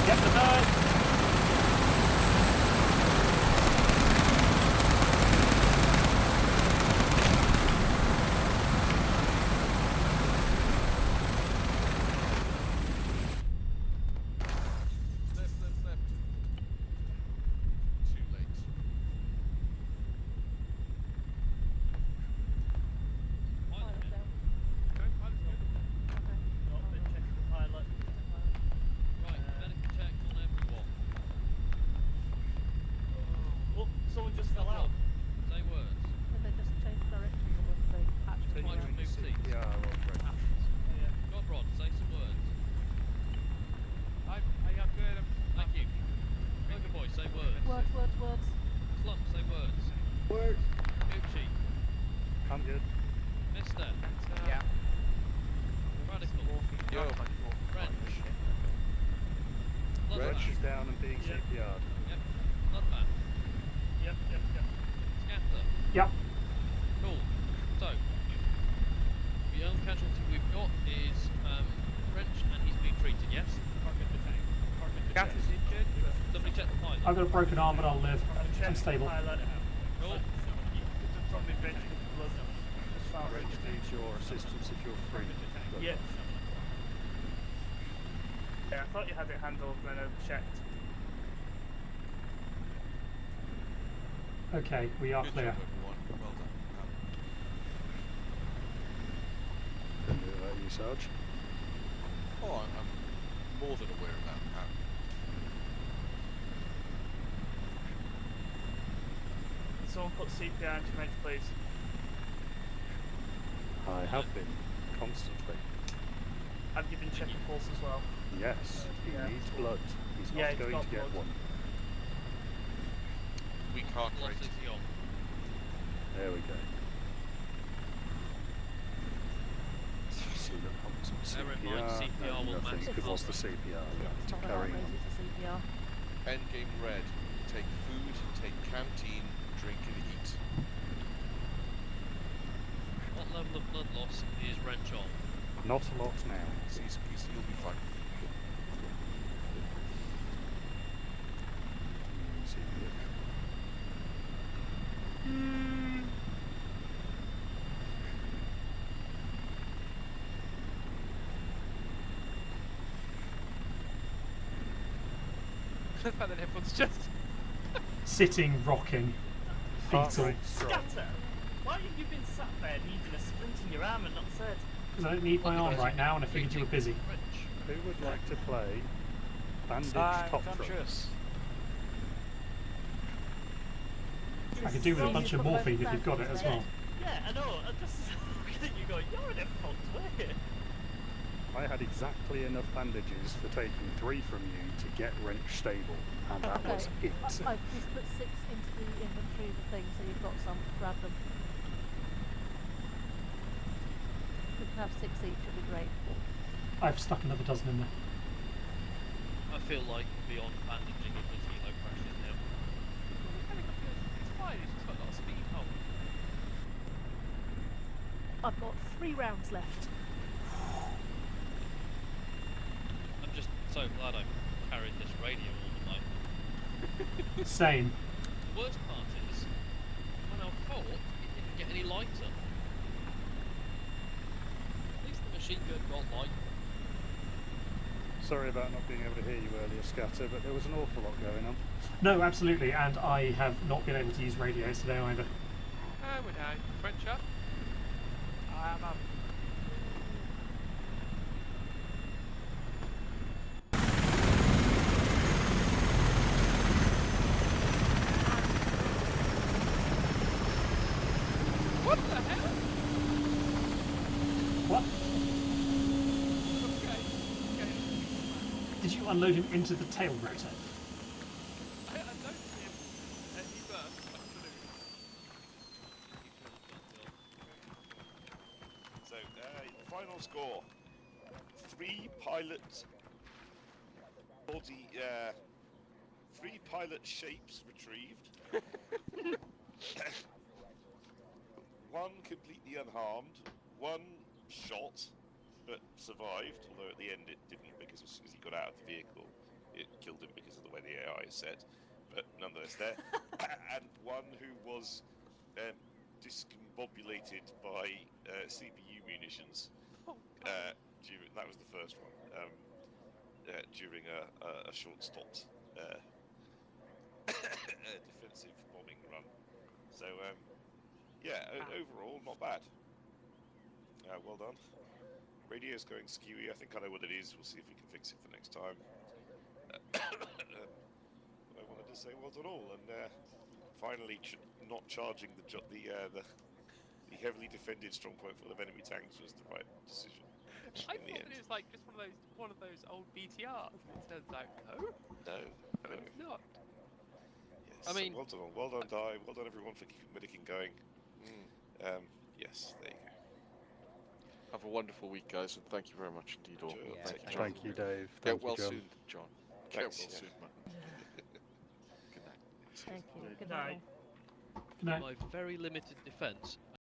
Get the bird! Left. Too late. Not been checking the pilot. Right, medical check on everyone. Oh, someone just fell out. Say words. Did they just change direction or did they actually Might just move seats. Yeah, Go on, Rod, say some words. I am good. Thank you. Finger boy, say words. Words. Slump, say words. Words. Gucci. I'm good. Mister. Yeah. Radical. Yo. Wrench. Wrench Bloodbath. is down and being CPR'd. Yep. Bloodbath. Yep. Scatter. Yep. Cool. So, the only casualty we've got is Wrench, and he's being treated, yes? Cat is injured. Somebody check the pilot. I've got a broken arm, but I'll live. I'm stable. Pilot. Cool. You could probably bridge blood as far as Wrench needs your assistance if you're free. Yeah. Yeah, I thought you had it handled when I checked. Okay, we are Good clear. job, everyone. Well done. Don't do that, you Sarge. Oh, I'm more than aware of that. Someone put CPR into range, please. I have been, constantly. Have you been checking pulse as well? Yes, he Yeah. needs blood. He's Yeah, not he's going got to get blood. one. We can't Lost rate. is young. There we go. See the pumps on Bear in CPR. mind, CPR will nothing. match It was the CPR. It's not Carry that on. easy for CPR. Endgame red. Take food, take canteen, drink and eat. What level of blood loss is Wrench on? Not a lot now. You'll be fine. The fact that everyone's just Sitting, rocking, fetal. Scatter! Why have you been sat there needing a splint in your arm and not said? Because I don't need my arm right now, and I figured you were busy. Who would like to play Bandage I'm Top Throw? conscious. I could do with a bunch of morphine if you've got it as well. Yeah, I know. I'm just looking at you going, you're in a fucked way. I had exactly enough bandages for taking 3 from you to get Wrench stable, and that Okay, was it. I've just put 6 into the inventory of the thing, so you've got some. Grab them. We can have 6 each, it'd be great. I've stuck another dozen in there. I feel like beyond bandaging if there's helo crash in there. it's fine. It's just got a lot of speed. Oh, I've got 3 rounds left. I'm just so glad I carried this radio all the night. Same. The worst part is, when I fought, it didn't get any lighter. At least the machine gun got light. Sorry about not being able to hear you earlier, Scatter, but there was an awful lot going on. No, absolutely, and I have not been able to use radios today either. We're down. French up. I am up. What the hell? What? Okay. Did you unload him into the tail rotor? I unloaded him and he burst. Absolutely. So, final score. 3 pilot body, 3 pilot shapes retrieved. 1 completely unharmed, 1 shot, but survived, although at the end it didn't, because as soon as he got out of the vehicle, it killed him because of the way the AI is set, but nonetheless there. And 1 who was discombobulated by CPU munitions. That was the first one, during a short-stopped defensive bombing run. So, yeah, overall, not bad. Well done. Radio's going skewy. I think I know what it is. We'll see if we can fix it for next time. I wanted to say well done all, and finally not charging the heavily defended strong point full of enemy tanks was the right decision. I thought that it was like just one of those old BTRs, and it turns out no. No, it's not. Yes, I mean, well done, Di. Well done, everyone, for keeping Medicing going. Yes, there you go. Have a wonderful week, guys, and thank you very much indeed all. Thank you, Dave. Get Thank well you, John. soon, John. Thanks. Get well soon, man. Good night. Thank you. Good Night. night. Good night. My very limited defence,